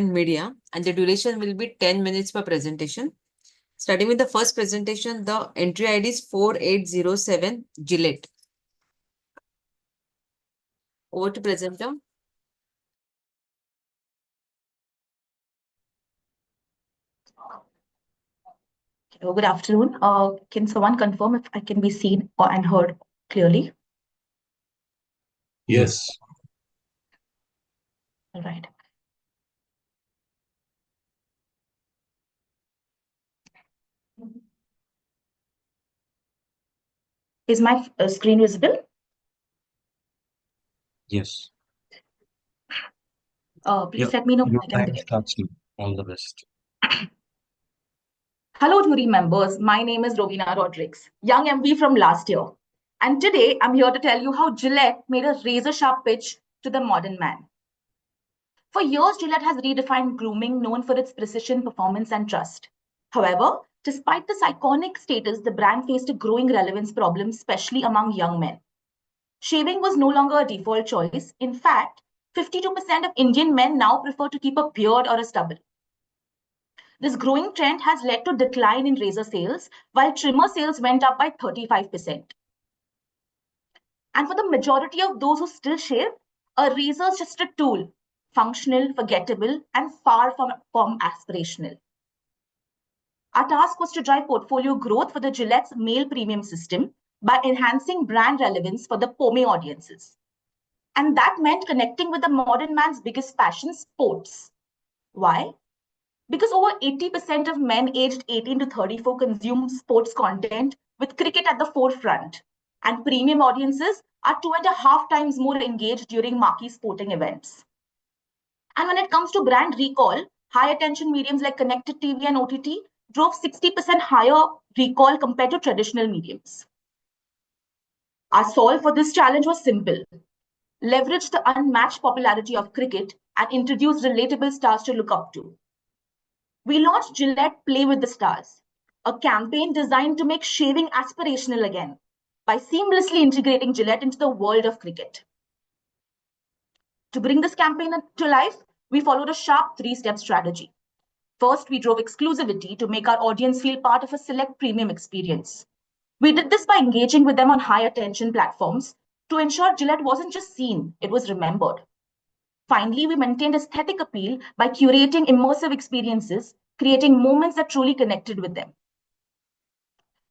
media, and the duration will be 10 minutes per presentation. Starting with the first presentation, the entry ID is 4807 Gillette. Over to presenter. Good afternoon. Can someone confirm if I can be seen and heard clearly? Yes. All right. Is my screen visible? Yes. Please let me know when Your I can time begin. starts now. All the best. Hello, jury members. My name is Rovina Rodriguez, young MV from last year. And today I'm here to tell you how Gillette made a razor sharp pitch to the modern man. For years, Gillette has redefined grooming, known for its precision, performance, and trust. However, despite this iconic status, the brand faced a growing relevance problem, especially among young men. Shaving was no longer a default choice. In fact, 52% of Indian men now prefer to keep a beard or a stubble. This growing trend has led to decline in razor sales, while trimmer sales went up by 35%. And for the majority of those who still shave, a razor is just a tool, functional, forgettable, and far from aspirational. Our task was to drive portfolio growth for the Gillette's male premium system by enhancing brand relevance for the POME audiences. And that meant connecting with the modern man's biggest passion, sports. Why? Because over 80% of men aged 18 to 34 consume sports content with cricket at the forefront. And premium audiences are 2.5 times more engaged during marquee sporting events. And when it comes to brand recall, high attention mediums like connected TV and OTT drove 60% higher recall compared to traditional mediums. Our solve for this challenge was simple: leverage the unmatched popularity of cricket and introduce relatable stars to look up to. We launched Gillette Play with the Stars, a campaign designed to make shaving aspirational again by seamlessly integrating Gillette into the world of cricket. To bring this campaign to life, we followed a sharp three-step strategy. First, we drove exclusivity to make our audience feel part of a select premium experience. We did this by engaging with them on high attention platforms to ensure Gillette wasn't just seen, it was remembered. Finally, we maintained aesthetic appeal by curating immersive experiences, creating moments that truly connected with them.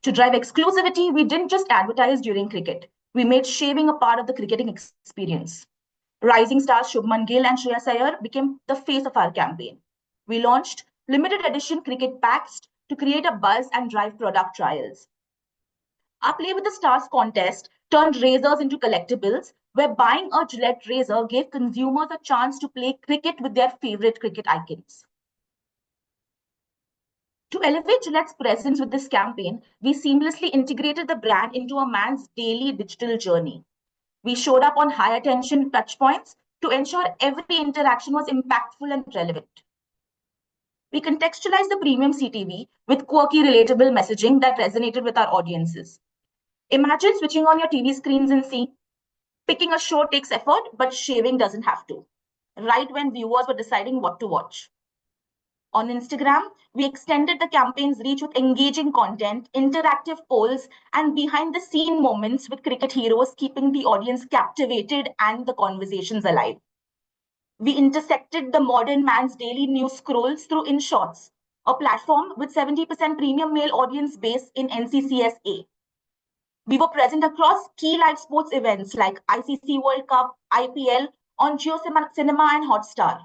To drive exclusivity, we didn't just advertise during cricket. We made shaving a part of the cricketing experience. Rising stars Shubman Gill and Shreyas Iyer became the face of our campaign. We launched limited edition cricket packs to create a buzz and drive product trials. Our Play with the Stars contest turned razors into collectibles, where buying a Gillette razor gave consumers a chance to play cricket with their favorite cricket icons. To elevate Gillette's presence with this campaign, we seamlessly integrated the brand into a man's daily digital journey. We showed up on high attention touchpoints to ensure every interaction was impactful and relevant. We contextualized the premium CTV with quirky, relatable messaging that resonated with our audiences. Imagine switching on your TV screens and see, picking a show takes effort, but shaving doesn't have to. Right when viewers were deciding what to watch. On Instagram, we extended the campaign's reach with engaging content, interactive polls, and behind the scene moments with cricket heroes, keeping the audience captivated and the conversations alive. We intersected the modern man's daily news scrolls through InShots, a platform with 70% premium male audience base in NCCSA. We were present across key live sports events like ICC World Cup, IPL, on Jio Cinema and Hotstar,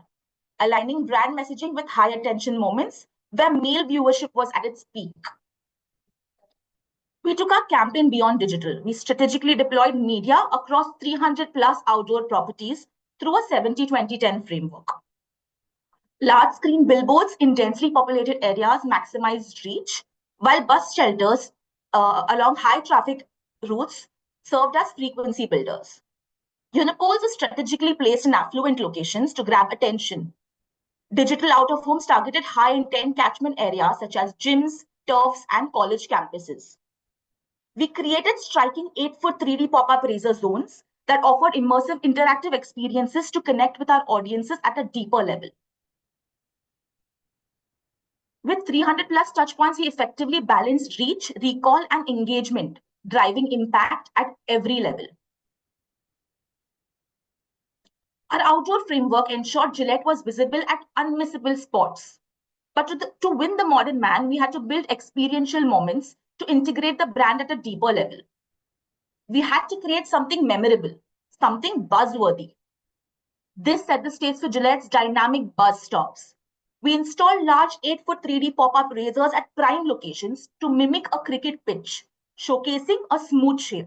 aligning brand messaging with high attention moments where male viewership was at its peak. We took our campaign beyond digital. We strategically deployed media across 300 plus outdoor properties through a 70-20-10 framework. Large screen billboards in densely populated areas maximized reach, while bus shelters along high traffic routes served as frequency builders. Unipoles are strategically placed in affluent locations to grab attention. Digital out-of-homes targeted high-intent catchment areas such as gyms, turfs, and college campuses. We created striking 8-foot 3D pop-up razor zones that offered immersive interactive experiences to connect with our audiences at a deeper level. With 300 plus touchpoints, he effectively balanced reach, recall, and engagement, driving impact at every level. Our outdoor framework ensured Gillette was visible at unmissable spots. But to win the modern man, we had to build experiential moments to integrate the brand at a deeper level. We had to create something memorable, something buzzworthy. This set the stage for Gillette's dynamic buzz stops. We installed large 8-foot 3D pop-up razors at prime locations to mimic a cricket pitch, showcasing a smooth shape.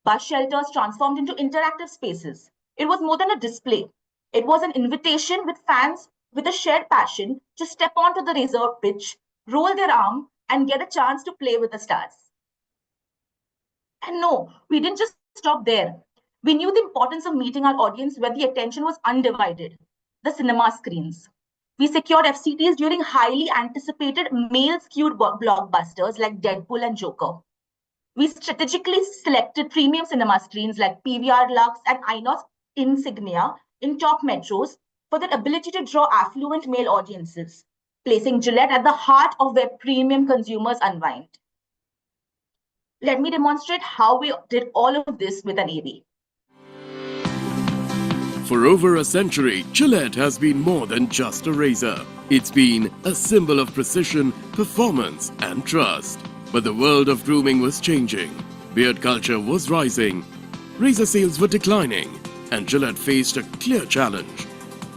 Bus shelters transformed into interactive spaces. It was more than a display. It was an invitation with fans with a shared passion to step onto the razor pitch, roll their arm, and get a chance to play with the stars. And no, we didn't just stop there. We knew the importance of meeting our audience where the attention was undivided, the cinema screens. We secured FCTs during highly anticipated male-skewed blockbusters like Deadpool and Joker. We strategically selected premium cinema screens like PVR Lux and INOX Insignia in top metros for their ability to draw affluent male audiences, placing Gillette at the heart of where premium consumers unwind. Let me demonstrate how we did all of this with an AV. For over a century, Gillette has been more than just a razor. It's been a symbol of precision, performance, and trust. But the world of grooming was changing. Beard culture was rising. Razor sales were declining. And Gillette faced a clear challenge.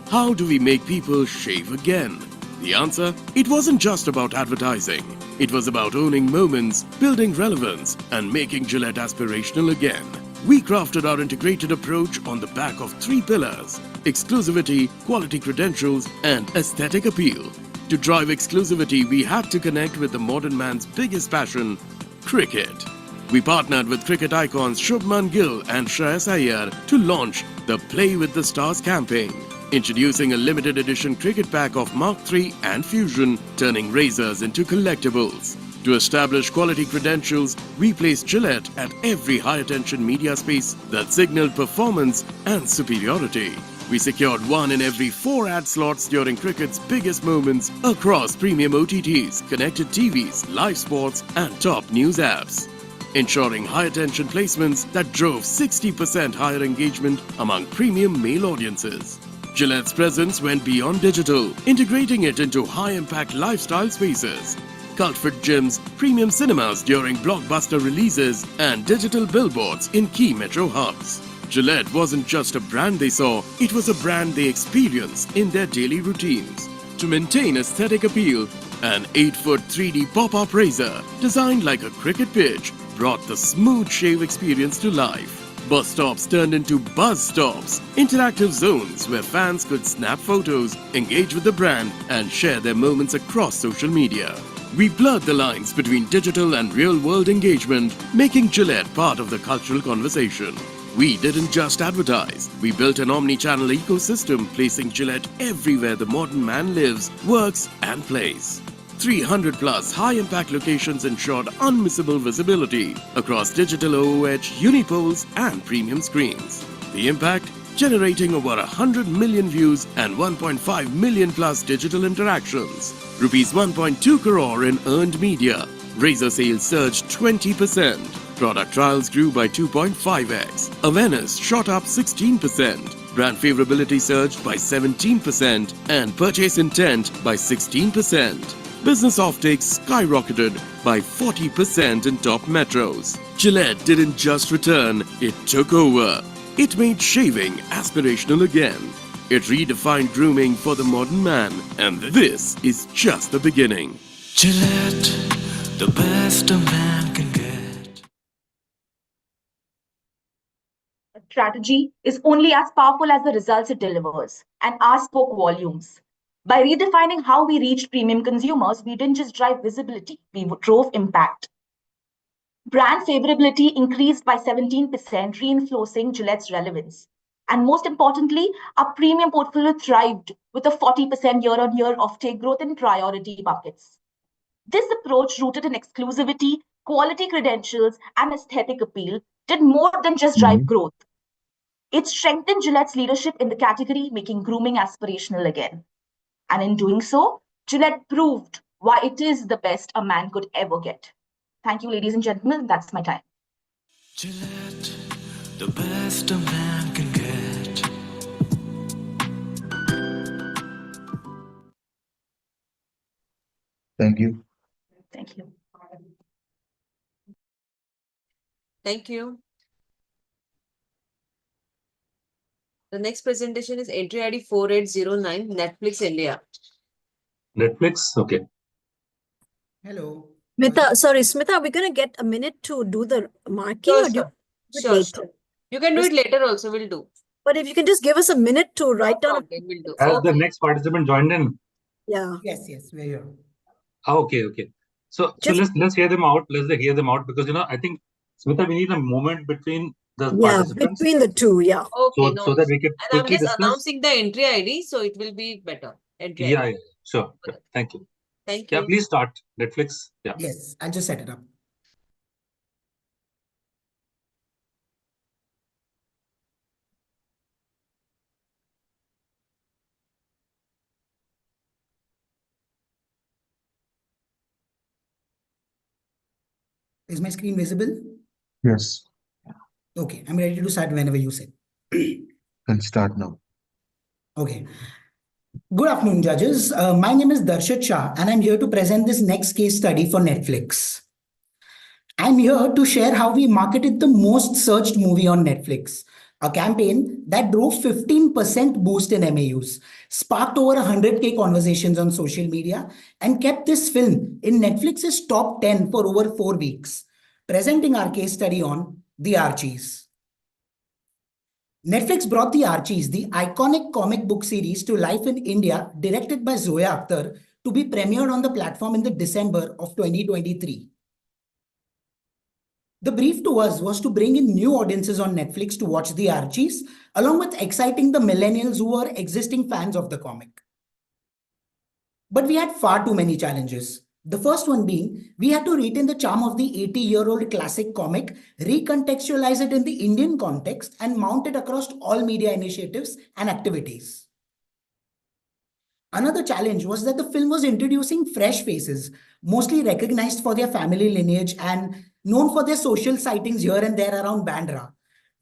How do we make people shave again? The answer? It wasn't just about advertising. It was about owning moments, building relevance, and making Gillette aspirational again. We crafted our integrated approach on the back of 3 pillars: exclusivity, quality credentials, and aesthetic appeal. To drive exclusivity, we had to connect with the modern man's biggest passion, cricket. We partnered with cricket icons Shubman Gill and Shreyas Iyer to launch the Play with the Stars campaign, introducing a limited edition cricket pack of Mark III and Fusion, turning razors into collectibles. To establish quality credentials, we placed Gillette at every high-attention media space that signaled performance and superiority. We secured 1 in every 4 ad slots during cricket's biggest moments across premium OTTs, connected TVs, live sports, and top news apps, ensuring high-attention placements that drove 60% higher engagement among premium male audiences. Gillette's presence went beyond digital, integrating it into high-impact lifestyle spaces, cult-fit gyms, premium cinemas during blockbuster releases, and digital billboards in key metro hubs. Gillette wasn't just a brand they saw, it was a brand they experienced in their daily routines. To maintain aesthetic appeal, an 8-foot 3D pop-up razor designed like a cricket pitch brought the smooth shave experience to life. Bus stops turned into buzz stops, interactive zones where fans could snap photos, engage with the brand, and share their moments across social media. We blurred the lines between digital and real-world engagement, making Gillette part of the cultural conversation. We didn't just advertise, we built an omni-channel ecosystem, placing Gillette everywhere the modern man lives, works, and plays. 300 plus high-impact locations ensured unmissable visibility across digital OOH, unipoles, and premium screens. The impact? Generating over 100 million views and 1.5 million plus digital interactions. Rupees 1.2 crore in earned media. Razor sales surged 20%. Product trials grew by 2.5x. Awareness shot up 16%. Brand favorability surged by 17% and purchase intent by 16%. Business offtakes skyrocketed by 40% in top metros. Gillette didn't just return, it took over. It made shaving aspirational again. It redefined grooming for the modern man, and this is just the beginning. Gillette, the best a man can get. A strategy is only as powerful as the results it delivers, and ours spoke volumes. By redefining how we reached premium consumers, we didn't just drive visibility, we drove impact. Brand favorability increased by 17%, reinforcing Gillette's relevance. And most importantly, our premium portfolio thrived with a 40% year-on-year offtake growth in priority buckets. This approach, rooted in exclusivity, quality credentials, and aesthetic appeal, did more than just drive growth. It strengthened Gillette's leadership in the category, making grooming aspirational again. And in doing so, Gillette proved why it is the best a man could ever get. Thank you, ladies and gentlemen. That's my time. Gillette, the best a man can get. Thank you. Thank you. Thank you. The next presentation is entry ID 4809, Netflix India. Netflix, okay. Hello. Smita, we're going to get a minute to do the marking Sure, or do you sure. do it Sure, later? sure. You can do it later also, we'll do. But if you can just give us a minute to No write down. problem, we'll do. Has the Okay. next participant joined in? Yeah. Yes, we're here. Okay, okay. So Just- let's hear them out. Let's hear them out because I think Smita, we need a moment between the Yeah, participants between the two. Yeah. Okay, no so that we issue. can And I'm quickly just discuss. announcing the entry ID, so it will be better. Entry Yeah, ID. yeah, sure. Yeah, thank you. Thank Yeah, you. please start. Netflix. Yeah. Yes, I'll just set it up. Is my screen visible? Yes, Okay, I'm ready to start whenever you say. can start now. Okay. Good afternoon, judges. My name is Darshit Shah, and I'm here to present this next case study for Netflix. I'm here to share how we marketed the most searched movie on Netflix, a campaign that drove 15% boost in MAUs, sparked over 100K conversations on social media, and kept this film in Netflix's top 10 for over 4 weeks, presenting our case study on The Archies. Netflix brought The Archies, the iconic comic book series, to life in India, directed by Zoya Akhtar, to be premiered on the platform in the December of 2023. The brief to us was to bring in new audiences on Netflix to watch The Archies, along with exciting the millennials who are existing fans of the comic. But we had far too many challenges. The first one being, we had to retain the charm of the 80-year-old classic comic, recontextualize it in the Indian context, and mount it across all media initiatives and activities. Another challenge was that the film was introducing fresh faces, mostly recognized for their family lineage and known for their social sightings here and there around Bandra.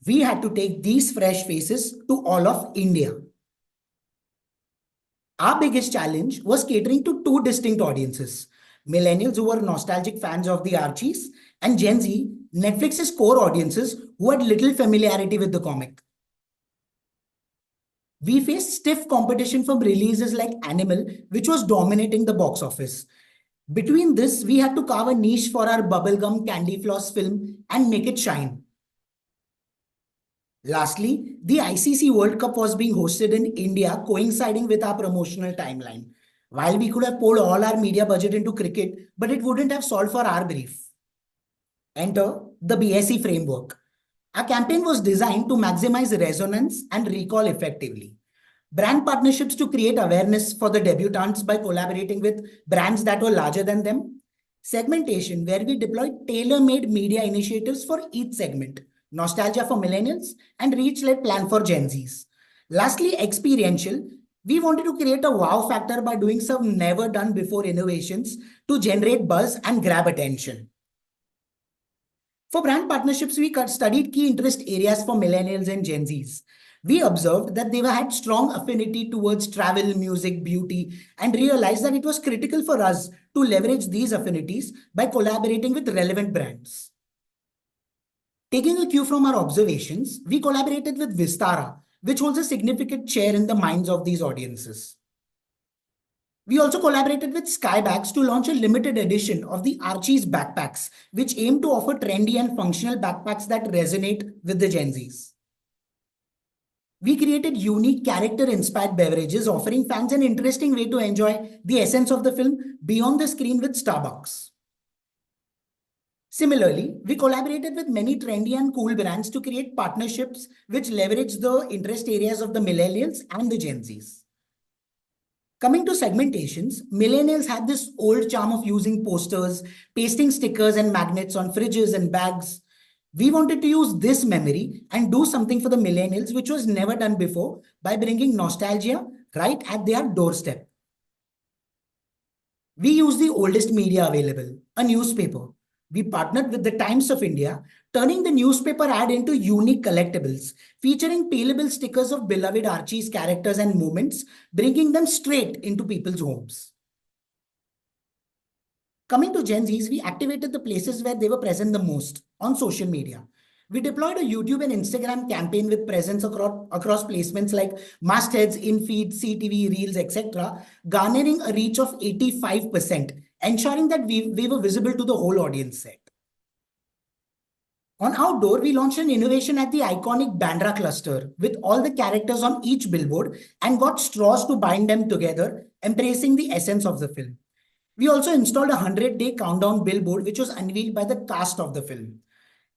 We had to take these fresh faces to all of India. Our biggest challenge was catering to two distinct audiences: millennials who were nostalgic fans of the Archies, and Gen Z, Netflix's core audiences who had little familiarity with the comic. We faced stiff competition from releases like Animal, which was dominating the box office. Between this, we had to carve a niche for our bubblegum candy floss film and make it shine. Lastly, the ICC World Cup was being hosted in India, coinciding with our promotional timeline. While we could have poured all our media budget into cricket, but it wouldn't have solved for our brief. Enter the BSE framework. Our campaign was designed to maximize resonance and recall effectively. Brand partnerships to create awareness for the debutants by collaborating with brands that were larger than them. Segmentation, where we deployed tailor-made media initiatives for each segment. Nostalgia for millennials and reach-led plan for Gen Zs. Lastly, experiential. We wanted to create a wow factor by doing some never done before innovations to generate buzz and grab attention. For brand partnerships, we studied key interest areas for millennials and Gen Zs. We observed that they had strong affinity towards travel, music, beauty, and realized that it was critical for us to leverage these affinities by collaborating with relevant brands. Taking a cue from our observations, we collaborated with Vistara, which holds a significant share in the minds of these audiences. We also collaborated with Skybags to launch a limited edition of the Archies backpacks, which aim to offer trendy and functional backpacks that resonate with the Gen Zs. We created unique character-inspired beverages, offering fans an interesting way to enjoy the essence of the film beyond the screen with Starbucks. Similarly, we collaborated with many trendy and cool brands to create partnerships which leverage the interest areas of the millennials and the Gen Zs. Coming to segmentations, millennials had this old charm of using posters, pasting stickers and magnets on fridges and bags. We wanted to use this memory and do something for the millennials which was never done before by bringing nostalgia right at their doorstep. We used the oldest media available, a newspaper. We partnered with the Times of India, turning the newspaper ad into unique collectibles, featuring peelable stickers of beloved Archie's characters and moments, bringing them straight into people's homes. Coming to Gen Zs, we activated the places where they were present the most on social media. We deployed a YouTube and Instagram campaign with presence across placements like mastheads, in-feed, CTV, Reels, etc., garnering a reach of 85%, ensuring that we were visible to the whole audience set. On outdoor, we launched an innovation at the iconic Bandra cluster with all the characters on each billboard and got straws to bind them together, embracing the essence of the film. We also installed a 100-day countdown billboard, which was unveiled by the cast of the film.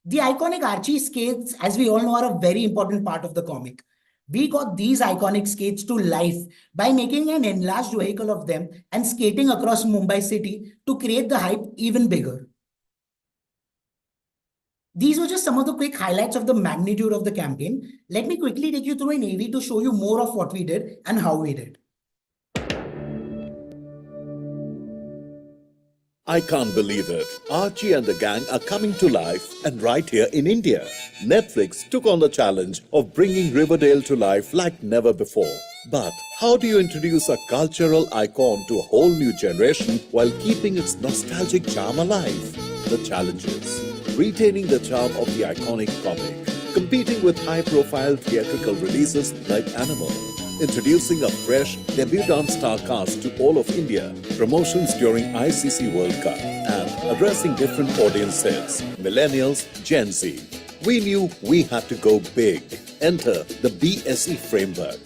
The iconic Archie skates, as we all know, are a very important part of the comic. We got these iconic skates to life by making an enlarged vehicle of them and skating across Mumbai city to create the hype even bigger. These were just some of the quick highlights of the magnitude of the campaign. Let me quickly take you through an AV to show you more of what we did and how we did. I can't believe it. Archie and the gang are coming to life, and right here in India. Netflix took on the challenge of bringing Riverdale to life like never before. But how do you introduce a cultural icon to a whole new generation while keeping its nostalgic charm alive? The challenges: retaining the charm of the iconic comic, competing with high-profile theatrical releases like Animal, introducing a fresh debutante star cast to all of India, promotions during ICC World Cup, and addressing different audience sets, millennials, Gen Z. We knew we had to go big. Enter the BSE framework.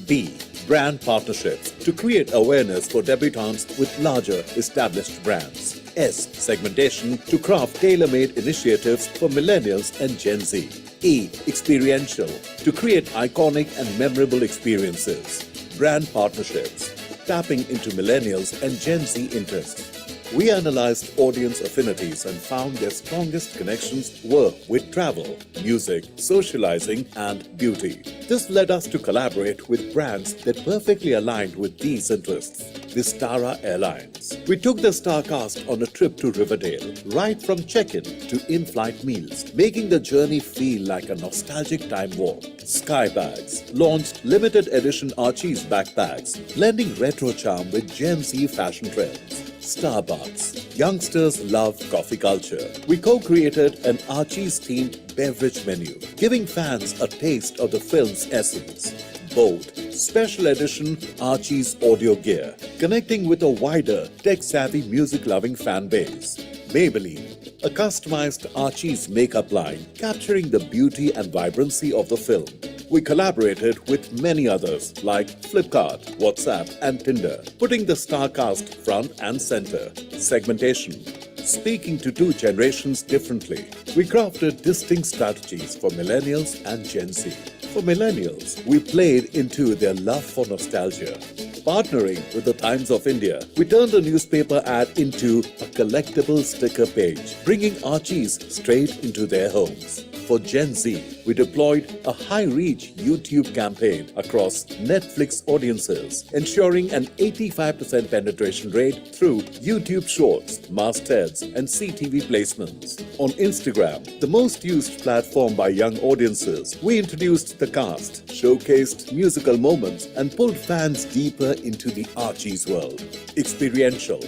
B. Brand partnerships to create awareness for debutantes with larger established brands. S. Segmentation to craft tailor-made initiatives for millennials and Gen Z. E. Experiential to create iconic and memorable experiences. Brand partnerships, tapping into millennials and Gen Z interests. We analyzed audience affinities and found their strongest connections were with travel, music, socializing, and beauty. This led us to collaborate with brands that perfectly aligned with these interests. Vistara Airlines. We took the star cast on a trip to Riverdale, right from check-in to in-flight meals, making the journey feel like a nostalgic time warp. Skybags launched limited edition Archie's backpacks, blending retro charm with Gen Z fashion trends. Starbucks. Youngsters love coffee culture. We co-created an Archie's-themed beverage menu, giving fans a taste of the film's essence. Boat. Special edition Archie's audio gear, connecting with a wider, tech-savvy, music-loving fan base. Maybelline. A customized Archie's makeup line, capturing the beauty and vibrancy of the film. We collaborated with many others like Flipkart, WhatsApp, and Tinder, putting the star cast front and center. Segmentation. Speaking to two generations differently, we crafted distinct strategies for millennials and Gen Z. For millennials, we played into their love for nostalgia. Partnering with the Times of India, we turned a newspaper ad into a collectible sticker page, bringing Archies straight into their homes. For Gen Z, we deployed a high-reach YouTube campaign across Netflix audiences, ensuring an 85% penetration rate through YouTube Shorts, mastheads, and CTV placements. On Instagram, the most used platform by young audiences, we introduced the cast, showcased musical moments, and pulled fans deeper into the Archie's world. Experiential,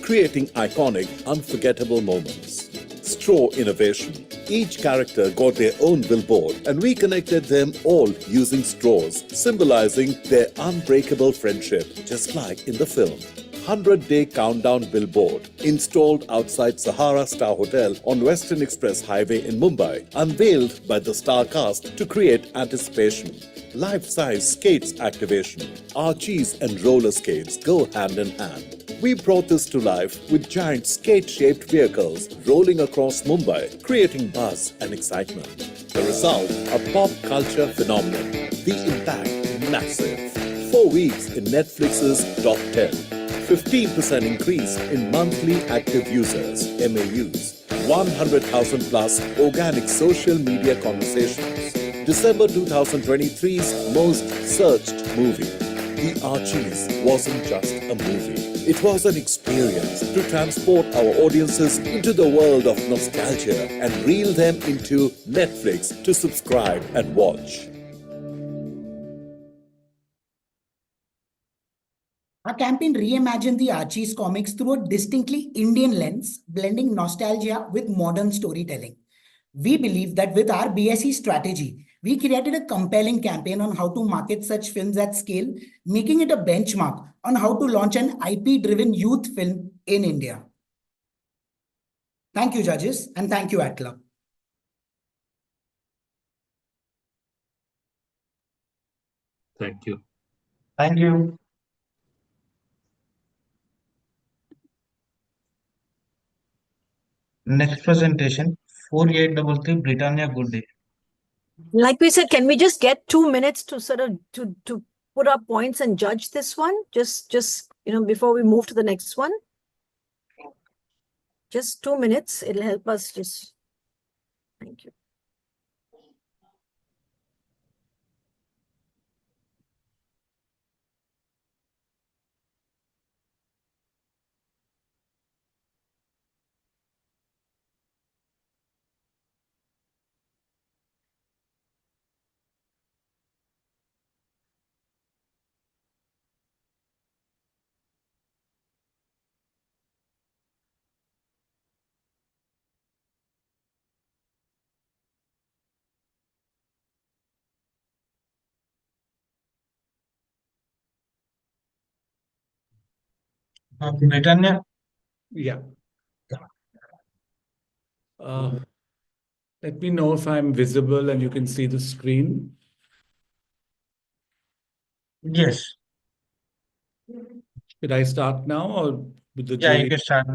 creating iconic, unforgettable moments. Straw innovation. Each character got their own billboard, and we connected them all using straws, symbolizing their unbreakable friendship, just like in the film. 100-day countdown billboard installed outside Sahara Star Hotel on Western Express Highway in Mumbai, unveiled by the star cast to create anticipation. Life-size skates activation. Archies and roller skates go hand in hand. We brought this to life with giant skate-shaped vehicles rolling across Mumbai, creating buzz and excitement. The result, a pop culture phenomenon. The impact, massive. 4 weeks in Netflix's top 10. 15% increase in monthly active users, MAUs. 100,000 plus organic social media conversations. December 2023's most searched movie. The Archies wasn't just a movie. It was an experience to transport our audiences into the world of nostalgia and reel them into Netflix to subscribe and watch. Our campaign reimagined the Archie's comics through a distinctly Indian lens, blending nostalgia with modern storytelling. We believe that with our BSE strategy, we created a compelling campaign on how to market such films at scale, making it a benchmark on how to launch an IP-driven youth film in India. Thank you, judges, and thank you, Atla. Thank you. Thank you. Next presentation, 4833 Britannia Good Day. Like we said, can we just get 2 minutes to sort of to put our points and judge this one? Just before we move to the next one. Just 2 minutes. It'll help us just. Thank you. Britannia. Yeah. Let me know if I'm visible and you can see the screen. Yes. Should I start now or with the Yeah, J? you can start.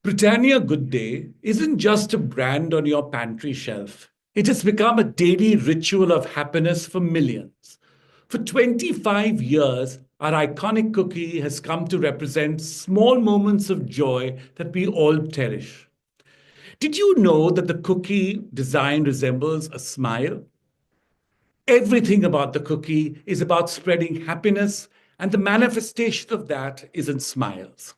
Britannia Good Day isn't just a brand on your pantry shelf. It has become a daily ritual of happiness for millions. For 25 years, our iconic cookie has come to represent small moments of joy that we all cherish. Did you know that the cookie design resembles a smile? Everything about the cookie is about spreading happiness, and the manifestation of that is in smiles.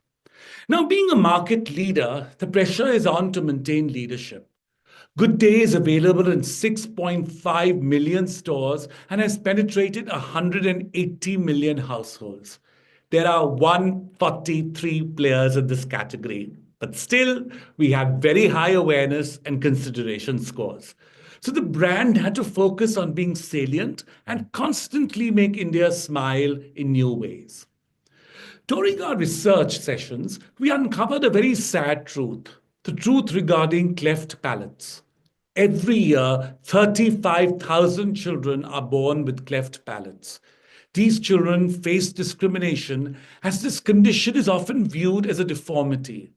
Now, being a market leader, the pressure is on to maintain leadership. Good Day is available in 6.5 million stores and has penetrated 180 million households. There are 143 players in this category, but still, we have very high awareness and consideration scores. So the brand had to focus on being salient and constantly make India smile in new ways. During our research sessions, we uncovered a very sad truth, the truth regarding cleft palates. Every year, 35,000 children are born with cleft palates. These children face discrimination as this condition is often viewed as a deformity.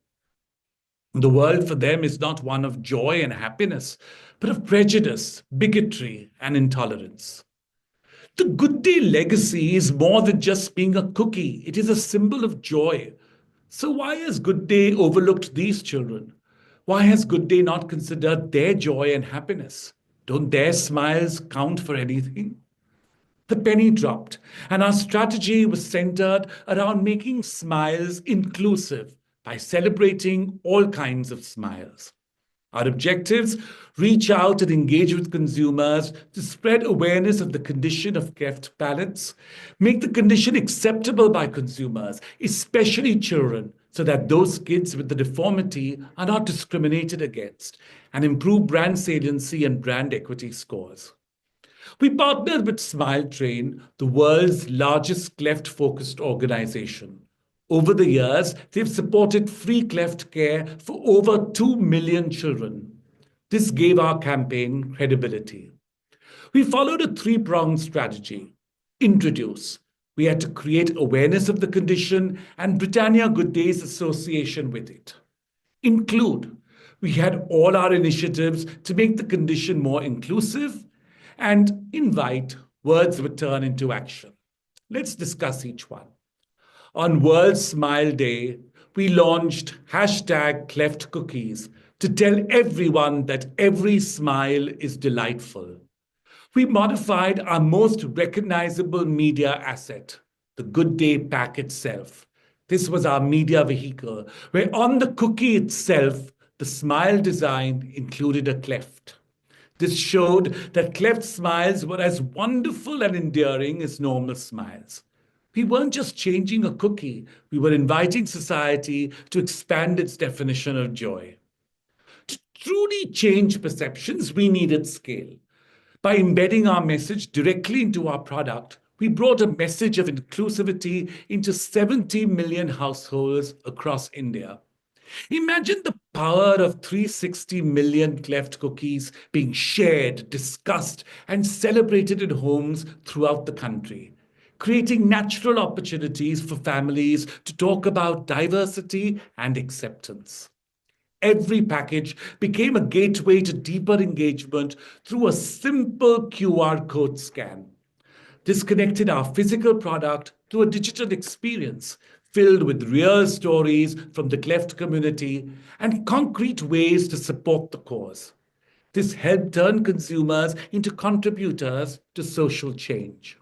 The world for them is not one of joy and happiness, but of prejudice, bigotry, and intolerance. The Good Day legacy is more than just being a cookie. It is a symbol of joy. So why has Good Day overlooked these children? Why has Good Day not considered their joy and happiness? Don't their smiles count for anything? The penny dropped, and our strategy was centered around making smiles inclusive by celebrating all kinds of smiles. Our objectives: reach out and engage with consumers to spread awareness of the condition of cleft palates, make the condition acceptable by consumers, especially children, so that those kids with the deformity are not discriminated against, and improve brand saliency and brand equity scores. We partnered with Smile Train, the world's largest cleft-focused organization. Over the years, they've supported free cleft care for over 2 million children. This gave our campaign credibility. We followed a three-pronged strategy. Introduce. We had to create awareness of the condition and Britannia Good Day's association with it. Include. We had all our initiatives to make the condition more inclusive. And invite. Words would turn into action. Let's discuss each one. On World Smile Day, we launched #CleftCookies to tell everyone that every smile is delightful. We modified our most recognizable media asset, the Good Day pack itself. This was our media vehicle, where on the cookie itself, the smile design included a cleft. This showed that cleft smiles were as wonderful and endearing as normal smiles. We weren't just changing a cookie, we were inviting society to expand its definition of joy. To truly change perceptions, we needed scale. By embedding our message directly into our product, we brought a message of inclusivity into 70 million households across India. Imagine the power of 360 million cleft cookies being shared, discussed, and celebrated in homes throughout the country, creating natural opportunities for families to talk about diversity and acceptance. Every package became a gateway to deeper engagement through a simple QR code scan. This connected our physical product to a digital experience filled with real stories from the cleft community and concrete ways to support the cause. This helped turn consumers into contributors to social change.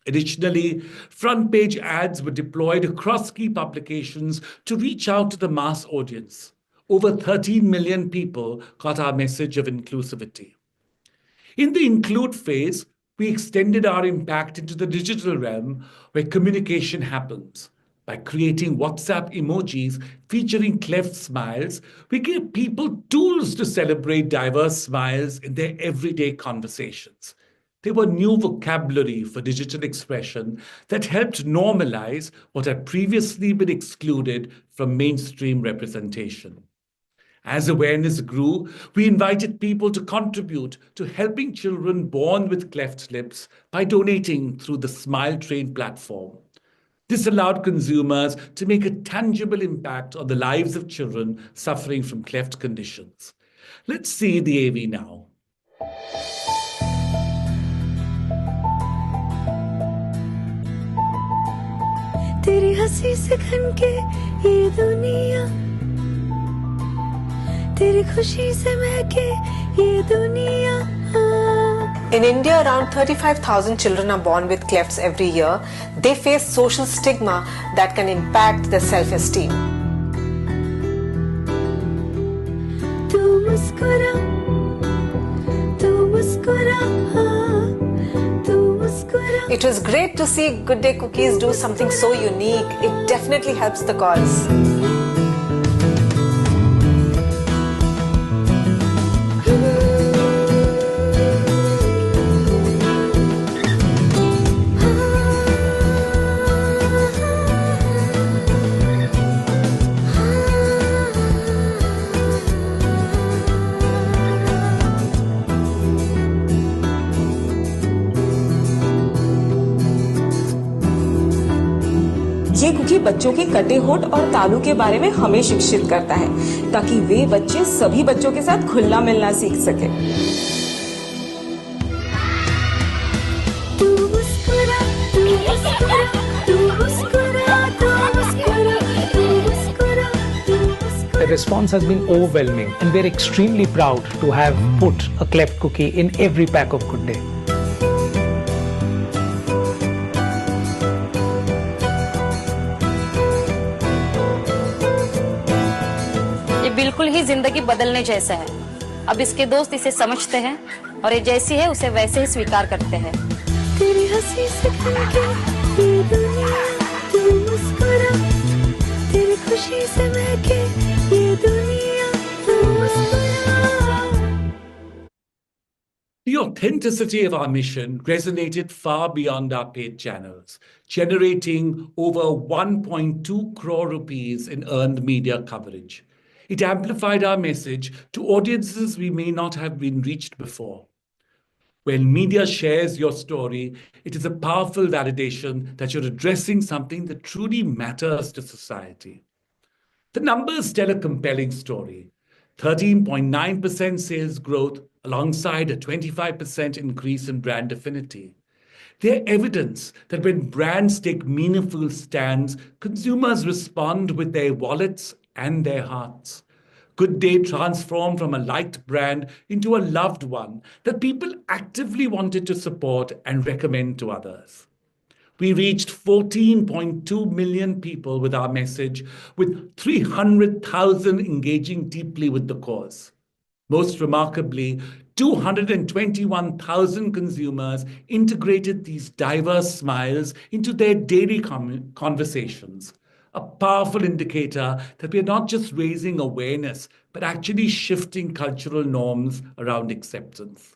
Additionally, front page ads were deployed across key publications to reach out to the mass audience. Over 13 million people got our message of inclusivity. In the include phase, we extended our impact into the digital realm where communication happens. By creating WhatsApp emojis featuring cleft smiles, we gave people tools to celebrate diverse smiles in their everyday conversations. They were new vocabulary for digital expression that helped normalize what had previously been excluded from mainstream representation. As awareness grew, we invited people to contribute to helping children born with cleft lips by donating through the Smile Train platform. This allowed consumers to make a tangible impact on the lives of children suffering from cleft conditions. Let's see the AV now. तेरी हंसी से खनके ये दुनिया तेरी खुशी से महके ये दुनिया In India, around 35,000 children are born with clefts every year. They face social stigma that can impact their self-esteem. तू मुस्कुरा तू मुस्कुरा तू मुस्कुरा. It was great to see Good Day Cookies do something so unique. It definitely helps the cause. ये cookie बच्चों के कटे होठ और तालू के बारे में हमें शिक्षित करता है ताकि वे बच्चे सभी बच्चों के साथ खुलना मिलना सीख सके। The response has been overwhelming and we're extremely proud to have put a cleft cookie in every pack of Good Day. बिल्कुल ही जिंदगी बदलने जैसा है। अब इसके दोस्त इसे समझते हैं और ये जैसी है उसे वैसे ही स्वीकार करते हैं। तेरी हंसी से खनके ये दुनिया तू मुस्कुरा तेरी खुशी से महके ये दुनिया तू मुस्कुरा. The authenticity of our mission resonated far beyond our paid channels, generating over 1.2 crore rupees in earned media coverage. It amplified our message to audiences we may not have been reached before. When media shares your story, it is a powerful validation that you're addressing something that truly matters to society. The numbers tell a compelling story. 13.9% sales growth alongside a 25% increase in brand affinity. They're evidence that when brands take meaningful stands, consumers respond with their wallets and their hearts. Good Day transformed from a liked brand into a loved one that people actively wanted to support and recommend to others. We reached 14.2 million people with our message, with 300,000 engaging deeply with the cause. Most remarkably, 221,000 consumers integrated these diverse smiles into their daily conversations, a powerful indicator that we are not just raising awareness, but actually shifting cultural norms around acceptance.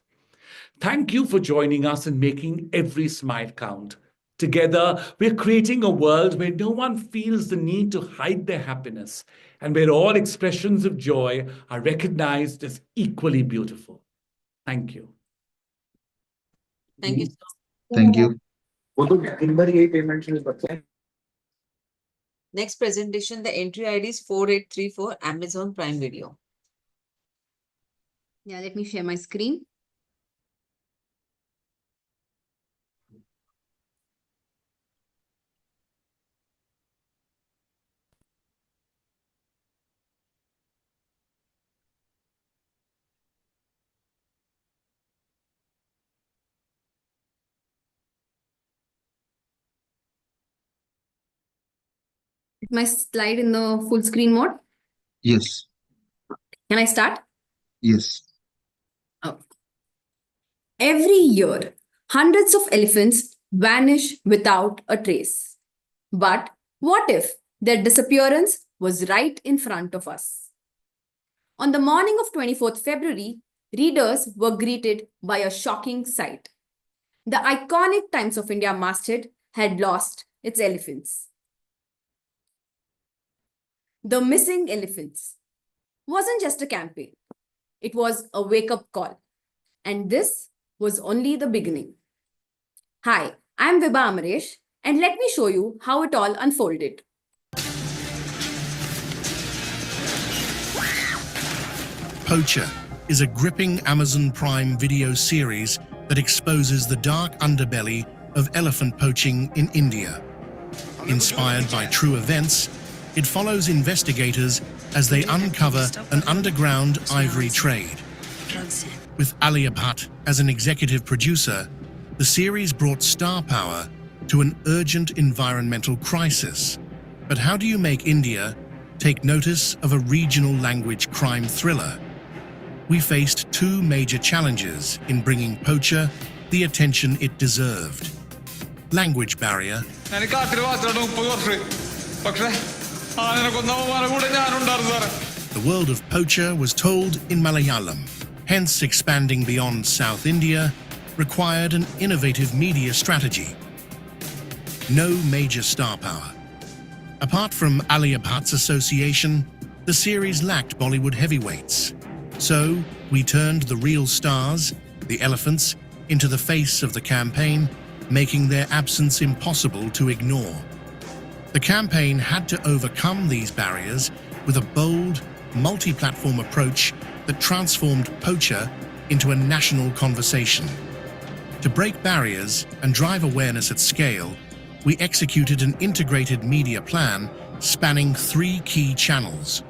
Thank you for joining us and making every smile count. Together, we're creating a world where no one feels the need to hide their happiness and where all expressions of joy are recognized as equally beautiful. Thank you. Thank you. Thank you. Next presentation, the entry ID is 4834 Amazon Prime Video. Yeah, let me share my screen. My slide in the full screen mode. Yes. Can I start? Yes. Oh. Every year, hundreds of elephants vanish without a trace. But what if their disappearance was right in front of us? On the morning of 24th February, readers were greeted by a shocking sight. The iconic Times of India masthead had lost its elephants. The Missing Elephants wasn't just a campaign. It was a wake-up call. And this was only the beginning. Hi, I'm Vibha Amaresh, and let me show you how it all unfolded. Poacher is a gripping Amazon Prime video series that exposes the dark underbelly of elephant poaching in India. Inspired by true events, it follows investigators as they uncover an underground ivory trade. With Alia Bhatt as an executive producer, the series brought star power to an urgent environmental crisis. But how do you make India take notice of a regional language crime thriller? We faced two major challenges in bringing Poacher the attention it deserved. Language barrier, the world of Poacher was told in Malayalam, hence expanding beyond South India required an innovative media strategy. No major star power. Apart from Alia Bhatt's association, the series lacked Bollywood heavyweights. So we turned the real stars, the elephants, into the face of the campaign, making their absence impossible to ignore. The campaign had to overcome these barriers with a bold, multi-platform approach that transformed Poacher into a national conversation. To break barriers and drive awareness at scale, we executed an integrated media plan spanning 3 key channels: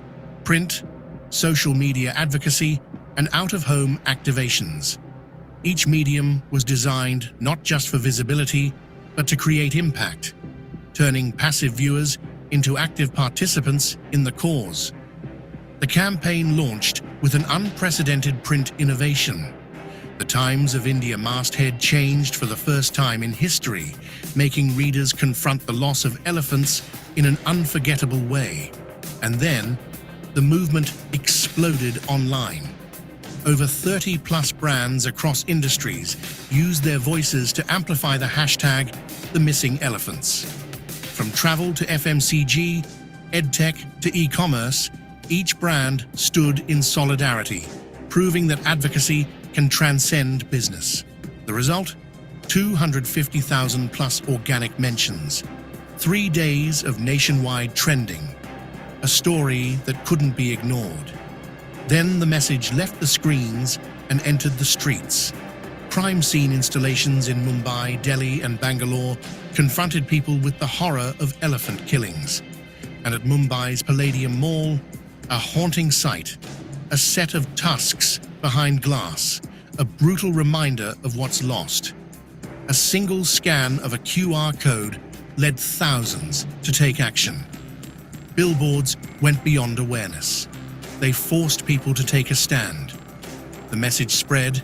print, social media advocacy, and out-of-home activations. Each medium was designed not just for visibility, but to create impact, turning passive viewers into active participants in the cause. The campaign launched with an unprecedented print innovation. The Times of India masthead changed for the first time in history, making readers confront the loss of elephants in an unforgettable way. And then, the movement exploded online. Over 30+ brands across industries used their voices to amplify the hashtag #TheMissingElephants. From travel to FMCG, edtech to e-commerce, each brand stood in solidarity, proving that advocacy can transcend business. The result? 250,000+ organic mentions, 3 days of nationwide trending, a story that couldn't be ignored. Then the message left the screens and entered the streets. Crime scene installations in Mumbai, Delhi, and Bangalore confronted people with the horror of elephant killings. And at Mumbai's Palladium Mall, A haunting sight, a set of tusks behind glass, a brutal reminder of what's lost. A single scan of a QR code led thousands to take action. Billboards went beyond awareness. They forced people to take a stand. The message spread,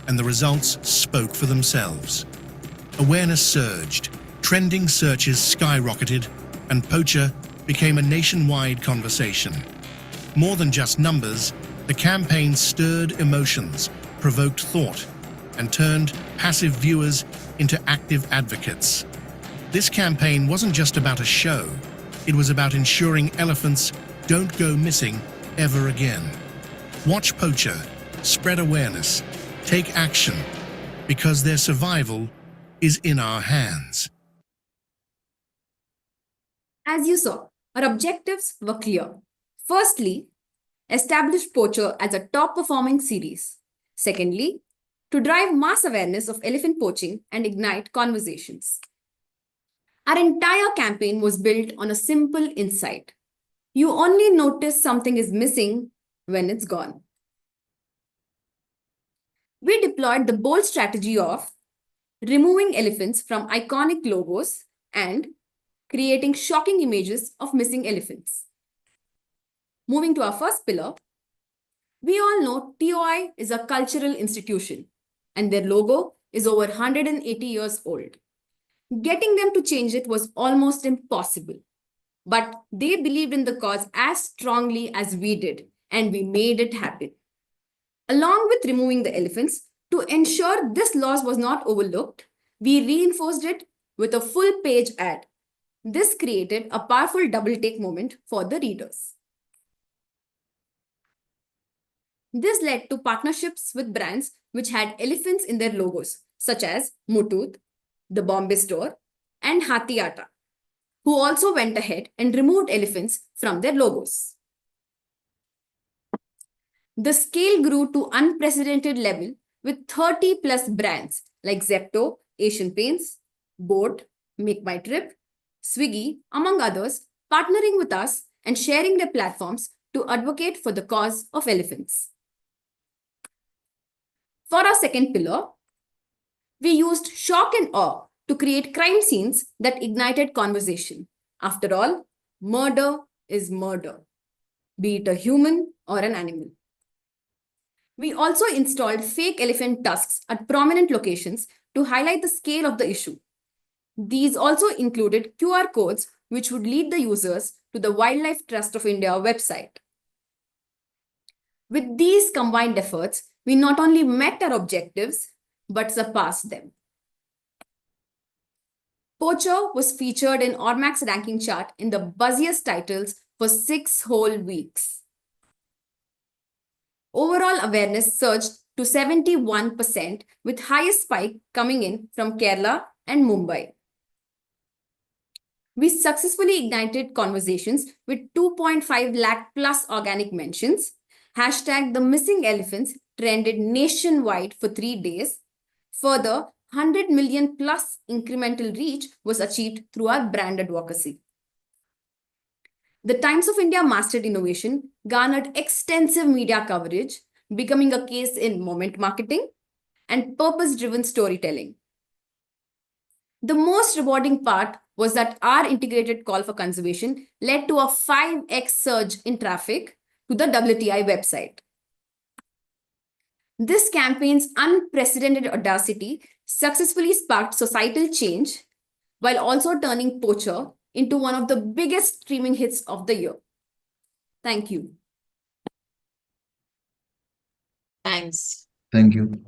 and the results spoke for themselves. Awareness surged, trending searches skyrocketed, and poacher became a nationwide conversation. More than just numbers, the campaign stirred emotions, provoked thought, and turned passive viewers into active advocates. This campaign wasn't just about a show, it was about ensuring elephants don't go missing ever again. Watch Poacher, spread awareness, take action, because their survival is in our hands. As you saw, our objectives were clear. Firstly, establish Poacher as a top performing series. Secondly, to drive mass awareness of elephant poaching and ignite conversations. Our entire campaign was built on a simple insight. You only notice something is missing when it's gone. We deployed the bold strategy of removing elephants from iconic logos and creating shocking images of missing elephants. Moving to our first pillar, we all know TOI is a cultural institution and their logo is over 180 years old. Getting them to change it was almost impossible. But they believed in the cause as strongly as we did, and we made it happen. Along with removing the elephants, to ensure this loss was not overlooked, we reinforced it with a full page ad. This created a powerful double take moment for the readers. This led to partnerships with brands which had elephants in their logos, such as Mutooth, the Bombay Store, and Hathiata, who also went ahead and removed elephants from their logos. The scale grew to unprecedented level with 30 plus brands like Zepto, Asian Paints, Boat, Make My Trip, Swiggy, among others, partnering with us and sharing their platforms to advocate for the cause of elephants. For our second pillar, we used shock and awe to create crime scenes that ignited conversation. After all, murder is murder, be it a human or an animal. We also installed fake elephant tusks at prominent locations to highlight the scale of the issue. These also included QR codes which would lead the users to the Wildlife Trust of India website. With these combined efforts, we not only met our objectives, but surpassed them. Poacher was featured in Ormac's ranking chart in the buzziest titles for 6 whole weeks. Overall awareness surged to 71%, with highest spike coming in from Kerala and Mumbai. We successfully ignited conversations with 2.5 lakh plus organic mentions. Hashtag the missing elephants trended nationwide for 3 days. Further, 100 million plus incremental reach was achieved through our brand advocacy. The Times of India mastered innovation, garnered extensive media coverage, becoming a case in moment marketing and purpose-driven storytelling. The most rewarding part was that our integrated call for conservation led to a 5x surge in traffic to the WTI website. This campaign's unprecedented audacity successfully sparked societal change while also turning Poacher into one of the biggest streaming hits of the year. Thank you. Thanks. Thank you.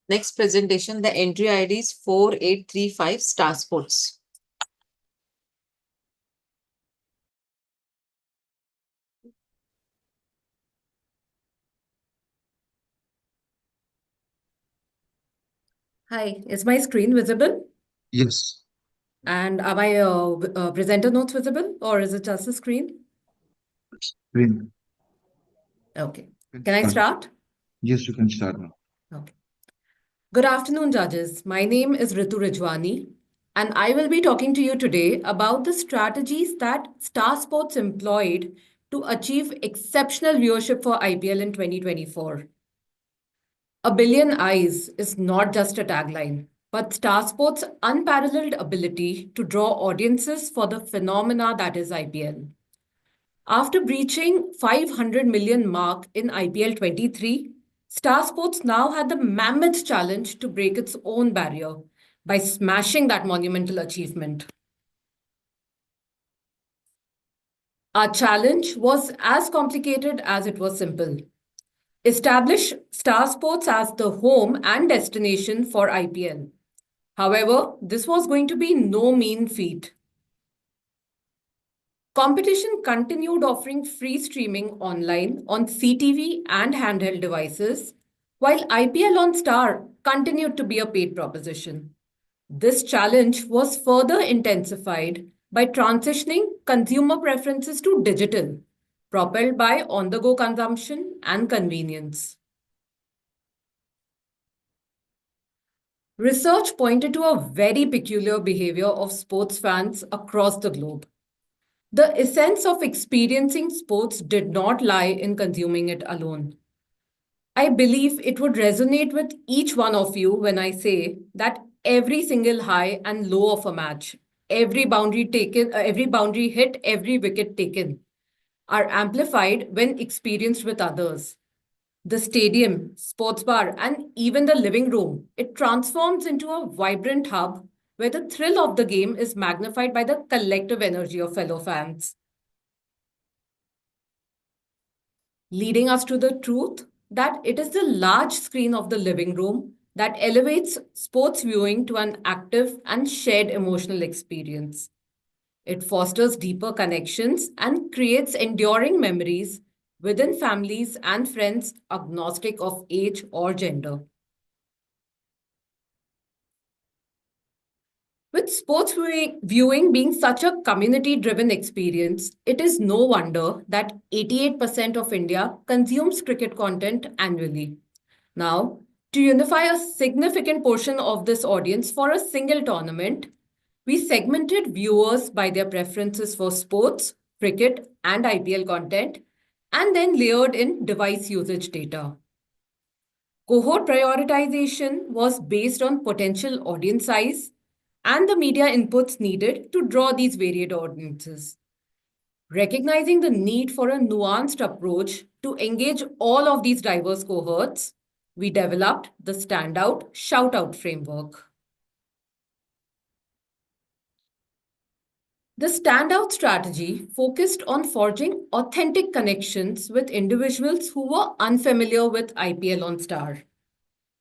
Next presentation, the entry ID is 4835 Star Sports. Hi, is my screen visible? Yes. And are my presenter notes visible, or is it just the screen? Screen. Okay. Can I start? Yes, you can start now. Okay. Good afternoon, judges. My name is Ritu Rijwani, and I will be talking to you today about the strategies that Star Sports employed to achieve exceptional viewership for IPL in 2024. A billion eyes is not just a tagline, but Star Sports' unparalleled ability to draw audiences for the phenomena that is IPL. After breaching 500 million mark in IPL 23, Star Sports now had the mammoth challenge to break its own barrier by smashing that monumental achievement. Our challenge was as complicated as it was simple. Establish Star Sports as the home and destination for IPL. However, this was going to be no mean feat. Competition continued offering free streaming online on CTV and handheld devices, while IPL on Star continued to be a paid proposition. This challenge was further intensified by transitioning consumer preferences to digital, propelled by on-the-go consumption and convenience. Research pointed to a very peculiar behavior of sports fans across the globe. The essence of experiencing sports did not lie in consuming it alone. I believe it would resonate with each one of you when I say that every single high and low of a match, every boundary taken, every boundary hit, every wicket taken, are amplified when experienced with others. The stadium, sports bar, and even the living room, it transforms into a vibrant hub where the thrill of the game is magnified by the collective energy of fellow fans. Leading us to the truth that it is the large screen of the living room that elevates sports viewing to an active and shared emotional experience. It fosters deeper connections and creates enduring memories within families and friends agnostic of age or gender. With sports viewing being such a community-driven experience, it is no wonder that 88% of India consumes cricket content annually. Now, to unify a significant portion of this audience for a single tournament, we segmented viewers by their preferences for sports, cricket, and IPL content, and then layered in device usage data. Cohort prioritization was based on potential audience size and the media inputs needed to draw these varied audiences. Recognizing the need for a nuanced approach to engage all of these diverse cohorts, we developed the Standout Shoutout framework. The Standout strategy focused on forging authentic connections with individuals who were unfamiliar with IPL on Star.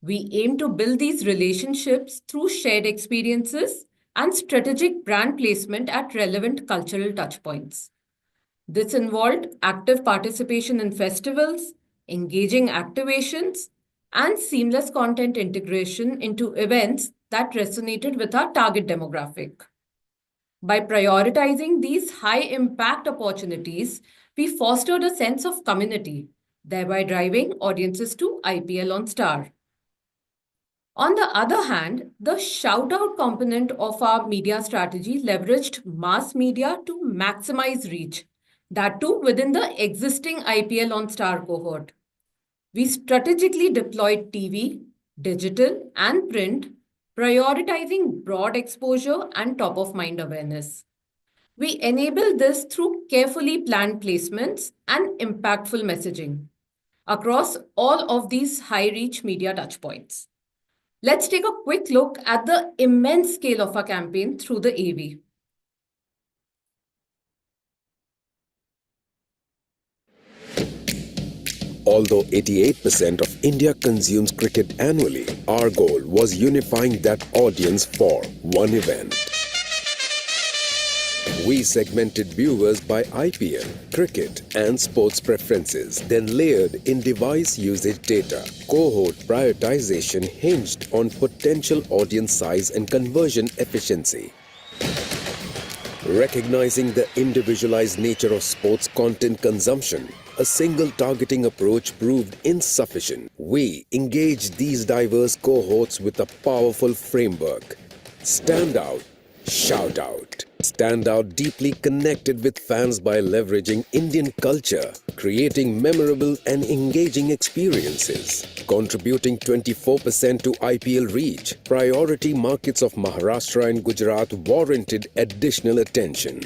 We aim to build these relationships through shared experiences and strategic brand placement at relevant cultural touchpoints. This involved active participation in festivals, engaging activations, and seamless content integration into events that resonated with our target demographic. By prioritizing these high-impact opportunities, we fostered a sense of community, thereby driving audiences to IPL on Star. On the other hand, the shout-out component of our media strategy leveraged mass media to maximize reach, that too within the existing IPL on Star cohort. We strategically deployed TV, digital, and print, prioritizing broad exposure and top-of-mind awareness. We enabled this through carefully planned placements and impactful messaging across all of these high-reach media touchpoints. Let's take a quick look at the immense scale of our campaign through the AV. Although 88% of India consumes cricket annually, our goal was unifying that audience for one event. We segmented viewers by IPL, cricket, and sports preferences, then layered in device usage data. Cohort prioritization hinged on potential audience size and conversion efficiency. Recognizing the individualized nature of sports content consumption, a single targeting approach proved insufficient. We engaged these diverse cohorts with a powerful framework. Stand out, shout out. Stand out deeply connected with fans by leveraging Indian culture, creating memorable and engaging experiences, contributing 24% to IPL reach. Priority markets of Maharashtra and Gujarat warranted additional attention.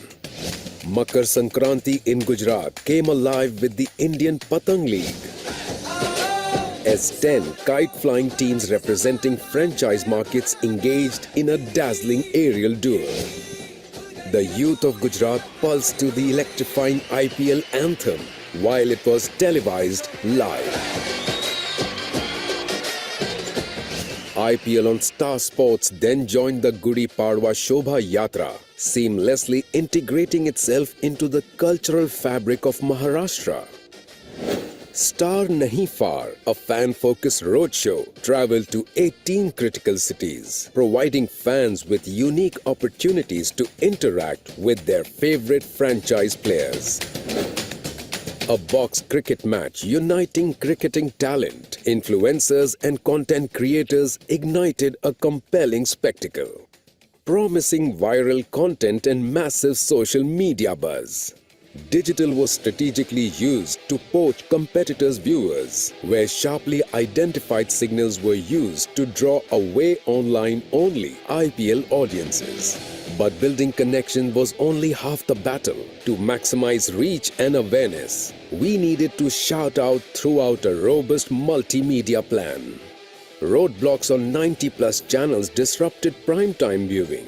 Makar Sankranti in Gujarat came alive with the Indian Patang League, as 10 kite-flying teams representing franchise markets engaged in a dazzling aerial duel. The youth of Gujarat pulsed to the electrifying IPL anthem while it was televised live. IPL on Star Sports then joined the Gudi Padwa Shobha Yatra, seamlessly integrating itself into the cultural fabric of Maharashtra. Star Nahi Far, a fan-focused roadshow, traveled to 18 critical cities, providing fans with unique opportunities to interact with their favorite franchise players. A box cricket match uniting cricketing talent, influencers and content creators ignited a compelling spectacle, promising viral content and massive social media buzz. Digital was strategically used to poach competitors' viewers, where sharply identified signals were used to draw away online-only IPL audiences. But building connection was only half the battle. To maximize reach and awareness, we needed to shout out throughout a robust multimedia plan. Roadblocks on 90-plus channels disrupted primetime viewing,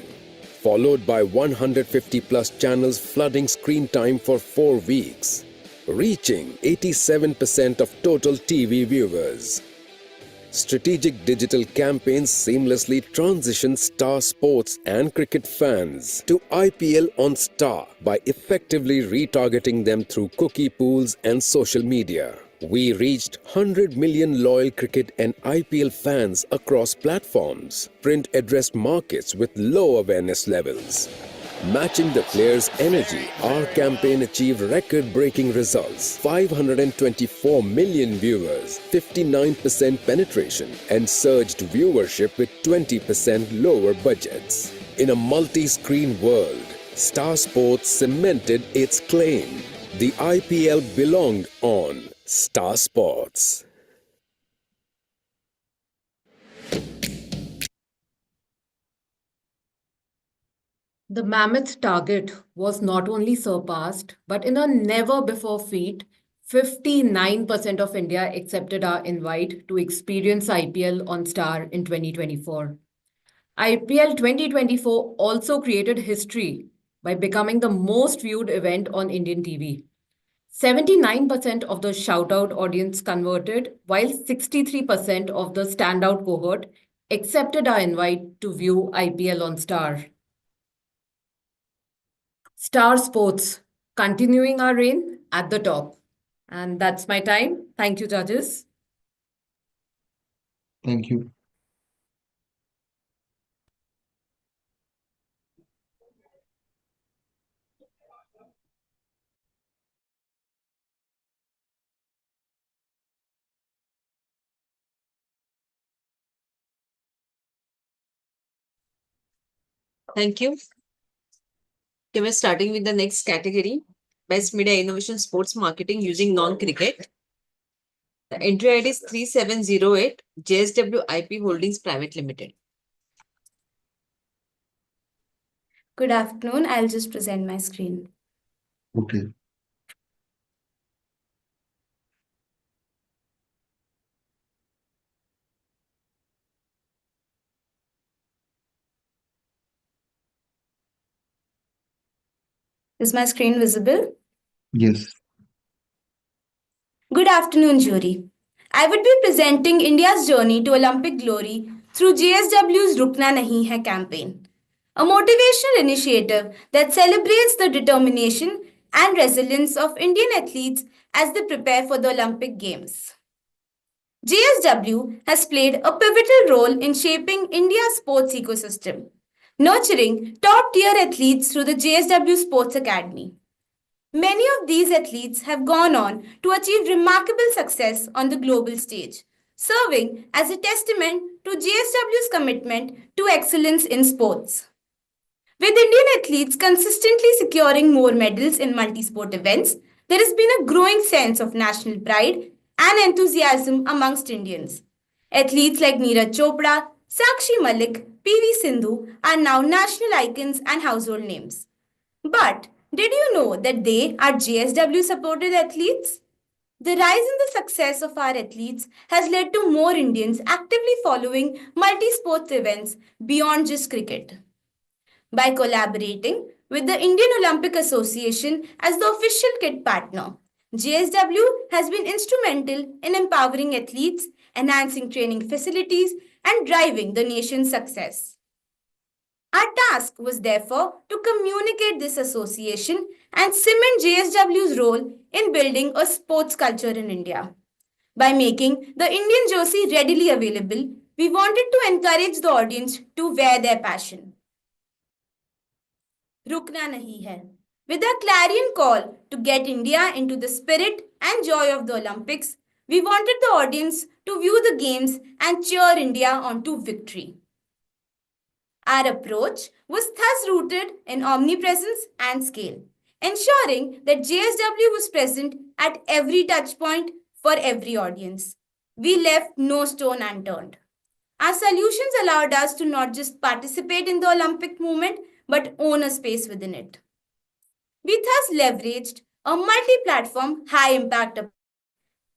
followed by 150-plus channels flooding screen time for 4 weeks, reaching 87% of total TV viewers. Strategic digital campaigns seamlessly transitioned Star Sports and cricket fans to IPL on Star by effectively retargeting them through cookie pools and social media. We reached 100 million loyal cricket and IPL fans across platforms. Print addressed markets with low awareness levels. Matching the players' energy, our campaign achieved record-breaking results. 524 million viewers, 59% penetration, and surged viewership with 20% lower budgets. In a multi-screen world, Star Sports cemented its claim. The IPL belonged on Star Sports. The mammoth target was not only surpassed, but in a never-before feat, 59% of India accepted our invite to experience IPL on Star in 2024. IPL 2024 also created history by becoming the most viewed event on Indian TV. 79% of the shout-out audience converted, while 63% of the standout cohort accepted our invite to view IPL on Star. Star Sports, continuing our reign at the top. And that's my time. Thank you, judges. Thank you. Thank you. Okay, we're starting with the next category. Best Media Innovation Sports Marketing using non-cricket. The entry ID is 3708 JSW IP Holdings Private Limited. Good afternoon. I'll just present my screen. Okay. Is my screen visible? Yes. Good afternoon, jury. I would be presenting India's journey to Olympic glory through JSW's Rukna Nahi Hai campaign. a motivational initiative that celebrates the determination and resilience of Indian athletes as they prepare for the Olympic Games. JSW has played a pivotal role in shaping India's sports ecosystem, nurturing top-tier athletes through the JSW Sports Academy. Many of these athletes have gone on to achieve remarkable success on the global stage, serving as a testament to JSW's commitment to excellence in sports. With Indian athletes consistently securing more medals in multi-sport events, there has been a growing sense of national pride and enthusiasm amongst Indians. Athletes like Neeraj Chopra, Sakshi Malik, PV Sindhu are now national icons and household names. But did you know that they are JSW supported athletes? The rise in the success of our athletes has led to more Indians actively following multi-sports events beyond just cricket. By collaborating with the Indian Olympic Association as the official kit partner, JSW has been instrumental in empowering athletes, enhancing training facilities, and driving the nation's success. Our task was therefore to communicate this association and cement JSW's role in building a sports culture in India. By making the Indian jersey readily available, we wanted to encourage the audience to wear their passion. Rukna nahi hai. With a clarion call to get India into the spirit and joy of the Olympics, we wanted the audience to view the games and cheer India on to victory. Our approach was thus rooted in omnipresence and scale, ensuring that JSW was present at every touchpoint for every audience. We left no stone unturned. Our solutions allowed us to not just participate in the Olympic movement, but own a space within it. We thus leveraged a multi-platform high-impact approach.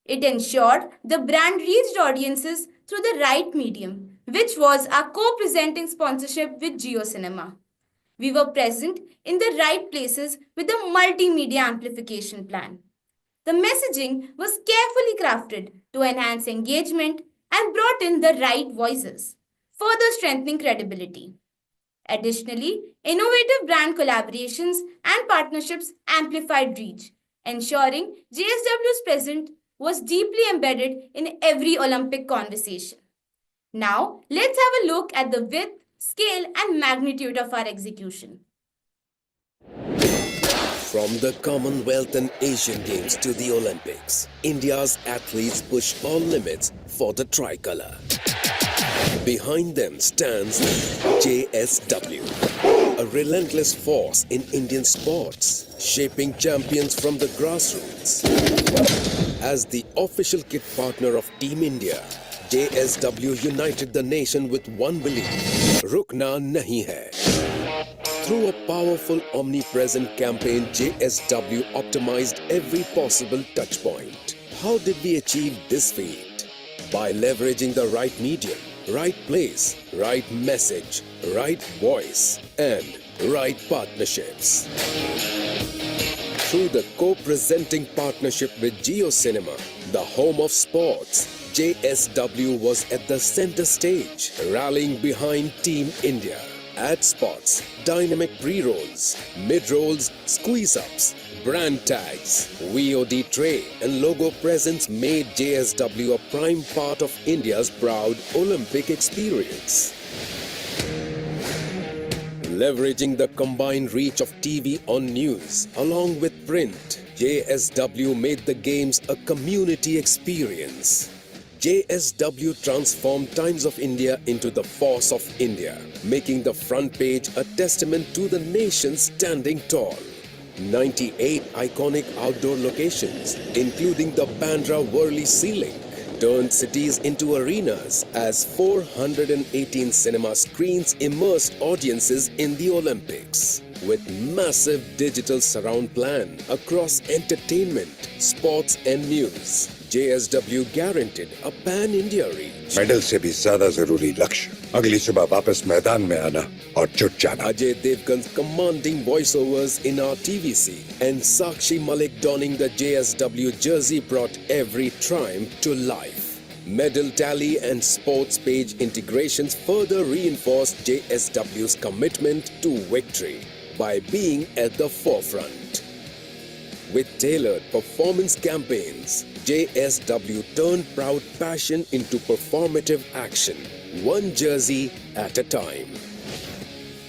It ensured the brand reached audiences through the right medium, which was our co-presenting sponsorship with JioCinema. We were present in the right places with a multimedia amplification plan. The messaging was carefully crafted to enhance engagement and brought in the right voices, further strengthening credibility. Additionally, innovative brand collaborations and partnerships amplified reach, ensuring JSW's presence was deeply embedded in every Olympic conversation. Now, let's have a look at the width, scale, and magnitude of our execution. From the Commonwealth and Asian Games to the Olympics, India's athletes push all limits for the tricolour. Behind them stands JSW, a relentless force in Indian sports, shaping champions from the grassroots. As the official kit partner of Team India, JSW united the nation with one belief: Rukna nahi hai. Through a powerful omnipresent campaign, JSW optimized every possible touchpoint. How did we achieve this feat? By leveraging the right medium, right place, right message, right voice, and right partnerships. Through the co-presenting partnership with JioCinema, the home of sports, JSW was at the center stage, rallying behind Team India. Ad spots, dynamic pre-rolls, mid-rolls, squeeze-ups, brand tags, VOD tray and logo presence made JSW a prime part of India's proud Olympic experience. Leveraging the combined reach of TV on news along with print, JSW made the games a community experience. JSW transformed Times of India into the force of India, making the front page a testament to the nation standing tall. 98 iconic outdoor locations, including the Bandra Worli Sea Link, turned cities into arenas as 418 cinema screens immersed audiences in the Olympics. With massive digital surround plan across entertainment, sports and news, JSW guaranteed a pan-India reach. Medal से भी ज्यादा जरूरी लक्ष्य अगली सुबह वापस मैदान में आना और जुट जाना. Ajay Devgan's commanding voiceovers in our TVC and Sakshi Malik donning the JSW jersey brought every triumph to life. Medal tally and sports page integrations further reinforce JSW's commitment to victory by being at the forefront. With tailored performance campaigns, JSW turned proud passion into performative action, one jersey at a time.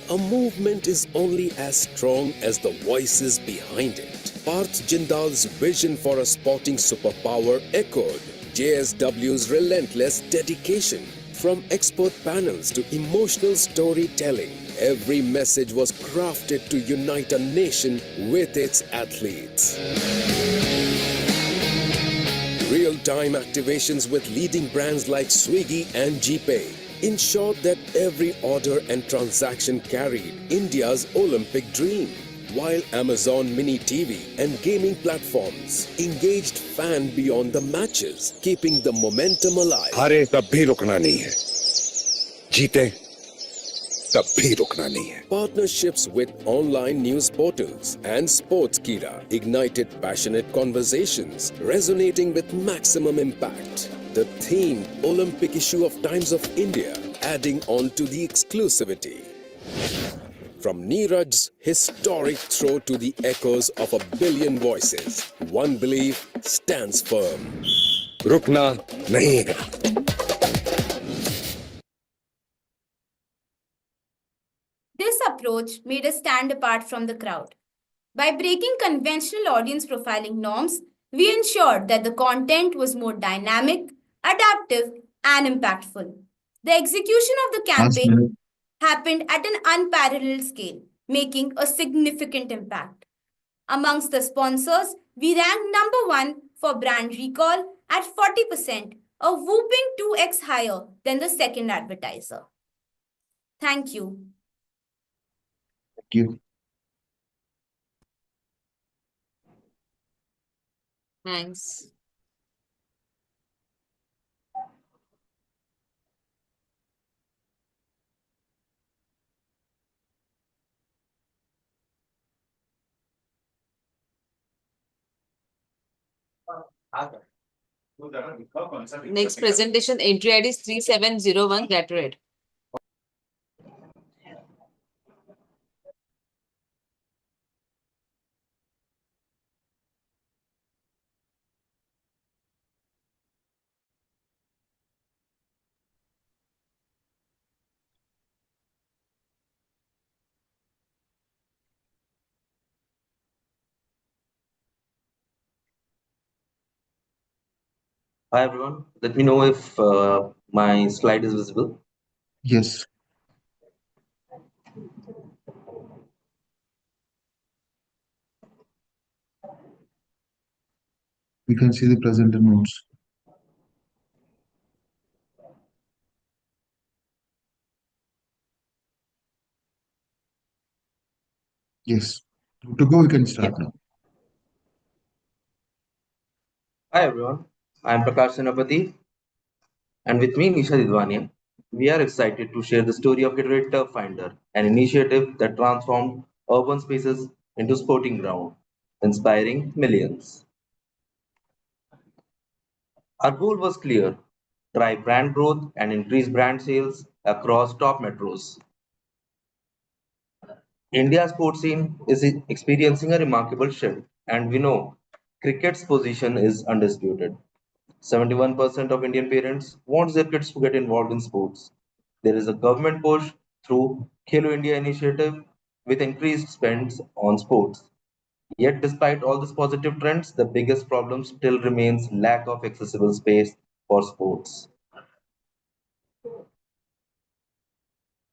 A movement is only as strong as the voices behind it. Parth Jindal's vision for a sporting superpower echoed JSW's relentless dedication. From expert panels to emotional storytelling, every message was crafted to unite a nation with its athletes. Real-time activations with leading brands like Swiggy and GPay ensured that every order and transaction carried India's Olympic dream, while Amazon Mini TV and gaming platforms engaged fan beyond the matches, keeping the momentum alive. हारे तब भी रुकना नहीं है, जीते तब भी रुकना नहीं है. Partnerships with online news portals and Sportskira ignited passionate conversations, resonating with maximum impact. The theme Olympic issue of Times of India, adding on to the exclusivity. From Neeraj's historic throw to the echoes of a billion voices, one belief stands firm. रुकना नहीं है. This approach made us stand apart from the crowd. By breaking conventional audience profiling norms, we ensured that the content was more dynamic, adaptive, and impactful. The execution of the campaign happened at an unparalleled scale, making a significant impact. Amongst the sponsors, we ranked number 1 for brand recall at 40%, a whooping 2x higher than the second advertiser. Thank you. Thank you. Thanks. Next presentation, entry ID is 3701, Gatorade. Hi everyone, let me know if my slide is visible. Yes. We can see the presenter notes. Yes. To go, we can start now. Hi everyone, I am Prakash Senapati and with me Nisha Didwania. We are excited to share the story of Gatorade Turf Finder, an initiative that transformed urban spaces into sporting ground, inspiring millions. Our goal was clear: drive brand growth and increase brand sales across top metros. India's sports scene is experiencing a remarkable shift, and we know cricket's position is undisputed. 71% of Indian parents want their kids to get involved in sports. There is a government push through Khelo India initiative with increased spends on sports. Yet, despite all these positive trends, the biggest problem still remains lack of accessible space for sports.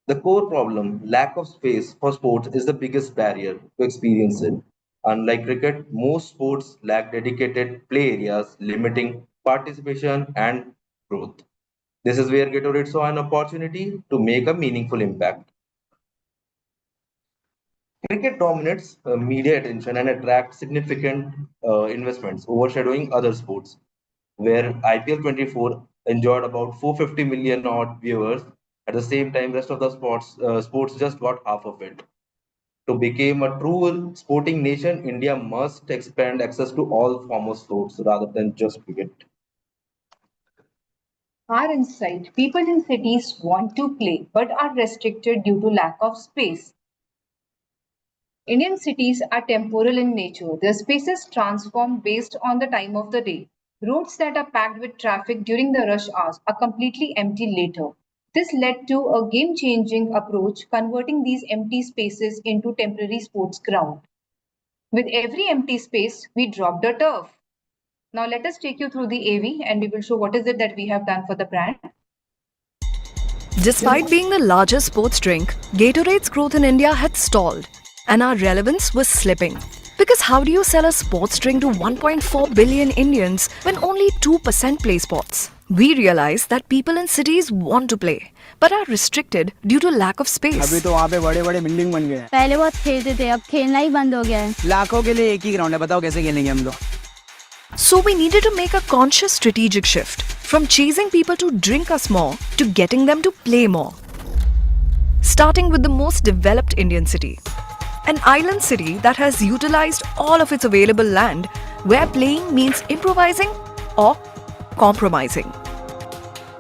The core problem, lack of space for sports, is the biggest barrier to experience it. Unlike cricket, most sports lack dedicated play areas, limiting participation and growth. This is where Gatorade saw an opportunity to make a meaningful impact. Cricket dominates media attention and attracts significant investments, overshadowing other sports, where IPL 24 enjoyed about 450 million odd viewers. At the same time, rest of the sports just got half of it. To become a true sporting nation, India must expand access to all forms of sports rather than just cricket. Our insight: people in cities want to play but are restricted due to lack of space. Indian cities are temporal in nature. Their spaces transform based on the time of the day. Roads that are packed with traffic during the rush hours are completely empty later. This led to a game changing approach, converting these empty spaces into temporary sports ground. With every empty space, we dropped a turf. Now let us take you through the AV and we will show what is it that we have done for the brand. Despite being the largest sports drink, Gatorade's growth in India had stalled, and our relevance was slipping. Because how do you sell a sports drink to 1.4 billion Indians when only 2% play sports? We realized that people in cities want to play, but are restricted due to lack of space. अभी तो वहाँ पे बड़े-बड़े building बन गए हैं। पहले बहुत खेलते थे, अब खेलना ही बंद हो गया है। लाखों के लिए एक ही ग्राउंड है, बताओ कैसे खेलेंगे हम लोग? So we needed to make a conscious strategic shift from chasing people to drink us more to getting them to play more. Starting with the most developed Indian city, an island city that has utilized all of its available land, where playing means improvising or compromising.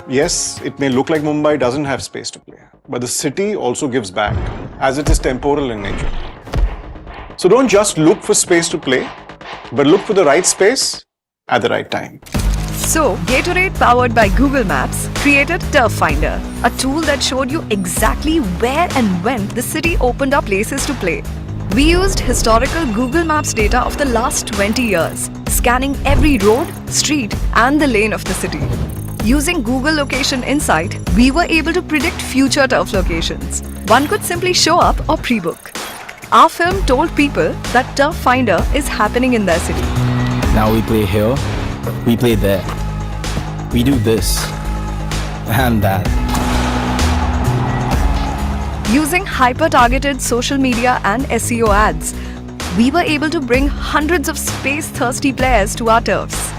Yes, it may look like Mumbai doesn't have space to play, but the city also gives back, as it is temporal in nature. So don't just look for space to play, but look for the right space at the right time. So, Gatorade, powered by Google Maps, created Turf Finder, a tool that showed you exactly where and when the city opened up places to play. We used historical Google Maps data of the last 20 years, scanning every road, street, and the lane of the city. Using Google Location Insight, we were able to predict future turf locations. One could simply show up or pre-book. Our film told people that Turf Finder is happening in their city. Now we play here, we play there. We do this and that. Using hyper-targeted social media and SEO ads, we were able to bring hundreds of space-thirsty players to our turfs.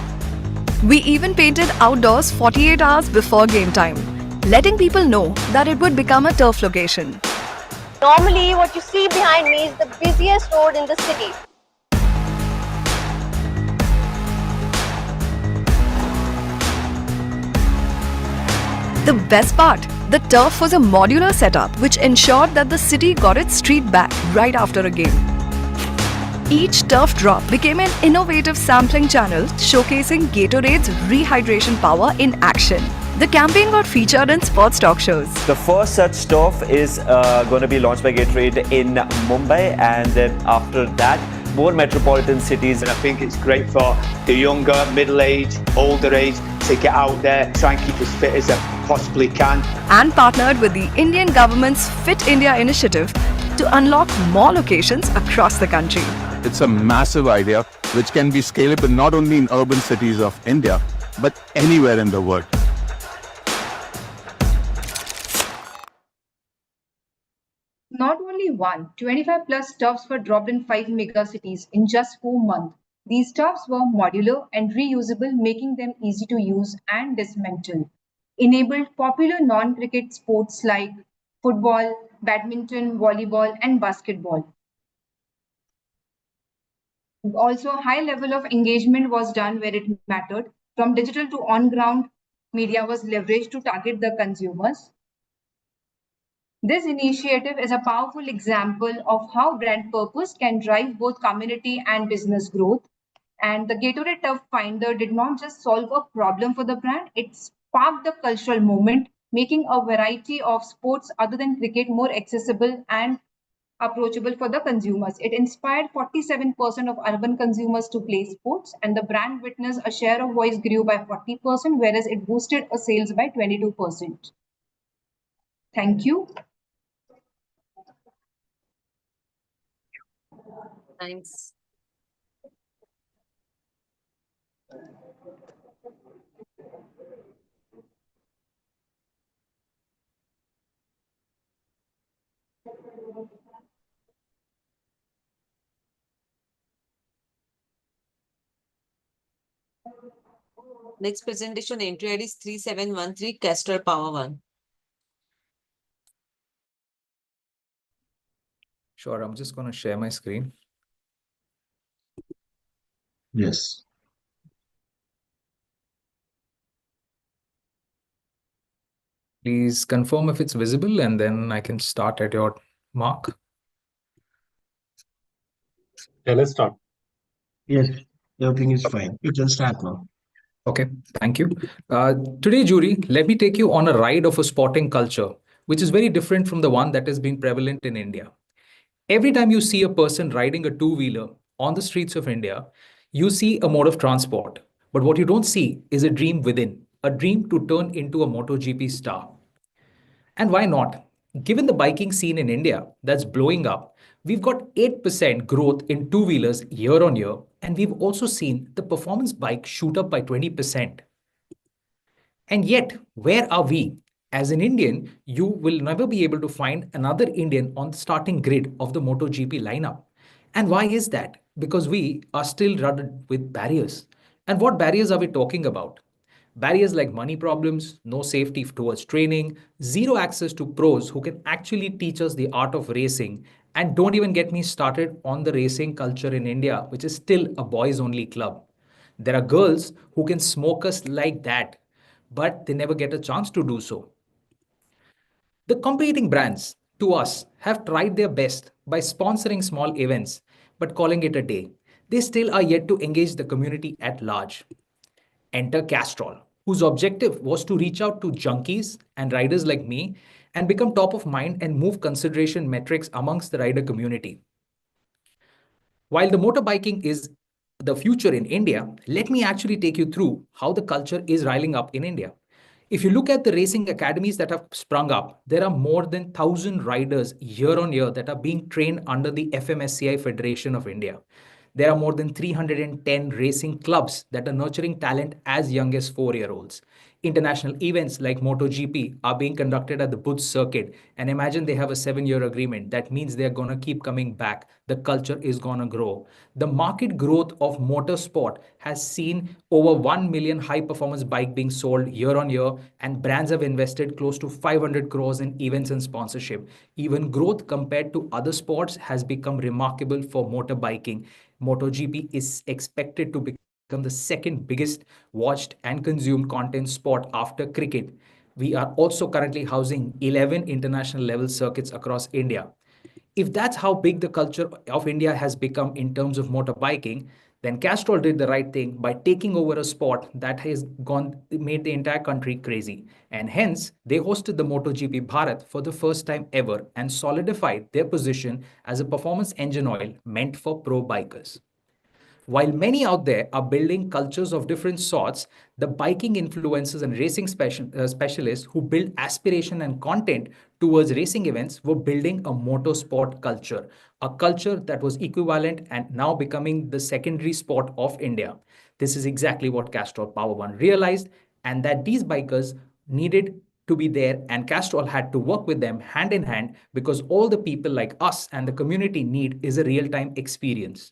We even painted outdoors 48 hours before game time, letting people know that it would become a turf location. Normally, what you see behind me is the busiest road in the city. The best part, the turf was a modular setup which ensured that the city got its street back right after a game. Each turf drop became an innovative sampling channel showcasing Gatorade's rehydration power in action. The campaign got featured in sports talk shows. The first such turf is going to be launched by Gatorade in Mumbai, and then after that, more metropolitan cities. And I think it's great for the younger, middle-aged, older age to get out there, try and keep as fit as they possibly can. And partnered with the Indian government's Fit India initiative to unlock more locations across the country. It's a massive idea which can be scalable not only in urban cities of India, but anywhere in the world. Not only one, 25 plus turfs were dropped in 5 mega cities in just 4 months. These turfs were modular and reusable, making them easy to use and dismantle. Enabled popular non-cricket sports like football, badminton, volleyball, and basketball. Also, a high level of engagement was done where it mattered. From digital to on-ground, media was leveraged to target the consumers. This initiative is a powerful example of how brand purpose can drive both community and business growth. And the Gatorade Turf Finder did not just solve a problem for the brand, it sparked the cultural movement, making a variety of sports other than cricket more accessible and approachable for the consumers. It inspired 47% of urban consumers to play sports, and the brand witnessed a share of voice grew by 40%, whereas it boosted a sales by 22%. Thank you. Thanks. Next presentation entry ID is 3713 Castrol Power One. Sure, I'm just going to share my screen. Yes. Please confirm if it's visible and then I can start at your mark. Yeah, let's start. Yes, everything is fine. You can start now. Okay, thank you. Today, jury, let me take you on a ride of a sporting culture, which is very different from the one that has been prevalent in India. Every time you see a person riding a two-wheeler on the streets of India, you see a mode of transport. But what you don't see is a dream within, a dream to turn into a MotoGP star. And why not? Given the biking scene in India that's blowing up, we've got 8% growth in two wheelers year on year, and we've also seen the performance bike shoot up by 20%. And yet, where are we? As an Indian, you will never be able to find another Indian on the starting grid of the MotoGP lineup. And why is that? Because we are still rutted with barriers. And what barriers are we talking about? Barriers like money problems, no safety towards training, zero access to pros who can actually teach us the art of racing, and don't even get me started on the racing culture in India, which is still a boys only club. There are girls who can smoke us like that, but they never get a chance to do so. The competing brands, to us, have tried their best by sponsoring small events, but calling it a day. They still are yet to engage the community at large. Enter Castrol, whose objective was to reach out to junkies and riders like me and become top of mind and move consideration metrics amongst the rider community. While the motorbiking is the future in India, let me actually take you through how the culture is riling up in India. If you look at the racing academies that have sprung up, there are more than 1,000 riders year on year that are being trained under the FMSCI Federation of India. There are more than 310 racing clubs that are nurturing talent as young as 4-year-olds. International events like MotoGP are being conducted at the Buddh circuit. And imagine they have a 7-year agreement. That means they're going to keep coming back. The culture is going to grow. The market growth of motorsport has seen over 1 million high performance bike being sold year on year. And brands have invested close to 500 crores in events and sponsorship. Even growth compared to other sports has become remarkable for motorbiking. MotoGP is expected to become the second biggest watched and consumed content sport after cricket. We are also currently housing 11 international level circuits across India. If that's how big the culture of India has become in terms of motorbiking, then Castrol did the right thing by taking over a sport that has made the entire country crazy. And hence, they hosted the MotoGP Bharat for the first time ever and solidified their position as a performance engine oil meant for pro bikers. While many out there are building cultures of different sorts, the biking influencers and racing specialists who build aspiration and content towards racing events were building a motorsport culture, a culture that was equivalent and now becoming the secondary sport of India. This is exactly what Castrol Power One realized, and that these bikers needed to be there, and Castrol had to work with them hand in hand because all the people like us and the community need is a real time experience.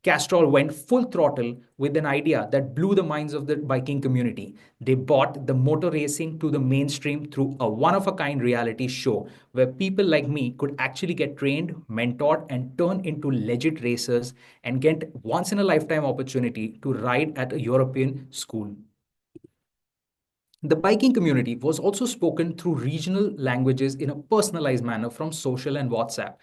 Castrol went full throttle with an idea that blew the minds of the biking community. They brought the motor racing to the mainstream through a one-of-a-kind reality show where people like me could actually get trained, mentored, and turn into legit racers and get once-in-a-lifetime opportunity to ride at a European school. The biking community was also spoken through regional languages in a personalized manner from social and WhatsApp.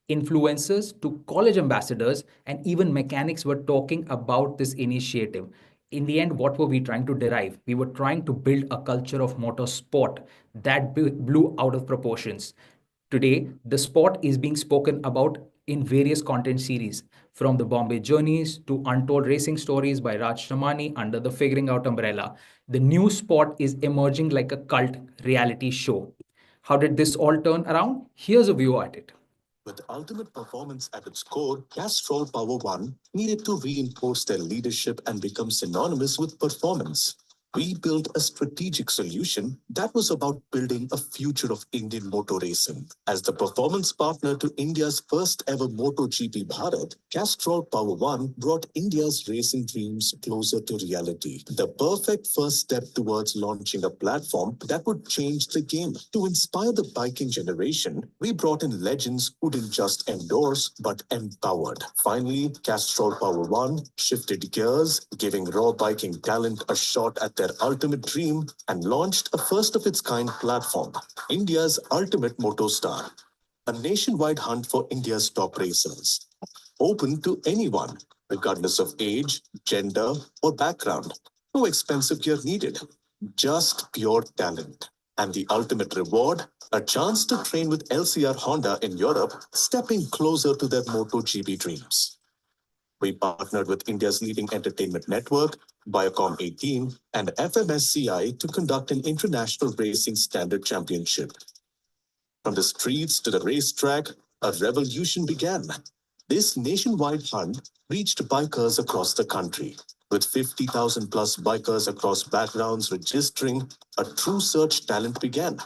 Influencers to college ambassadors and even mechanics were talking about this initiative. In the end, what were we trying to derive? We were trying to build a culture of motorsport that blew out of proportions. Today, the sport is being spoken about in various content series, from the Bombay Journeys to Untold Racing Stories by Raj Shamani under the Figuring Out umbrella. The new sport is emerging like a cult reality show. How did this all turn around? Here's a view at it. With ultimate performance at its core, Castrol Power One needed to reinforce their leadership and become synonymous with performance. We built a strategic solution that was about building a future of Indian motor racing. As the performance partner to India's first ever MotoGP Bharat, Castrol Power One brought India's racing dreams closer to reality. The perfect first step towards launching a platform that would change the game. To inspire the biking generation, we brought in legends who didn't just endorse, but empowered. Finally, Castrol Power One shifted gears, giving raw biking talent a shot at the their ultimate dream and launched a first-of-its-kind platform, India's Ultimate Moto Star, a nationwide hunt for India's top racers, open to anyone, regardless of age, gender, or background. No expensive gear needed, just pure talent. And the ultimate reward? A chance to train with LCR Honda in Europe, stepping closer to their MotoGP dreams. We partnered with India's leading entertainment network, Biocom 18, and FMSCI to conduct an international racing standard championship. From the streets to the racetrack, a revolution began. This nationwide hunt reached bikers across the country, with 50,000 plus bikers across backgrounds registering. A true search talent began.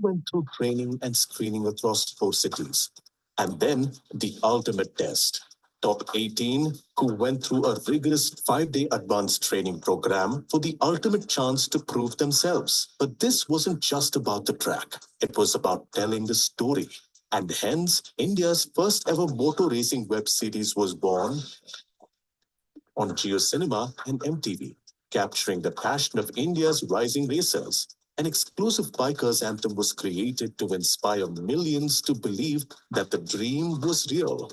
Went through training and screening across 4 cities. And then the ultimate test. Top 18 who went through a rigorous 5-day advanced training program for the ultimate chance to prove themselves. But this wasn't just about the track. It was about telling the story. And hence, India's first ever motor racing web series was born on JioCinema and MTV, capturing the passion of India's rising racers. An exclusive bikers anthem was created to inspire millions to believe that the dream was real.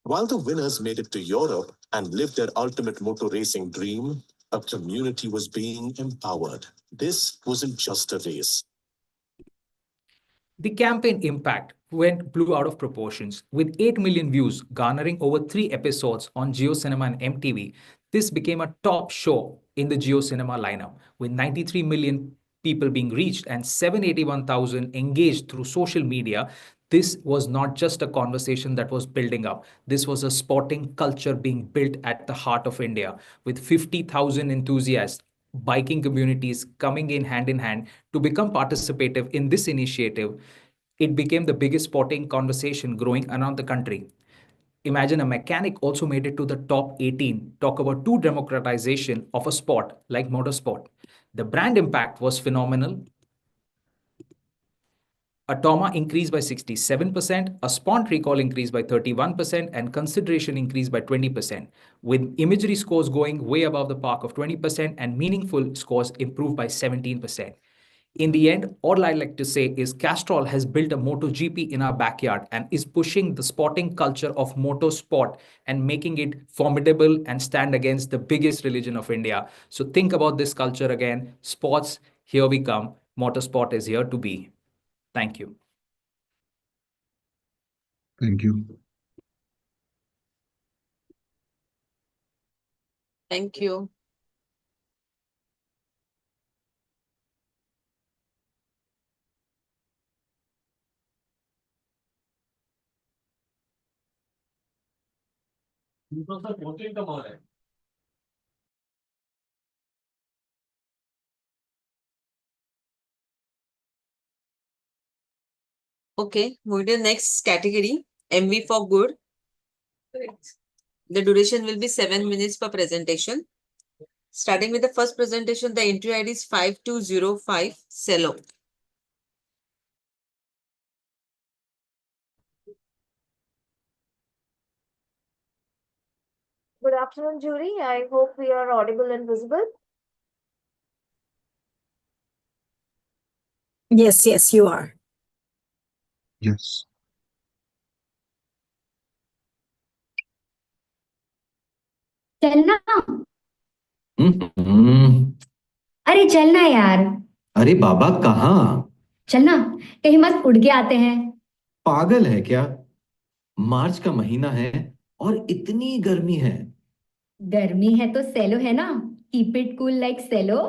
While the winners made it to Europe and lived their ultimate motor racing dream, a community was being empowered. This wasn't just a race. The campaign impact blew out of proportions. With 8 million views, garnering over 3 episodes on JioCinema and MTV, this became a top show in the JioCinema lineup, with 93 million people being reached and 781,000 engaged through social media. This was not just a conversation that was building up. This was a sporting culture being built at the heart of India, with 50,000 enthusiasts, biking communities coming in hand to become participative in this initiative. It became the biggest sporting conversation growing around the country. Imagine a mechanic also made it to the top 18. Talk about true democratization of a sport like motorsport. The brand impact was phenomenal. A TOMA increased by 67%, a Spont recall increased by 31%, and consideration increased by 20%, with imagery scores going way above the mark of 20% and meaningful scores improved by 17%. In the end, all I like to say is Castrol has built a MotoGP in our backyard and is pushing the sporting culture of motorsport and making it formidable and stand against the biggest religion of India. So think about this culture again. Sports, here we come. Motorsport is here to be. Thank you. Thank you. Thank you. Okay, moving to the next category, MV for good. The duration will be 7 minutes per presentation. Starting with the first presentation, the entry ID is 5205 Cello. Good afternoon, jury. I hope we are audible and visible. Yes, you are. Yes. चलना हम्म, अरे चलना यार अरे बाबा कहाँ? चलना कहीं मत उड़ के आते हैं पागल है क्या? मार्च का महीना है और इतनी गर्मी है। गर्मी है तो सेलो है ना keep it cool like Cello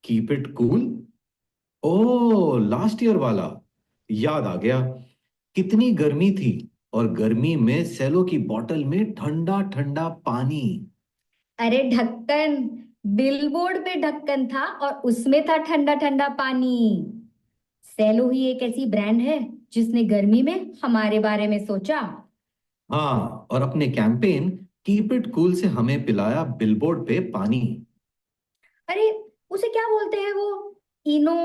keep it cool? ओ लास्ट ईयर वाला, याद आ गया। कितनी गर्मी थी और गर्मी में सेलो की बोतल में ठंडा ठंडा पानी। अरे ढक्कन बिलबोर्ड पे ढक्कन था और उसमें था ठंडा ठंडा पानी सेलो ही एक ऐसी ब्रांड है जिसने गर्मी में हमारे बारे में सोचा हाँ, और अपने कैंपेन कीप इट कूल से हमें पिलाया बिलबोर्ड पे पानी। अरे उसे क्या बोलते हैं वो इनो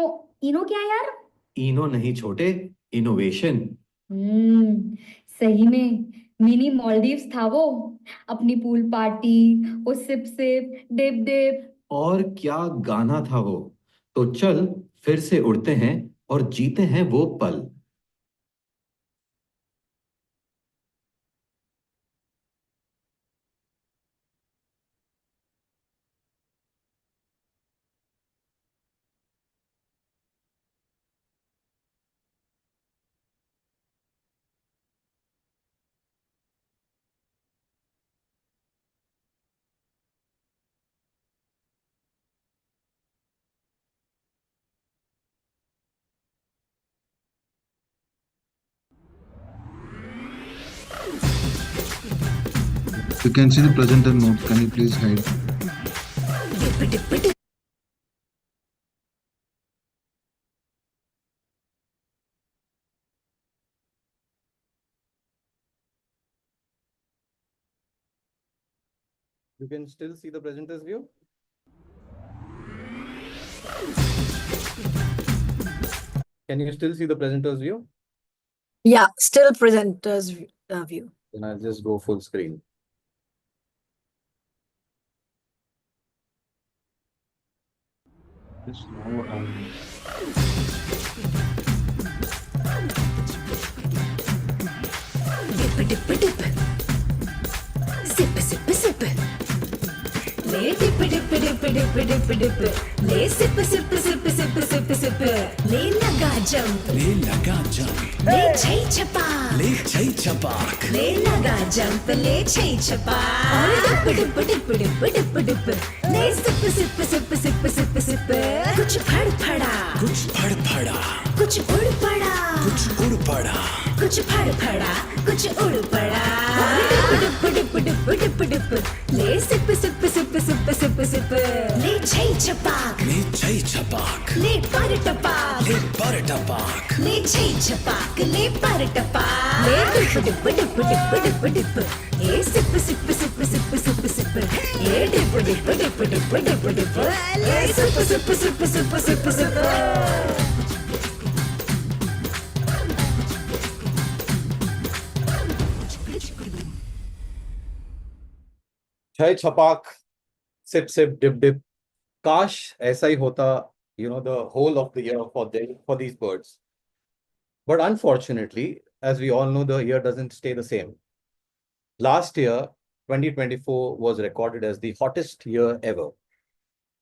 इनो क्या यार इनो नहीं छोटे, इनोवेशन। सही में मिनी मॉलडीव्स था वो। अपनी पूल पार्टी, वो सिप सिप डिप डिप। और क्या गाना था वो। तो चल फिर से उड़ते हैं और जीते हैं वो पल। You can see the presenter notes. Can you please hide? You can still see the presenter's view? Can you still see the presenter's view? Yeah, still presenter's view. Then I'll just go full screen. Just now, Sip, sip, sip. Le dip, dip, dip, dip, dip, dip. Le sip, sip, sip, sip, sip, sip. Le laga jump. ले लगा jump. Le chai chapak. ले छई छपाक. Le laga jump. Le chai chapak. और dip, dip, dip, dip, dip, dip. Le sip, sip, sip, sip, sip, sip. कुछ फड़ फड़ा. कुछ फड़ फड़ा. कुछ उड़ पड़ा. कुछ उड़ पड़ा. कुछ फड़ फड़ा. कुछ उड़ पड़ा. और dip, dip, dip, dip, dip, dip. ले sip, sip, sip, sip, sip, sip. ले chai chapak. ले छई छपाक. ले पर टपाक. ले पर टपाक. ले छई छपाक. ले पर टपाक. ले dip dip dip dip dip dip. ए sip sip sip sip sip sip. ए dip dip dip dip dip dip. ले sip sip sip sip sip sip. छय छपाक, सिप सिप डिप डिप. काश ऐसा ही होता, the whole of the year for these birds. But unfortunately, as we all know, the year doesn't stay the same. Last year, 2024 was recorded as the hottest year ever.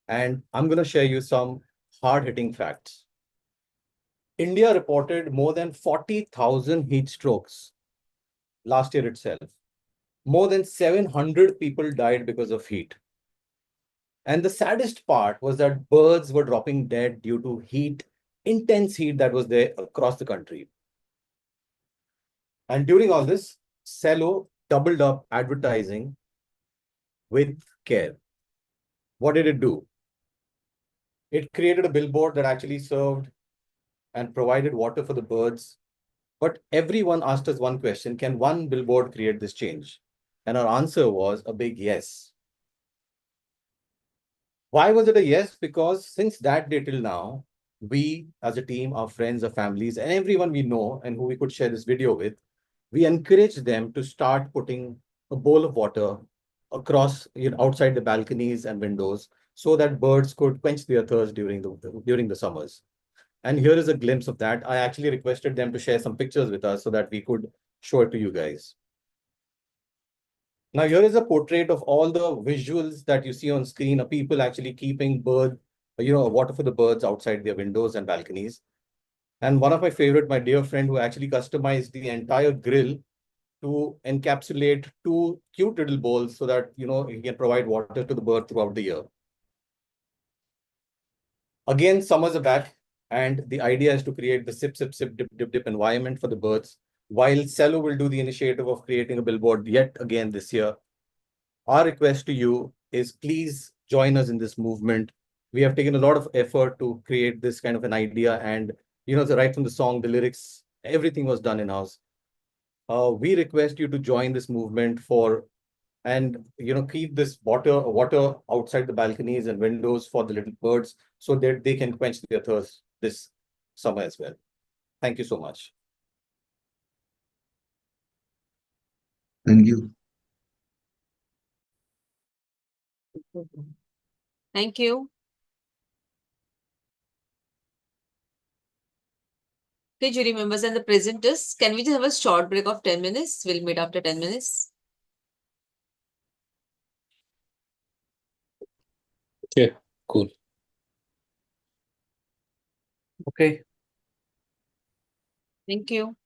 And I'm going to share you some hard-hitting facts. India reported more than 40,000 heat strokes last year itself. More than 700 people died because of heat. And the saddest part was that birds were dropping dead due to heat, intense heat that was there across the country. And during all this, Cello doubled up advertising with care. What did it do? It created a billboard that actually served and provided water for the birds. But everyone asked us one question: can one billboard create this change? And our answer was a big yes. Why was it a yes? Because since that day till now, we as a team, our friends, our families, and everyone we know and who we could share this video with, we encouraged them to start putting a bowl of water across, outside the balconies and windows, so that birds could quench their thirst during the summers. And here is a glimpse of that. I actually requested them to share some pictures with us so that we could show it to you guys. Now, here is a portrait of all the visuals that you see on screen of people actually keeping water for the birds outside their windows and balconies. And one of my favorite, my dear friend, who actually customized the entire grill to encapsulate two cute little bowls so that, he can provide water to the bird throughout the year. Again, summers are back, and the idea is to create the sip, sip, sip, dip, dip, dip environment for the birds, while Cello will do the initiative of creating a billboard yet again this year. Our request to you is please join us in this movement. We have taken a lot of effort to create this kind of an idea, and, right from the song, the lyrics, everything was done in-house. We request you to join this movement and keep this water outside the balconies and windows for the little birds so that they can quench their thirst this summer as well. Thank you so much. Thank you. Thank you. Okay, jury members and the presenters, can we just have a short break of 10 minutes? We'll meet after 10 minutes. Okay, cool. Okay. Thank you.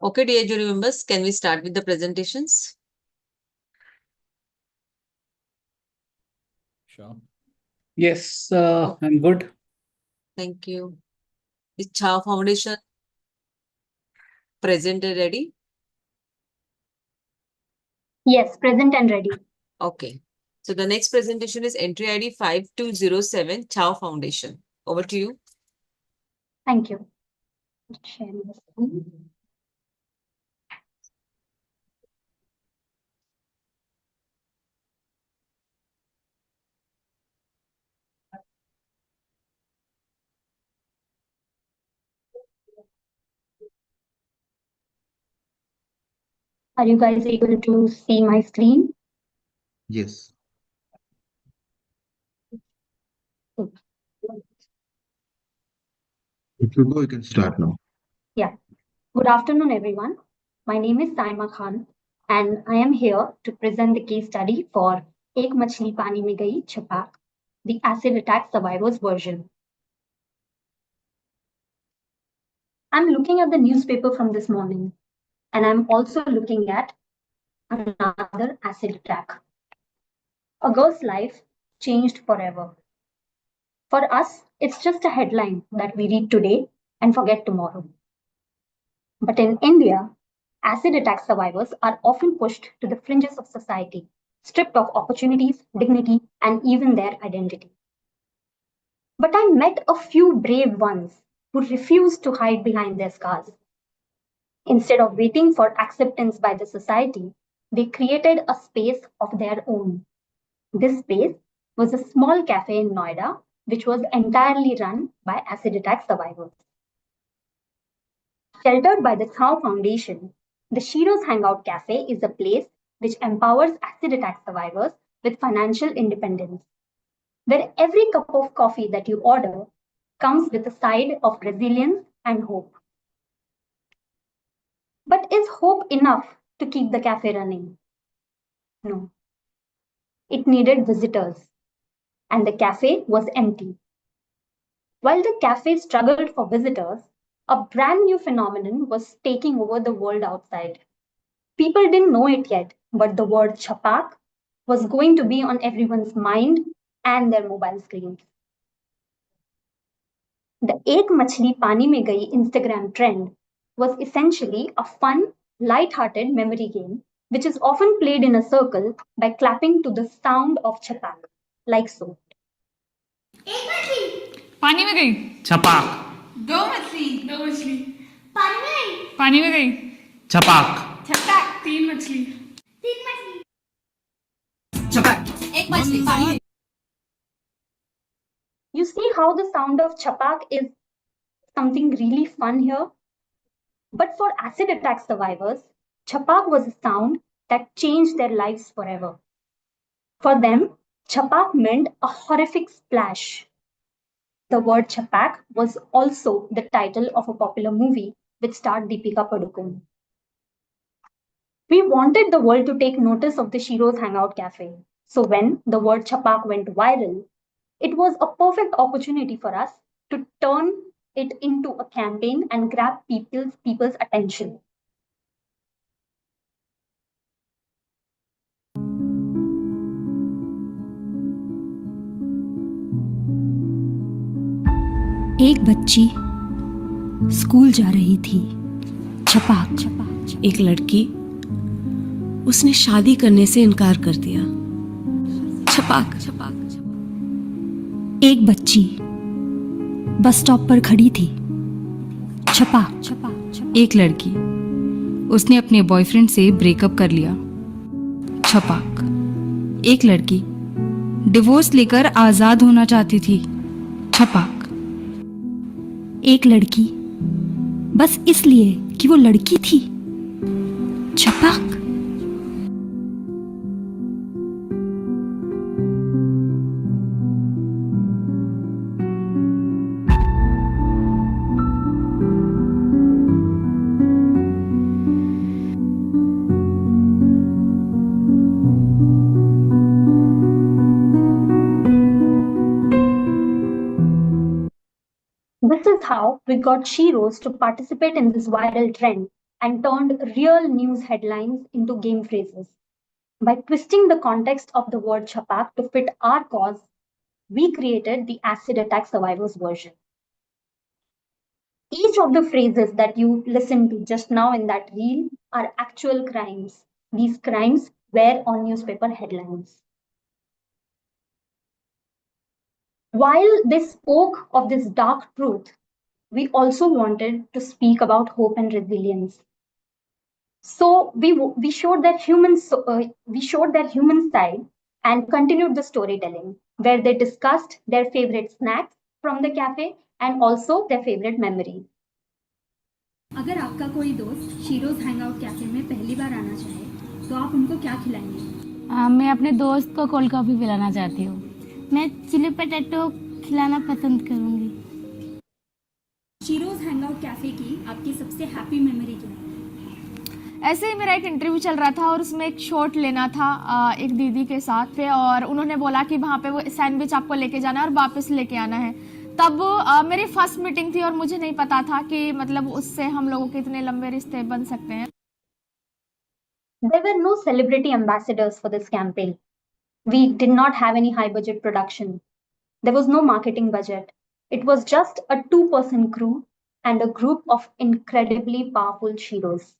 Okay, dear jury members, can we start with the presentations? Sure. Yes, I'm good. Thank you. Is Chow Foundation present and ready? Yes, present and ready. Okay. So the next presentation is entry ID 5207 Chow Foundation. Over to you. Thank you. Share my screen. Are you guys able to see my screen? Yes. If you go, you can start now. Yeah. Good afternoon, everyone. My name is Saima Khan, and I am here to present the case study for Ek Machli Pani Mein Gayi Chapak, the acid attack survivors version. I'm looking at the newspaper from this morning, and I'm also looking at another acid attack. A girl's life changed forever. For us, it's just a headline that we read today and forget tomorrow. But in India, acid attack survivors are often pushed to the fringes of society, stripped of opportunities, dignity, and even their identity. But I met a few brave ones who refused to hide behind their scars. Instead of waiting for acceptance by the society, they created a space of their own. This space was a small cafe in Noida, which was entirely run by acid attack survivors. Sheltered by the Chow Foundation, the Shiro's Hangout Cafe is a place which empowers acid attack survivors with financial independence, where every cup of coffee that you order comes with a side of resilience and hope. But is hope enough to keep the cafe running? No. It needed visitors, and the cafe was empty. While the cafe struggled for visitors, a brand new phenomenon was taking over the world outside. People didn't know it yet, but the word chapak was going to be on everyone's mind and their mobile screens. The Ek Machli Pani Mein Gayi Instagram trend was essentially a fun, light-hearted memory game, which is often played in a circle by clapping to the sound of chapak, like so. पानी में गई छपाक दो मछली पानी में गई छपाक तीन मछली छपाक एक मछली पानी में You see how the sound of chapak is something really fun here? But for acid attack survivors, chapak was a sound that changed their lives forever. For them, chapak meant a horrific splash. The word chapak was also the title of a popular movie which starred Deepika Padukone. We wanted the world to take notice of the Shiro's Hangout Cafe. So when the word chapak went viral, it was a perfect opportunity for us to turn it into a campaign and grab people's attention. एक बच्ची school जा रही थी। छपाक एक लड़की, उसने शादी करने से इनकार कर दिया। छपाक एक बच्ची बस स्टॉप पर खड़ी थी। छपाक एक लड़की, उसने अपने बॉयफ्रेंड से ब्रेकअप कर लिया। छपाक एक लड़की डिवोर्स लेकर आजाद होना चाहती थी। छपाक एक लड़की बस इसलिए कि वो लड़की थी। छपाक। This is how we got Sheroes to participate in this viral trend and turned real news headlines into game phrases. By twisting the context of the word chapak to fit our cause, we created the acid attack survivors version. Each of the phrases that you listened to just now in that reel are actual crimes. These crimes were on newspaper headlines. While they spoke of this dark truth, we also wanted to speak about hope and resilience. So we showed that human side and continued the storytelling, where they discussed their favorite snacks from the cafe and also their favorite memories. अगर आपका कोई दोस्त Sheroes hangout cafe में पहली बार आना चाहे तो आप उनको क्या खिलाएंगे? मैं अपने दोस्त को कोल्ड कॉफी पिलाना चाहती हूँ। मैं चिली पोटैटो खिलाना पसंद करूँगी। शीरोज हैंगआउट कैफे की आपकी सबसे हैप्पी मेमोरी क्या है? ऐसे ही मेरा एक इंटरव्यू चल रहा था और उसमें एक शॉट लेना था एक दीदी के साथ पे, और उन्होंने बोला कि वहाँ पे वो सैंडविच आपको लेके जाना है और वापस लेके आना है। तब मेरी फर्स्ट मीटिंग थी और मुझे नहीं पता था कि मतलब उससे हम लोगों के इतने लंबे रिश्ते बन सकते हैं। There were no celebrity ambassadors for this campaign. We did not have any high budget production. There was no marketing budget. It was just a 2-person crew and a group of incredibly powerful Sheroes.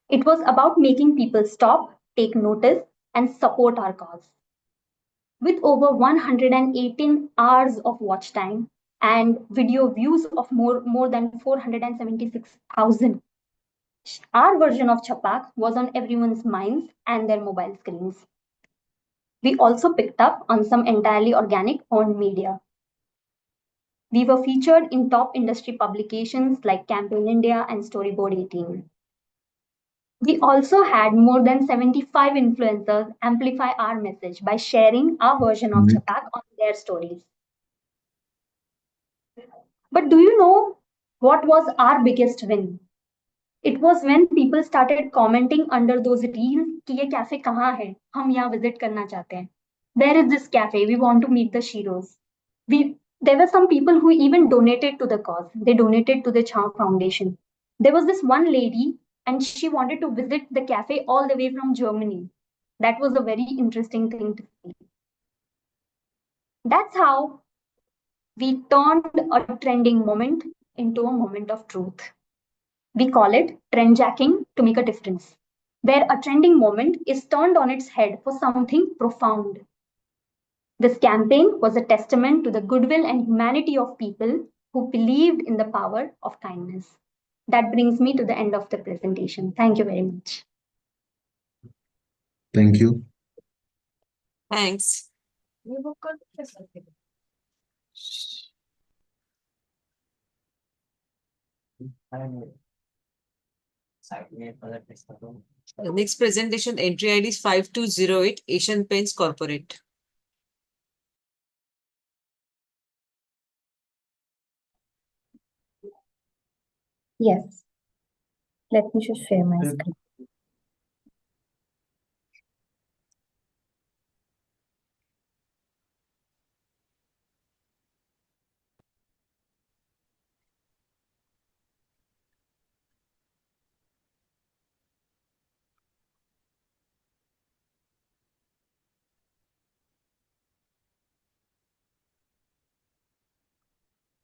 It was about making people stop, take notice, and support our cause. With over 118 hours of watch time and video views of more than 476,000, our version of Chapak was on everyone's minds and their mobile screens. We also picked up on some entirely organic earned media. We were featured in top industry publications like Campaign India and Storyboard 18. We also had more than 75 influencers amplify our message by sharing our version of Chapak on their stories. But do you know what was our biggest win? It was when people started commenting under those reels कि ये cafe कहाँ है? हम यहाँ visit करना चाहते हैं. There is this cafe. We want to meet the Sheroes. There were some people who even donated to the cause. They donated to the Charm Foundation. There was this one lady, and she wanted to visit the cafe all the way from Germany. That was a very interesting thing to see. That's how we turned a trending moment into a moment of truth. We call it trend jacking to make a difference, where a trending moment is turned on its head for something profound. This campaign was a testament to the goodwill and humanity of people who believed in the power of kindness. That brings me to the end of the presentation. Thank you very much. Thank you. Thanks. Next presentation, entry ID is 5208 Asian Paints Corporate. Yes. Let me just share my screen.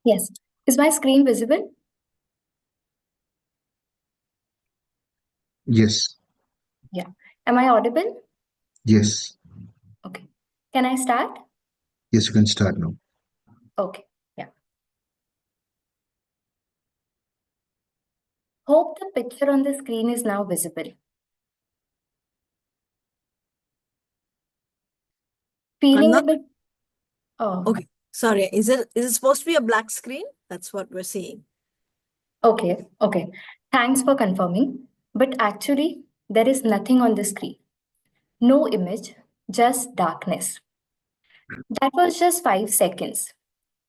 Yes. Is my screen visible? Yes. Yeah. Am I audible? Yes. Okay. Can I start? Yes, you can start now. Okay. Yeah. Hope the picture on the screen is now visible. Feeling a bit. Oh. Okay. Sorry. Is it supposed to be a black screen? That's what we're seeing. Okay. Okay. Thanks for confirming. But actually, there is nothing on the screen. No image, just darkness. That was just 5 seconds.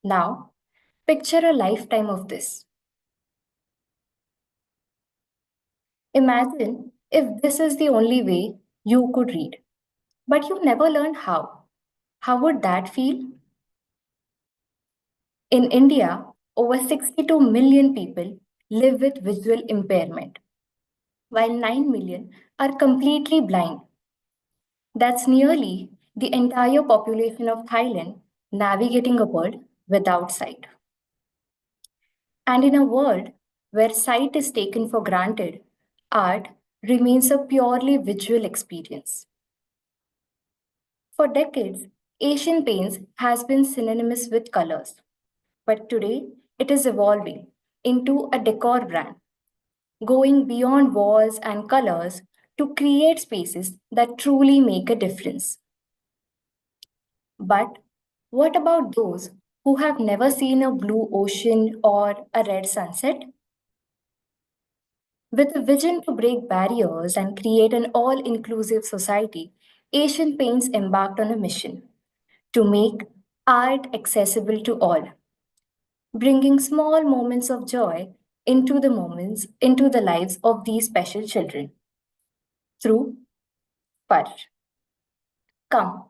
Now, picture a lifetime of this. Imagine if this is the only way you could read, but you never learned how. How would that feel? In India, over 62 million people live with visual impairment, while 9 million are completely blind. That's nearly the entire population of Thailand navigating a world without sight. And in a world where sight is taken for granted, art remains a purely visual experience. For decades, Asian paints has been synonymous with colors, but today it is evolving into a decor brand, going beyond walls and colors to create spaces that truly make a difference. But what about those who have never seen a blue ocean or a red sunset? With a vision to break barriers and create an all inclusive society, Asian Paints embarked on a mission to make art accessible to all, bringing small moments of joy into the lives of these special children through Sparsh. Come,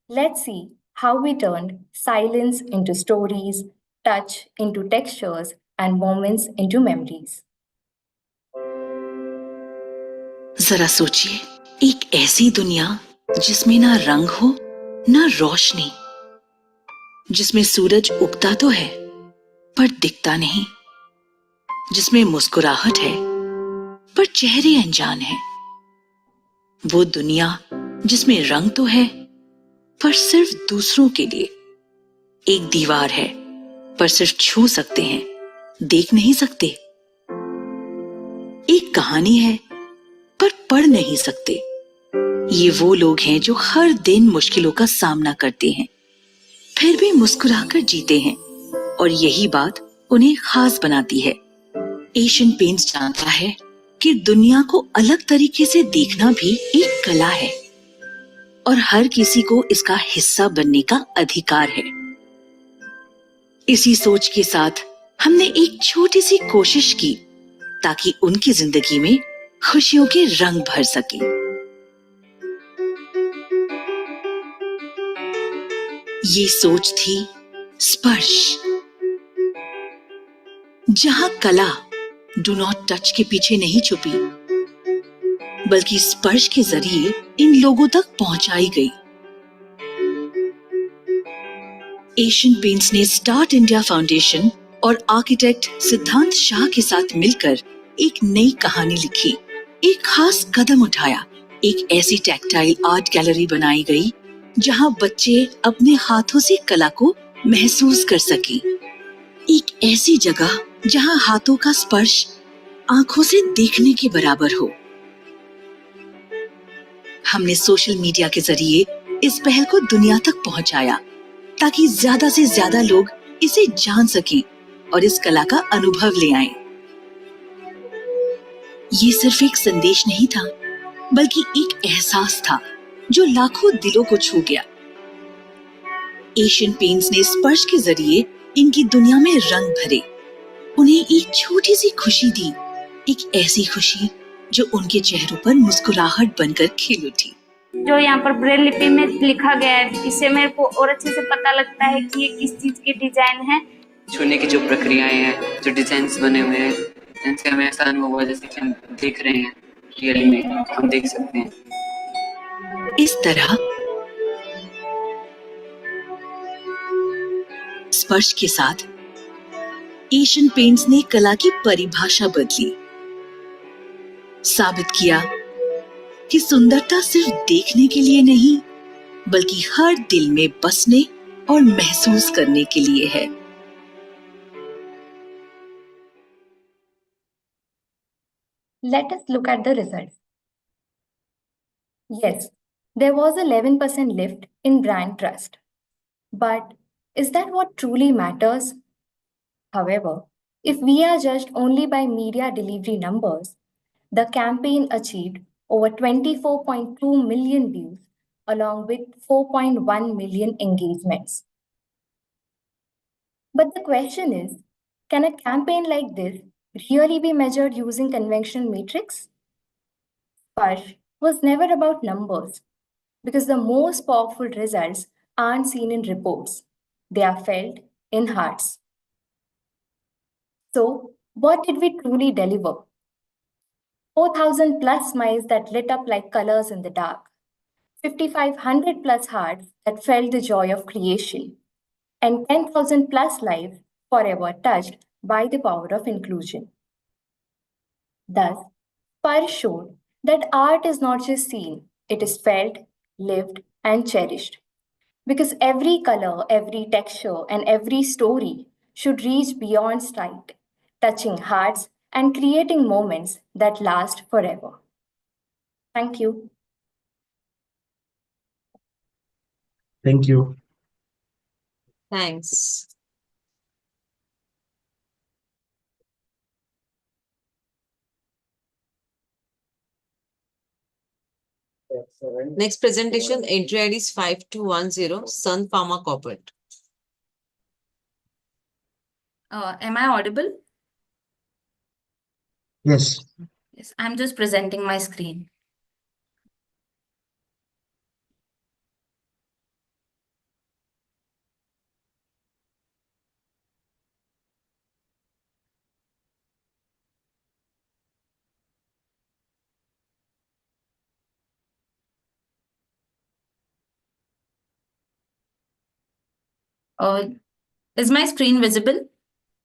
let's see how we turned silence into stories, touch into textures, and moments into memories. जरा सोचिए, एक ऐसी दुनिया जिसमें ना रंग हो ना रोशनी, जिसमें सूरज उगता तो है पर दिखता नहीं, जिसमें मुस्कुराहट है पर चेहरे अनजान हैं। वो दुनिया जिसमें रंग तो है पर सिर्फ दूसरों के लिए, एक दीवार है पर सिर्फ छू सकते हैं, देख नहीं सकते। एक कहानी है पर पढ़ नहीं सकते। ये वो लोग हैं जो हर दिन मुश्किलों का सामना करते हैं, फिर भी मुस्कुराकर जीते हैं, और यही बात उन्हें खास बनाती है। एशियन पेंट्स जानता है कि दुनिया को अलग तरीके से देखना भी एक कला है, और हर किसी को इसका हिस्सा बनने का अधिकार है। इसी सोच के साथ हमने एक छोटी सी कोशिश की ताकि उनकी जिंदगी में खुशियों के रंग भर सके। ये सोच थी स्पर्श, जहां कला डू नॉट टच के पीछे नहीं छुपी, बल्कि स्पर्श के जरिए इन लोगों तक पहुंचाई गई। एशियन पेंट्स ने स्टार्ट इंडिया फाउंडेशन और आर्किटेक्ट सिद्धांत शाह के साथ मिलकर एक नई कहानी लिखी, एक खास कदम उठाया। एक ऐसी टैक्टाइल आर्ट गैलरी बनाई गई जहां बच्चे अपने हाथों से कला को महसूस कर सके। एक ऐसी जगह जहां हाथों का स्पर्श आंखों से देखने के बराबर हो। हमने सोशल मीडिया के जरिए इस पहल को दुनिया तक पहुंचाया ताकि ज्यादा से ज्यादा लोग इसे जान सकें और इस कला का अनुभव ले आएं। ये सिर्फ एक संदेश नहीं था, बल्कि एक एहसास था जो लाखों दिलों को छू गया। एशियन पेंट्स ने स्पर्श के जरिए इनकी दुनिया में रंग भरे, उन्हें एक छोटी सी खुशी दी, एक ऐसी खुशी जो उनके चेहरों पर मुस्कुराहट बनकर खिल उठी। जो यहाँ पर ब्रेल लिपि में लिखा गया है, इससे मेरे को और अच्छे से पता लगता है कि ये किस चीज की डिजाइन है। छूने की जो प्रक्रियाएं हैं, जो डिजाइन बने हुए हैं, इनसे हमें ऐसा अनुभव हुआ जैसे कि हम देख रहे हैं, रियली में हम देख सकते हैं। इस तरह स्पर्श के साथ एशियन पेंट्स ने कला की परिभाषा बदली, साबित किया कि सुंदरता सिर्फ देखने के लिए नहीं, बल्कि हर दिल में बसने और महसूस करने के लिए है। Let us look at the results. Yes, there was 11% lift in brand trust. But is that what truly matters? However, if we are judged only by media delivery numbers, the campaign achieved over 24.2 million views, along with 4.1 million engagements. But the question is, can a campaign like this really be measured using conventional metrics? Sparsh was never about numbers, because the most powerful results aren't seen in reports, they are felt in hearts. So, what did we truly deliver? 4,000 plus smiles that lit up like colors in the dark, 5,500 plus hearts that felt the joy of creation, and 10,000 plus lives forever touched by the power of inclusion. Thus, Sparsh showed that art is not just seen, it is felt, lived, and cherished. Because every color, every texture, and every story should reach beyond sight, touching hearts and creating moments that last forever. Thank you. Thank you. Thanks. Next presentation, entry ID is 5210, Sun Pharma Corporate. Am I audible? Yes. Yes, I'm just presenting my screen. Is my screen visible?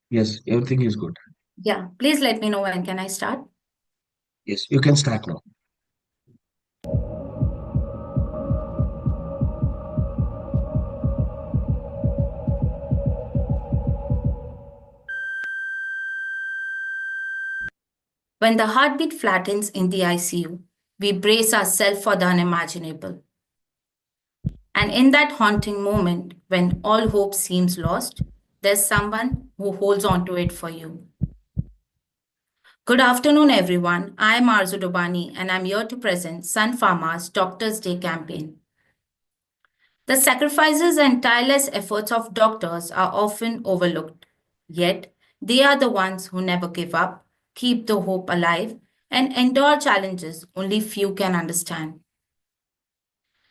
Yes, everything is good. Yeah, please let me know when can I start. Yes, you can start now. When the heartbeat flattens in the ICU, we brace ourselves for the unimaginable. And in that haunting moment, when all hope seems lost, there's someone who holds on to it for you. Good afternoon, everyone. I'm Arzu Dobani, and I'm here to present Sun Pharma's Doctors' Day campaign. The sacrifices and tireless efforts of doctors are often overlooked, yet they are the ones who never give up, keep the hope alive, and endure challenges only few can understand.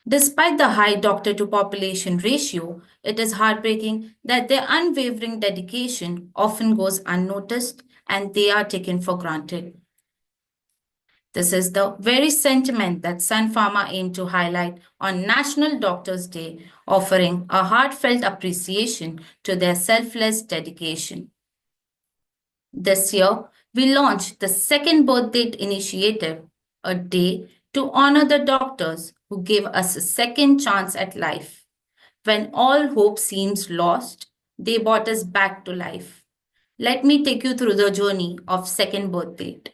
Despite the high doctor to population ratio, it is heartbreaking that their unwavering dedication often goes unnoticed and they are taken for granted. This is the very sentiment that Sun Pharma aimed to highlight on National Doctors' Day, offering a heartfelt appreciation to their selfless dedication. This year, we launched the Second Birth Date Initiative, a day to honor the doctors who gave us a second chance at life. When all hope seems lost, they brought us back to life. Let me take you through the journey of Second Birth Date.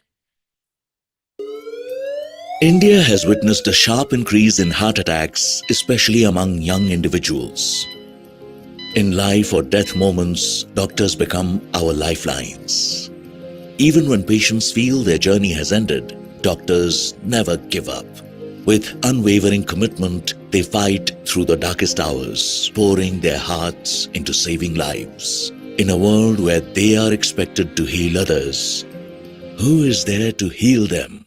India has witnessed a sharp increase in heart attacks, especially among young individuals. In life or death moments, doctors become our lifelines. Even when patients feel their journey has ended, doctors never give up. With unwavering commitment, they fight through the darkest hours, pouring their hearts into saving lives. In a world where they are expected to heal others, who is there to heal them?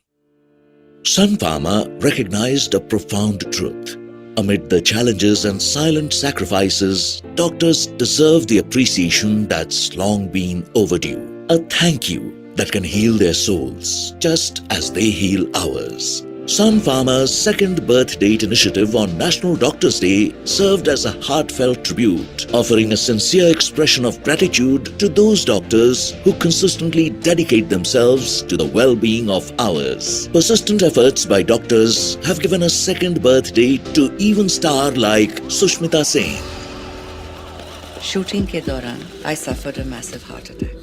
Sun Pharma recognized a profound truth. Amid the challenges and silent sacrifices, doctors deserve the appreciation that's long been overdue. A thank you that can heal their souls, just as they heal ours. Sun Pharma's Second Birth Date initiative on National Doctors' Day served as a heartfelt tribute, offering a sincere expression of gratitude to those doctors who consistently dedicate themselves to the well-being of ours. Persistent efforts by doctors have given a second birth date to even star like Sushmita Sen. Shooting के दौरान I suffered a massive heart attack.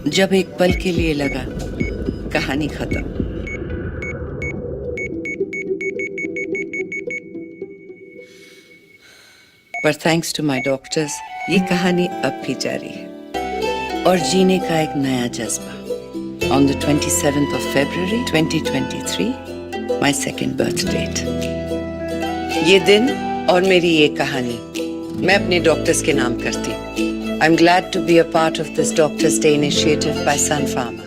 जब एक पल के लिए लगा कहानी खत्म, पर थैंक्स टू माय डॉक्टर्स ये कहानी अब भी जारी है और जीने का एक नया जज्बा. On the 27th of February 2023, my second birth date. ये दिन और मेरी ये कहानी मैं अपने डॉक्टर्स के नाम करती. I'm glad to be a part of this Doctors' Day initiative by Sun Pharma.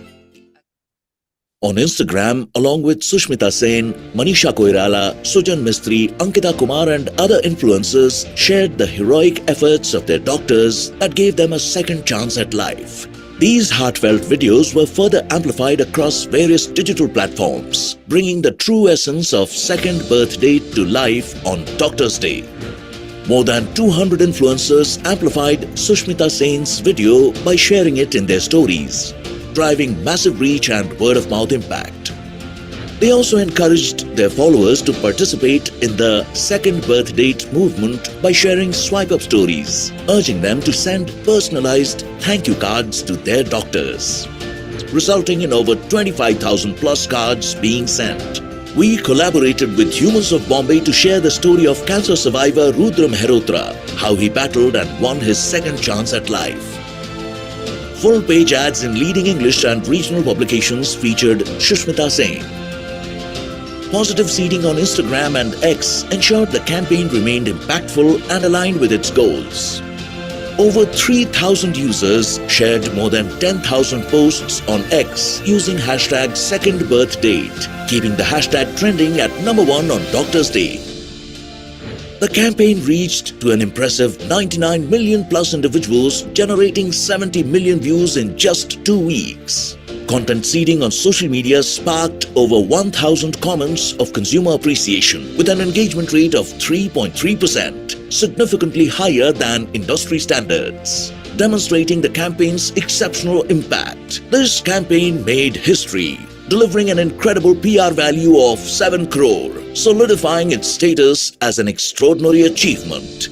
On Instagram, along with Sushmita Sen, Manisha Koirala, Sujan Mistry, Ankita Kumar and other influencers shared the heroic efforts of their doctors that gave them a second chance at life. These heartfelt videos were further amplified across various digital platforms, bringing the true essence of second birth date to life on Doctor's Day. More than 200 influencers amplified Sushmita Sen's video by sharing it in their stories, driving massive reach and word-of-mouth impact. They also encouraged their followers to participate in the second birth date movement by sharing swipe-up stories, urging them to send personalized thank you cards to their doctors, resulting in over 25,000 plus cards being sent. We collaborated with Humans of Bombay to share the story of cancer survivor Rudra Mehrotra, how he battled and won his second chance at life. Full-page ads in leading English and regional publications featured Sushmita Sen. Positive seeding on Instagram and X ensured the campaign remained impactful and aligned with its goals. Over 3,000 users shared more than 10,000 posts on X using hashtag #SecondBirthDate, keeping the hashtag trending at #1 on Doctor's Day. The campaign reached to an impressive 99 million plus individuals, generating 70 million views in just 2 weeks. Content seeding on social media sparked over 1,000 comments of consumer appreciation with an engagement rate of 3.3%, significantly higher than industry standards, demonstrating the campaign's exceptional impact. This campaign made history, delivering an incredible PR value of 7 crore, solidifying its status as an extraordinary achievement.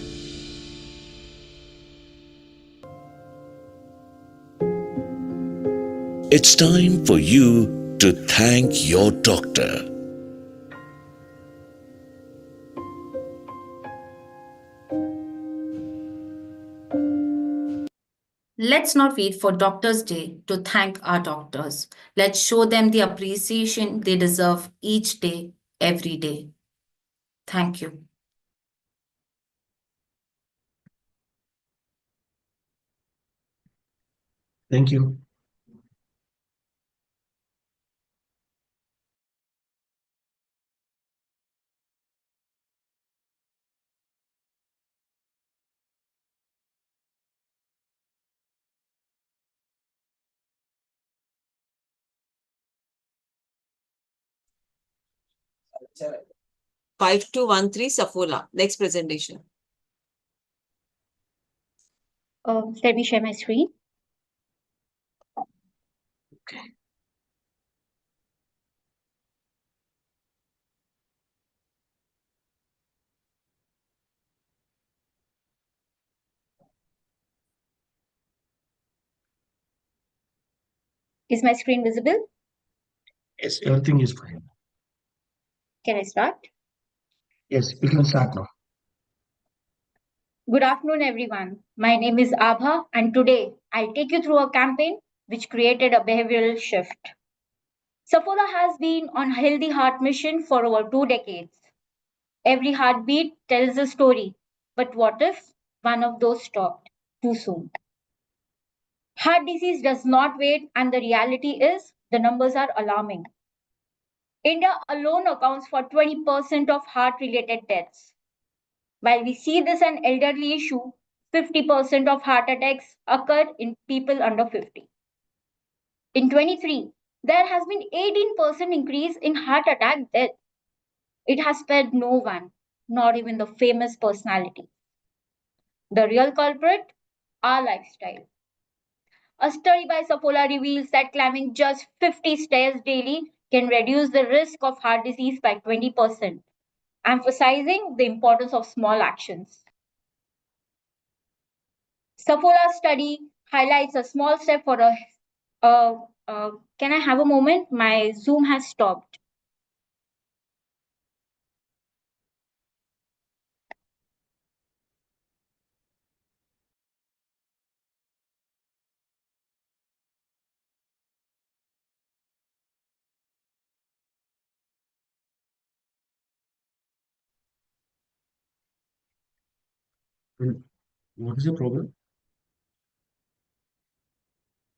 It's time for you to thank your doctor. Let's not wait for Doctors' Day to thank our doctors. Let's show them the appreciation they deserve each day, every day. Thank you. Thank you. Sure. 5213 Safola. Next presentation. Let me share my screen. Is my screen visible? Yes, everything is fine. Can I start? Yes, we can start now. Good afternoon, everyone. My name is Abha, and today I'll take you through a campaign which created a behavioral shift. Safola has been on a healthy heart mission for over 2 decades. Every heartbeat tells a story, but what if one of those stopped too soon? Heart disease does not wait, and the reality is the numbers are alarming. India alone accounts for 20% of heart related deaths. While we see this an elderly issue, 50% of heart attacks occur in people under 50. In 23, there has been 18% increase in heart attack death. It has spared no one, not even the famous personality. The real culprit? Our lifestyle. A study by Safola reveals that climbing just 50 stairs daily can reduce the risk of heart disease by 20%, emphasizing the importance of small actions. Safola's study highlights a small step for can I have a moment? My Zoom has stopped. What is your problem?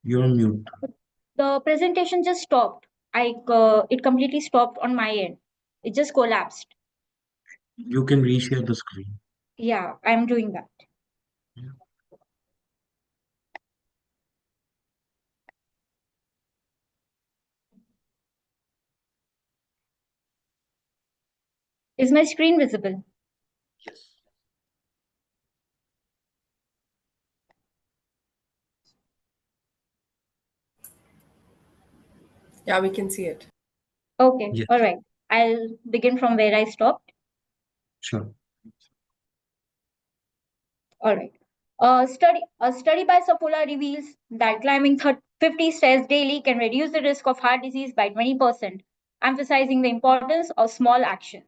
You're on mute. The presentation just stopped. It completely stopped on my end. It just collapsed. You can reshare the screen. Yeah, I'm doing that. Is my screen visible? Yeah, we can see it. Okay, Yes. all right. I'll begin from where I stopped. Sure. All right. A study by Sapola reveals that climbing 50 stairs daily can reduce the risk of heart disease by 20%, emphasizing the importance of small actions.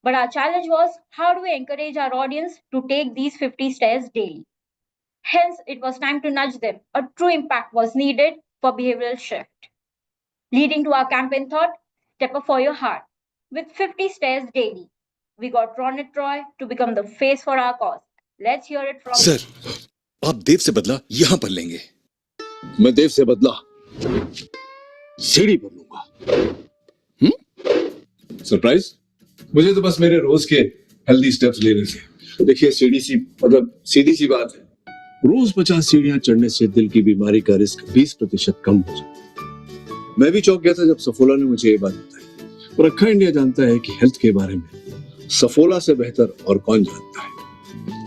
But our challenge was, how do we encourage our audience to take these 50 stairs daily? Hence, it was time to nudge them. A true impact was needed for behavioral shift, leading to our campaign thought, Step Up for Your Heart. With 50 stairs daily, we got Ronit Roy to become the face for our cause. Let's hear it from sir, आप देव से बदला यहां पर लेंगे। मैं देव से बदला सीढ़ी पर लूंगा। सरप्राइज? मुझे तो बस मेरे रोज के हेल्दी स्टेप्स लेने थे। देखिए सीधी सी बात है। रोज 50 सीढ़ियां चढ़ने से दिल की बीमारी का रिस्क 20% कम हो जाता है। मैं भी चौंक गया था जब सफोला ने मुझे ये बात बताई। और अक्खा इंडिया जानता है कि हेल्थ के बारे में सफोला से बेहतर और कौन जानता है।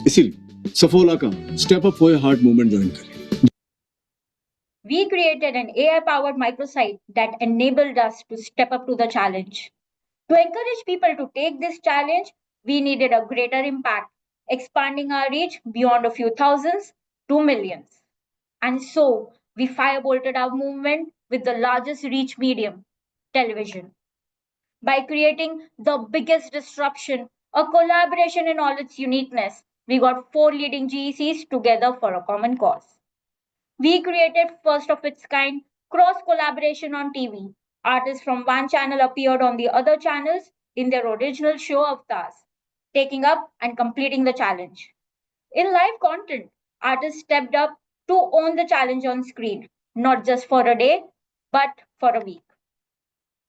इसीलिए सफोला का step up for your heart movement join करें। We created an AI-powered microsite that enabled us to step up to the challenge. To encourage people to take this challenge, we needed a greater impact, expanding our reach beyond a few thousands to millions. And so, we firebolted our movement with the largest reach medium, television. By creating the biggest disruption, a collaboration in all its uniqueness, we got 4 leading GECs together for a common cause. We created first of its kind cross collaboration on TV. Artists from one channel appeared on the other channels in their original show avatars, taking up and completing the challenge. In live content, artists stepped up to own the challenge on screen, not just for a day, but for a week.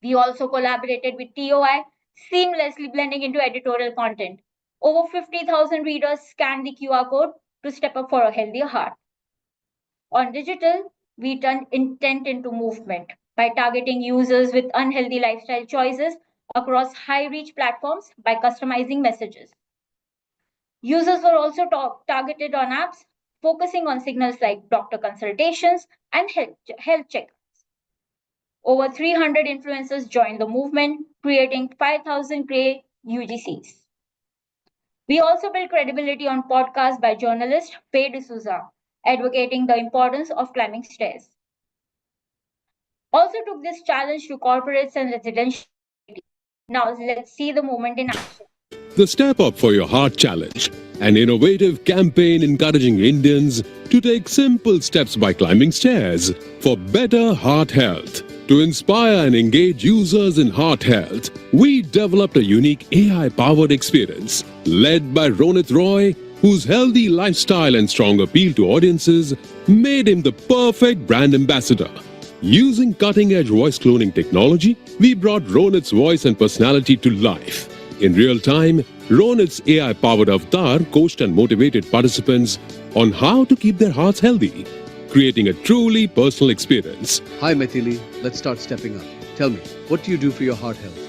We also collaborated with TOI, seamlessly blending into editorial content. Over 50,000 readers scanned the QR code to step up for a healthier heart. On digital, we turned intent into movement by targeting users with unhealthy lifestyle choices across high reach platforms by customizing messages. Users were also targeted on apps focusing on signals like doctor consultations and health checks. Over 300 influencers joined the movement, creating 5,000 great UGCs. We also built credibility on podcasts by journalist Faye D'Souza, advocating the importance of climbing stairs. Also took this challenge to corporates and residential. Now let's see the movement in action. The Step Up for Your Heart Challenge, an innovative campaign encouraging Indians to take simple steps by climbing stairs for better heart health. To inspire and engage users in heart health, we developed a unique AI-powered experience led by Ronit Roy, whose healthy lifestyle and strong appeal to audiences made him the perfect brand ambassador. Using cutting-edge voice cloning technology, we brought Ronit's voice and personality to life. In real time, Ronit's AI-powered avatar coached and motivated participants on how to keep their hearts healthy, creating a truly personal experience. Hi Maithili, let's start stepping up. Tell me, what do you do for your heart health?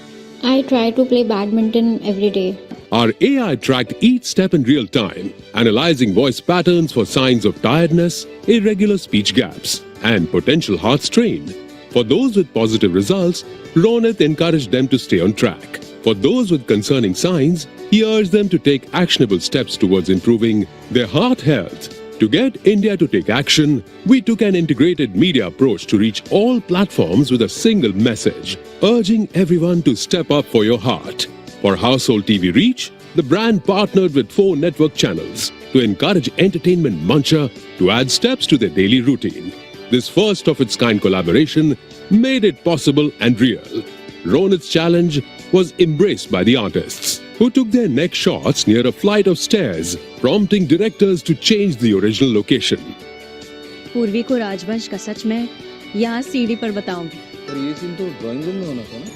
I try to play badminton every day. Our AI tracked each step in real time, analyzing voice patterns for signs of tiredness, irregular speech gaps, and potential heart strain. For those with positive results, Ronit encouraged them to stay on track. For those with concerning signs, he urged them to take actionable steps towards improving their heart health. To get India to take action, we took an integrated media approach to reach all platforms with a single message, urging everyone to step up for your heart. For household TV reach, the brand partnered with 4 network channels to encourage entertainment muncher to add steps to their daily routine. This first-of-its-kind collaboration made it possible and real. Ronit's challenge was embraced by the artists. who took their neck shots near a flight of stairs, prompting directors to change the original location. पूर्वी को राजवंश का सच मैं यहाँ सीढ़ी पर बताऊंगी। पर ये सीन तो ड्राइंग रूम में होना था ना?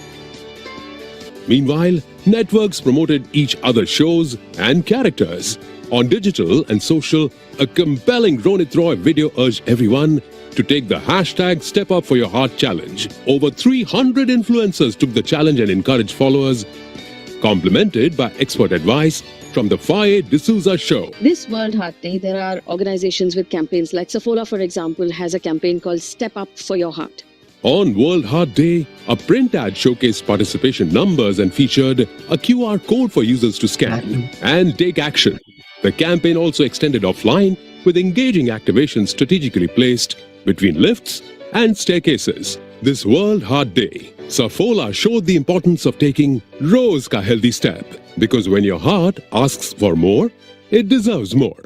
Meanwhile, networks promoted each other's shows and characters. On digital and social, a compelling Ronit Roy video urged everyone to take the hashtag Step Up for Your Heart challenge. Over 300 influencers took the challenge and encouraged followers, complemented by expert advice from the Faye D'Souza show. This World Heart Day, there are organizations with campaigns like Sephora, for example, has a campaign called Step Up for Your Heart. On World Heart Day, a print ad showcased participation numbers and featured a QR code for users to scan and take action. The campaign also extended offline with engaging activations strategically placed between lifts and staircases. This World Heart Day, Sephora showed the importance of taking Rose ka healthy step, because when your heart asks for more, it deserves more.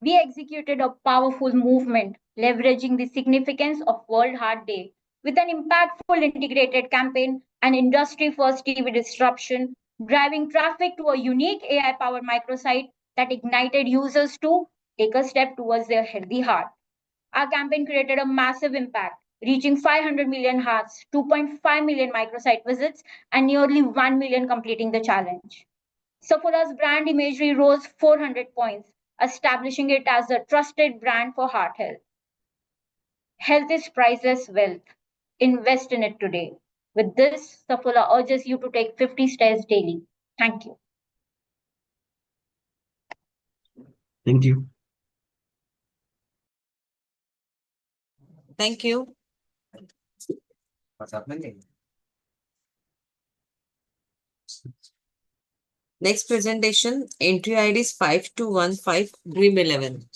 We executed a powerful movement leveraging the significance of World Heart Day with an impactful integrated campaign and industry-first TV disruption, driving traffic to a unique AI-powered microsite that ignited users to take a step towards their healthy heart. Our campaign created a massive impact, reaching 500 million hearts, 2.5 million microsite visits, and nearly 1 million completing the challenge. Sephora's brand imagery rose 400 points, establishing it as a trusted brand for heart health. Health is priceless wealth. Invest in it today. With this, Sephora urges you to take 50 stairs daily. Thank you. Thank you. Thank you. What's happening? Next presentation, entry ID is 5215 Dream 11.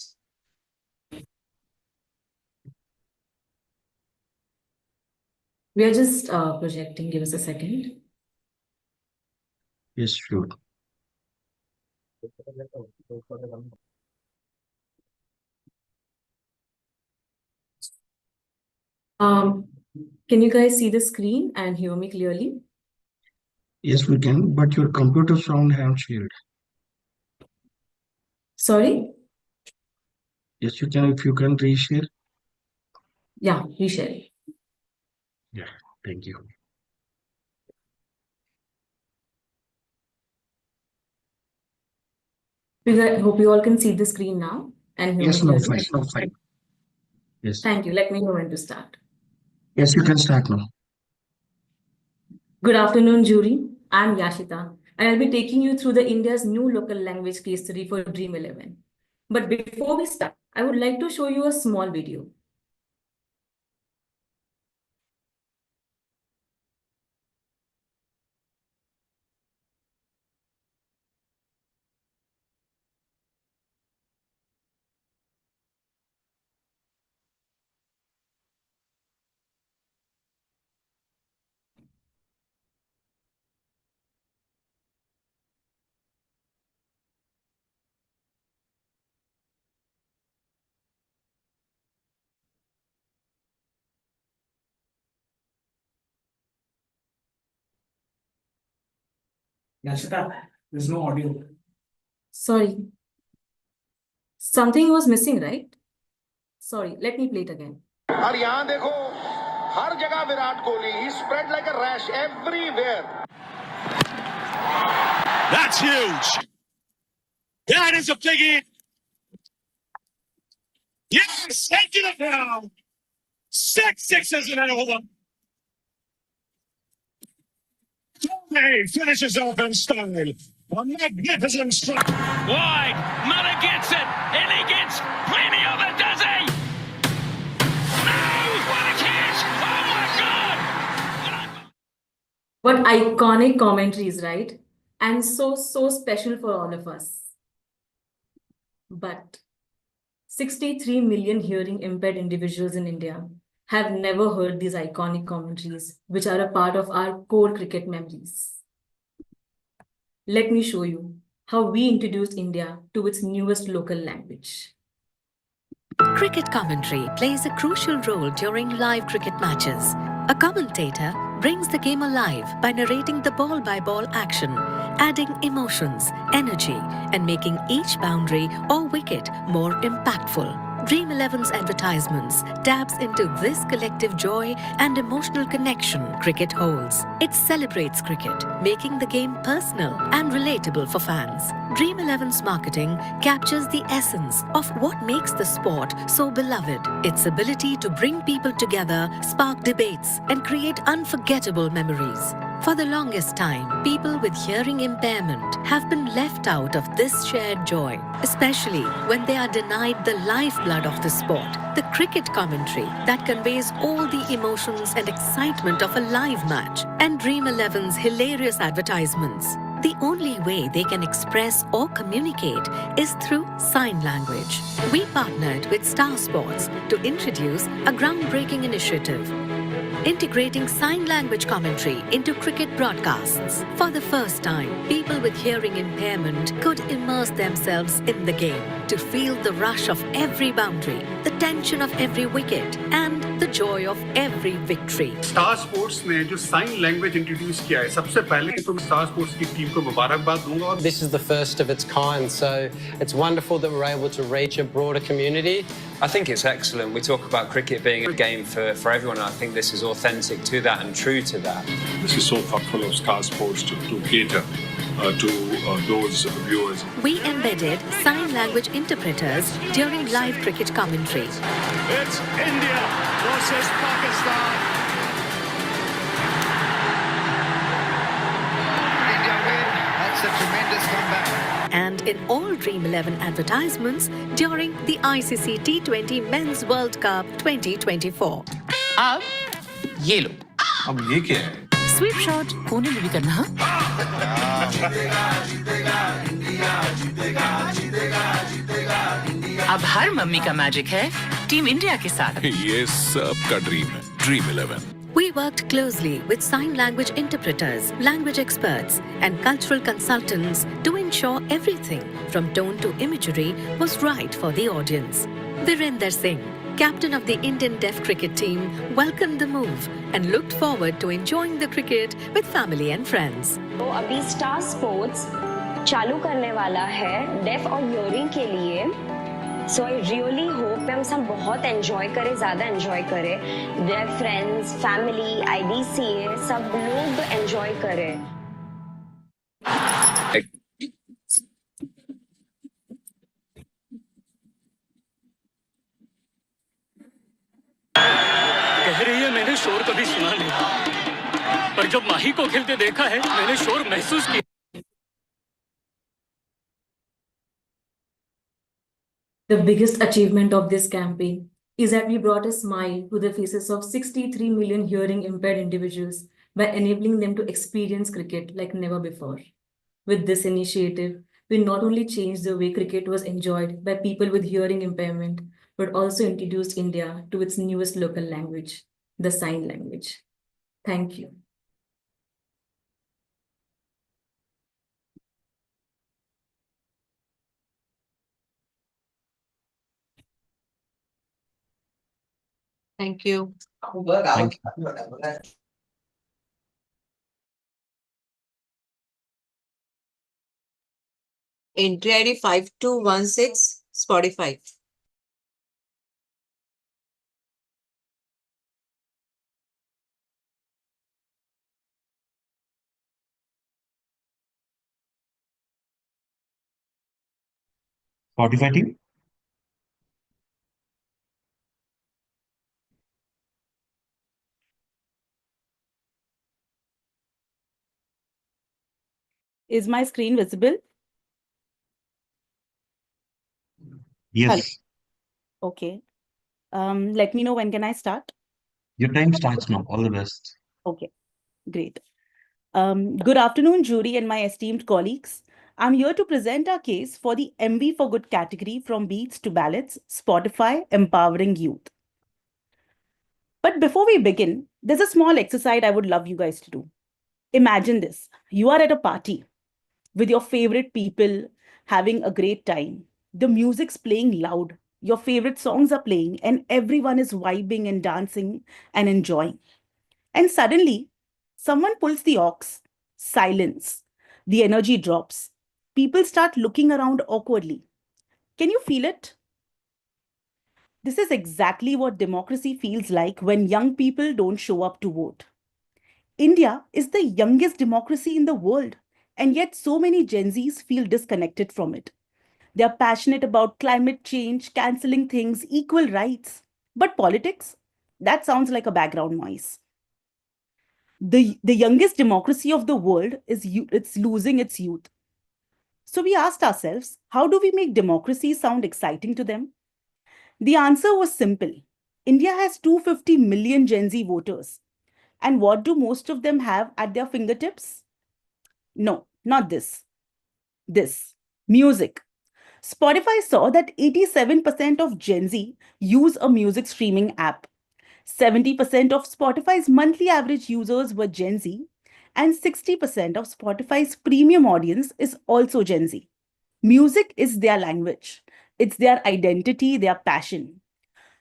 We are just projecting. Give us a second. Yes, sure. Can you guys see the screen and hear me clearly? Yes, we can, but your computer sound have shared. Sorry? Yes, you can, if you can reshare. Yeah, reshare. Yeah, thank you. I hope you all can see the screen now and hear Yes, me no, clearly. fine, no, fine. Yes. Thank you. Let me know when to start. Yes, you can start now. Good afternoon, jury. I'm Yashita, and I'll be taking you through the India's new local language case study for Dream 11. But before we start, I would like to show you a small video. Yashita, there's no audio. Sorry. Something was missing, right? Sorry, let me play it again. और यहाँ देखो हर जगह Virat Kohli he spread like a rash everywhere. That's huge. That is a biggie. Yes, taking it down. 6 sixes in an over. Dhoni finishes off in style. A magnificent strike. Wide. Muller gets it. And he gets plenty of it, does he? No! What a catch! Oh my God! What iconic commentaries, right? And so special for all of us. But 63 million hearing impaired individuals in India have never heard these iconic commentaries, which are a part of our core cricket memories. Let me show you how we introduced India to its newest local language. Cricket commentary plays a crucial role during live cricket matches. A commentator brings the game alive by narrating the ball-by-ball action, adding emotions, energy, and making each boundary or wicket more impactful. Dream 11's advertisements taps into this collective joy and emotional connection cricket holds. It celebrates cricket, making the game personal and relatable for fans. Dream 11's marketing captures the essence of what makes the sport so beloved. Its ability to bring people together, spark debates, and create unforgettable memories. For the longest time, people with hearing impairment have been left out of this shared joy, especially when they are denied the lifeblood of the sport, the cricket commentary that conveys all the emotions and excitement of a live match, and Dream 11's hilarious advertisements. The only way they can express or communicate is through sign language. We partnered with Star Sports to introduce a groundbreaking initiative, integrating sign language commentary into cricket broadcasts. For the first time, people with hearing impairment could immerse themselves in the game to feel the rush of every boundary, the tension of every wicket, and the joy of every victory. Star sports ने जो sign language introduce किया है, सबसे पहले तो मैं star sports की team को मुबारकबाद दूंगा. This is the first of its kind, so it's wonderful that we're able to reach a broader community. I think it's excellent. We talk about cricket being a game for everyone, and I think this is authentic to that and true to that. This is so thoughtful of Star Sports to cater to those viewers. We embedded sign language interpreters during live cricket commentary. It's India versus Pakistan. India win. That's a tremendous comeback. And in all Dream 11 advertisements during the ICC T20 Men's World Cup 2024. अब ये लो. अब ये क्या है? Sweep shot कोने में भी करना. अब हर मम्मी का मैजिक है टीम इंडिया के साथ. ये सबका ड्रीम है. Dream 11. We worked closely with sign language interpreters, language experts, and cultural consultants to ensure everything from tone to imagery was right for the audience. Virender Singh, captain of the Indian Deaf cricket team, welcomed the move and looked forward to enjoying the cricket with family and friends. तो अभी star sports चालू करने वाला है def और hearing के लिए. सो I really hope हम सब बहुत एंजॉय करें, ज़्यादा एंजॉय करें. देयर फ्रेंड्स, फैमिली, आईडीसीए सब लोग एंजॉय करें. कह रही है मैंने शोर कभी सुना नहीं, पर जब माही को खेलते देखा है मैंने शोर महसूस किया. The biggest achievement of this campaign is that we brought a smile to the faces of 63 million hearing impaired individuals by enabling them to experience cricket like never before. With this initiative, we not only changed the way cricket was enjoyed by people with hearing impairment, but also introduced India to its newest local language, the sign language. Thank you. Thank you. Thank you. Entry ID 5216, Spotify. Spotify team. Is my screen visible? Yes. Hello. Okay. Let me know when can I start? Your time starts now. All the best. Okay, great. Good afternoon, jury and my esteemed colleagues. I'm here to present our case for the MV for Good category from Beats to Ballads, Spotify, Empowering Youth. But before we begin, there's a small exercise I would love you guys to do. Imagine this. You are at a party with your favorite people, having a great time. The music's playing loud. Your favorite songs are playing and everyone is vibing and dancing and enjoying. And suddenly, someone pulls the aux, silence, the energy drops. People start looking around awkwardly. Can you feel it? This is exactly what democracy feels like when young people don't show up to vote. India is the youngest democracy in the world, and yet so many Gen Zs feel disconnected from it. They are passionate about climate change, cancelling things, equal rights. But politics? That sounds like a background noise. The youngest democracy of the world it's losing its youth. So we asked ourselves, how do we make democracy sound exciting to them? The answer was simple. India has 250 million Gen Z voters. And what do most of them have at their fingertips? No, not this. This music. Spotify saw that 87% of Gen Z use a music streaming app. 70% of Spotify's monthly average users were Gen Z, and 60% of Spotify's premium audience is also Gen Z. Music is their language, it's their identity, their passion.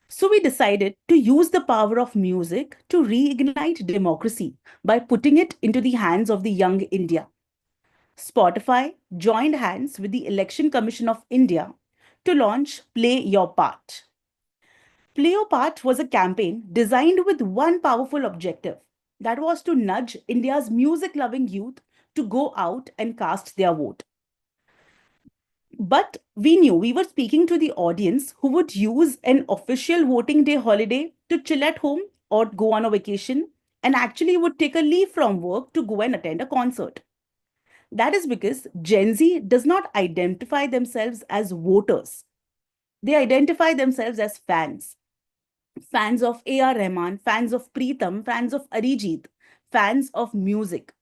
So we decided to use the power of music to reignite democracy by putting it into the hands of the young India. Spotify joined hands with the Election Commission of India to launch Play Your Part. Play Your Part was a campaign designed with one powerful objective, that was to nudge India's music loving youth to go out and cast their vote. But we knew we were speaking to the audience who would use an official voting day holiday to chill at home or go on a vacation and actually would take a leave from work to go and attend a concert. That is because Gen Z does not identify themselves as voters. They identify themselves as fans. Fans of A.R. Rahman, fans of Preetham, fans of Arijit, fans of music.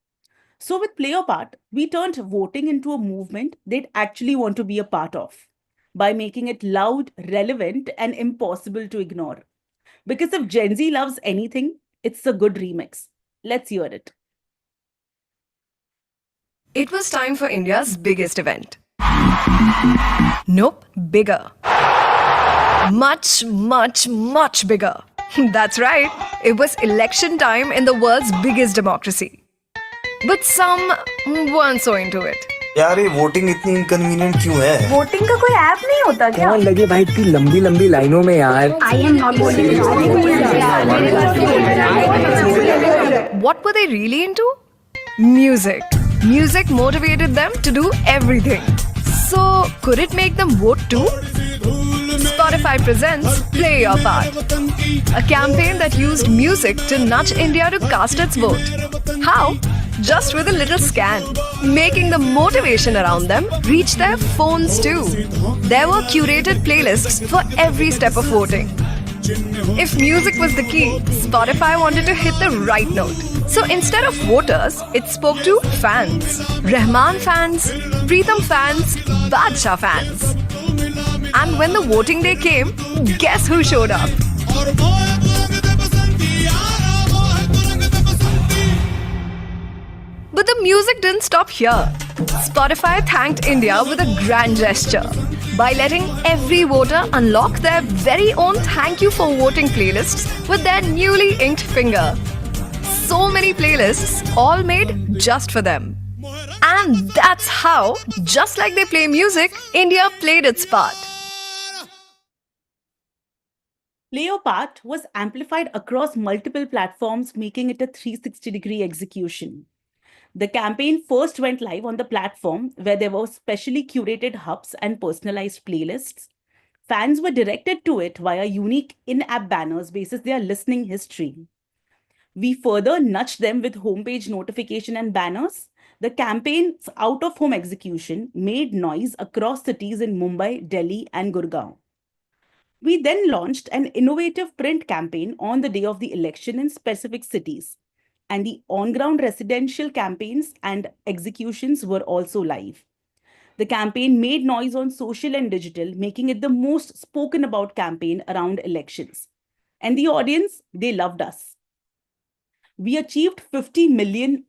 So with Play Your Part, we turned voting into a movement they'd actually want to be a part of by making it loud, relevant, and impossible to ignore. Because if Gen Z loves anything, it's a good remix. Let's hear it. It was time for India's biggest event. Nope, bigger. Much, much, much bigger. That's right, it was election time in the world's biggest democracy. But some weren't so into it. यार ये voting इतनी inconvenient क्यों है? Voting का कोई app नहीं होता क्या? कौन लगे भाई इतनी लंबी लंबी लाइनों में यार? I am not voting. What were they really into? Music. Music motivated them to do everything. So, could it make them vote too? Spotify presents Play Your Part, a campaign that used music to nudge India to cast its vote. How? Just with a little scan, making the motivation around them reach their phones too. There were curated playlists for every step of voting. If music was the key, Spotify wanted to hit the right note. So instead of voters, it spoke to fans. Rahman fans, Preetham fans, Badshah fans. And when the voting day came, guess who showed up? But the music didn't stop here. Spotify thanked India with a grand gesture by letting every voter unlock their very own thank you for voting playlists with their newly inked finger. So many playlists, all made just for them. And that's how, just like they play music, India played its part. Play Your Part was amplified across multiple platforms, making it a 360-degree execution. The campaign first went live on the platform where there were specially curated hubs and personalized playlists. Fans were directed to it via unique in-app banners basis their listening history. We further nudged them with homepage notification and banners. The campaign's out-of-home execution made noise across cities in Mumbai, Delhi, and Gurgaon. We then launched an innovative print campaign on the day of the election in specific cities. And the on-ground residential campaigns and executions were also live. The campaign made noise on social and digital, making it the most spoken about campaign around elections. And the audience, they loved us. We achieved 50 million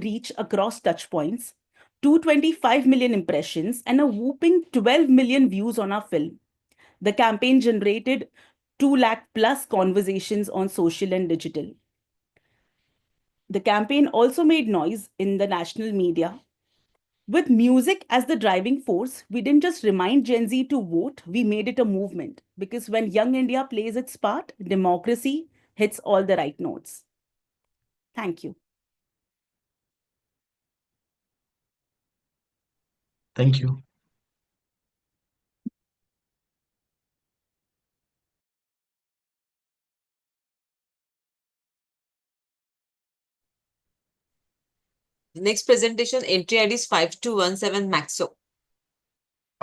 reach across touchpoints, 225 million impressions, and a whooping 12 million views on our film. The campaign generated 2 lakh plus conversations on social and digital. The campaign also made noise in the national media. With music as the driving force, we didn't just remind Gen Z to vote, we made it a movement. Because when Young India plays its part, democracy hits all the right notes. Thank you. Thank you. The next presentation, entry ID is 5217 Maxo.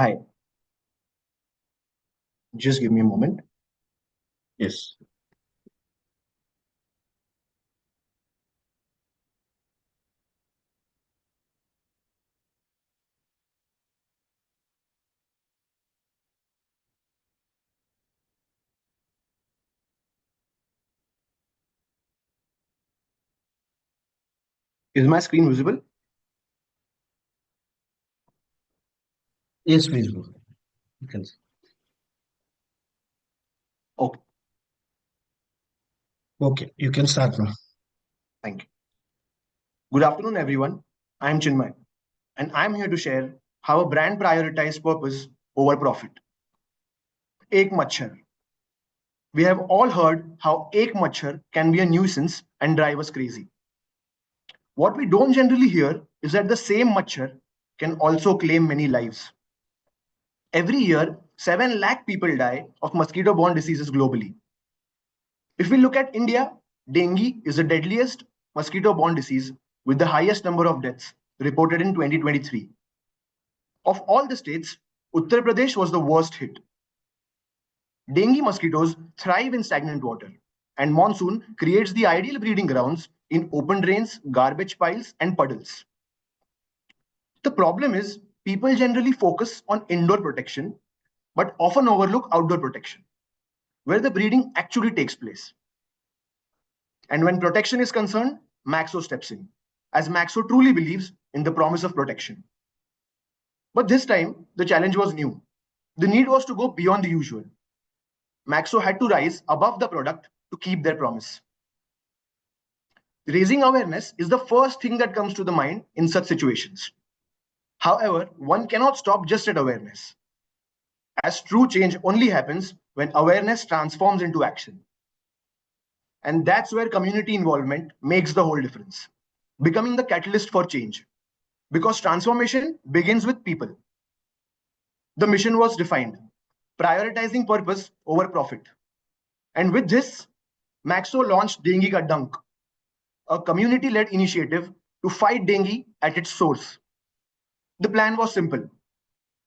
Hi. Just give me a moment. Yes. Is my screen visible? Yes, visible. You can see. Okay. Okay, you can start now. Thank you. Good afternoon, everyone. I'm Chinmay, and I'm here to share how a brand prioritizes purpose over profit. Ek Machhar. We have all heard how Ek Machhar can be a nuisance and drive us crazy. What we don't generally hear is that the same Machhar can also claim many lives. Every year, 7 lakh people die of mosquito-borne diseases globally. If we look at India, dengue is the deadliest mosquito-borne disease with the highest number of deaths reported in 2023. Of all the states, Uttar Pradesh was the worst hit. Dengue mosquitoes thrive in stagnant water, and monsoon creates the ideal breeding grounds in open drains, garbage piles, and puddles. The problem is, people generally focus on indoor protection, but often overlook outdoor protection, where the breeding actually takes place. And when protection is concerned, Maxo steps in, as Maxo truly believes in the promise of protection. But this time, the challenge was new. The need was to go beyond the usual. Maxo had to rise above the product to keep their promise. Raising awareness is the first thing that comes to the mind in such situations. However, one cannot stop just at awareness, as true change only happens when awareness transforms into action. And that's where community involvement makes the whole difference, becoming the catalyst for change. Because transformation begins with people. The mission was defined, prioritizing purpose over profit. And with this, Maxo launched Dengue Ka Dunk, a community-led initiative to fight dengue at its source. The plan was simple: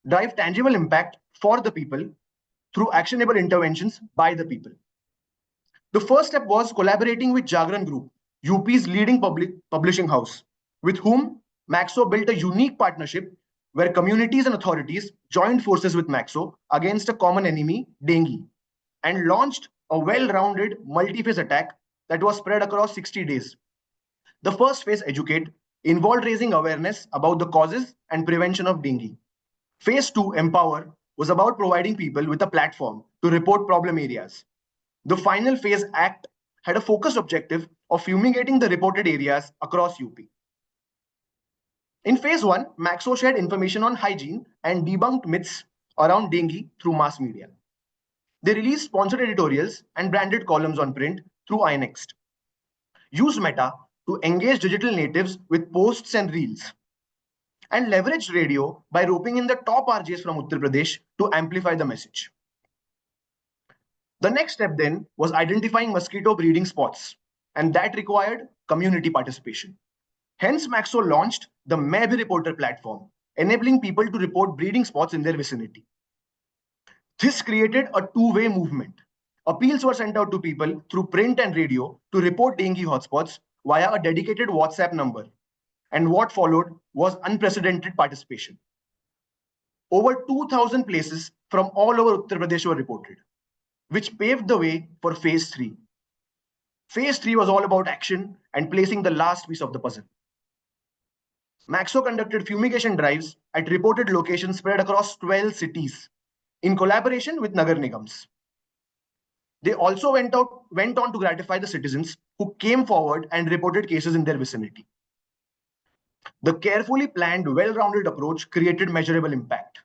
drive tangible impact for the people through actionable interventions by the people. The first step was collaborating with Jagran Group, UP's leading publishing house, with whom Maxo built a unique partnership where communities and authorities joined forces with Maxo against a common enemy, dengue, and launched a well-rounded multi-phase attack that was spread across 60 days. The first phase, Educate, involved raising awareness about the causes and prevention of dengue. Phase 2, Empower, was about providing people with a platform to report problem areas. The final phase, Act, had a focused objective of fumigating the reported areas across UP. In phase 1, Maxo shared information on hygiene and debunked myths around dengue through mass media. They released sponsored editorials and branded columns on print through iNext. Used Meta to engage digital natives with posts and reels, and leveraged radio by roping in the top RJs from Uttar Pradesh to amplify the message. The next step then was identifying mosquito breeding spots, and that required community participation. Hence, Maxo launched the Main Bhi Reporter platform, enabling people to report breeding spots in their vicinity. This created a two-way movement. Appeals were sent out to people through print and radio to report dengue hotspots via a dedicated WhatsApp number. And what followed was unprecedented participation. Over 2,000 places from all over Uttar Pradesh were reported, which paved the way for phase 3. Phase 3 was all about action and placing the last piece of the puzzle. Maxo conducted fumigation drives at reported locations spread across 12 cities in collaboration with Nagar Nigams. They also went on to gratify the citizens who came forward and reported cases in their vicinity. The carefully planned, well-rounded approach created measurable impact.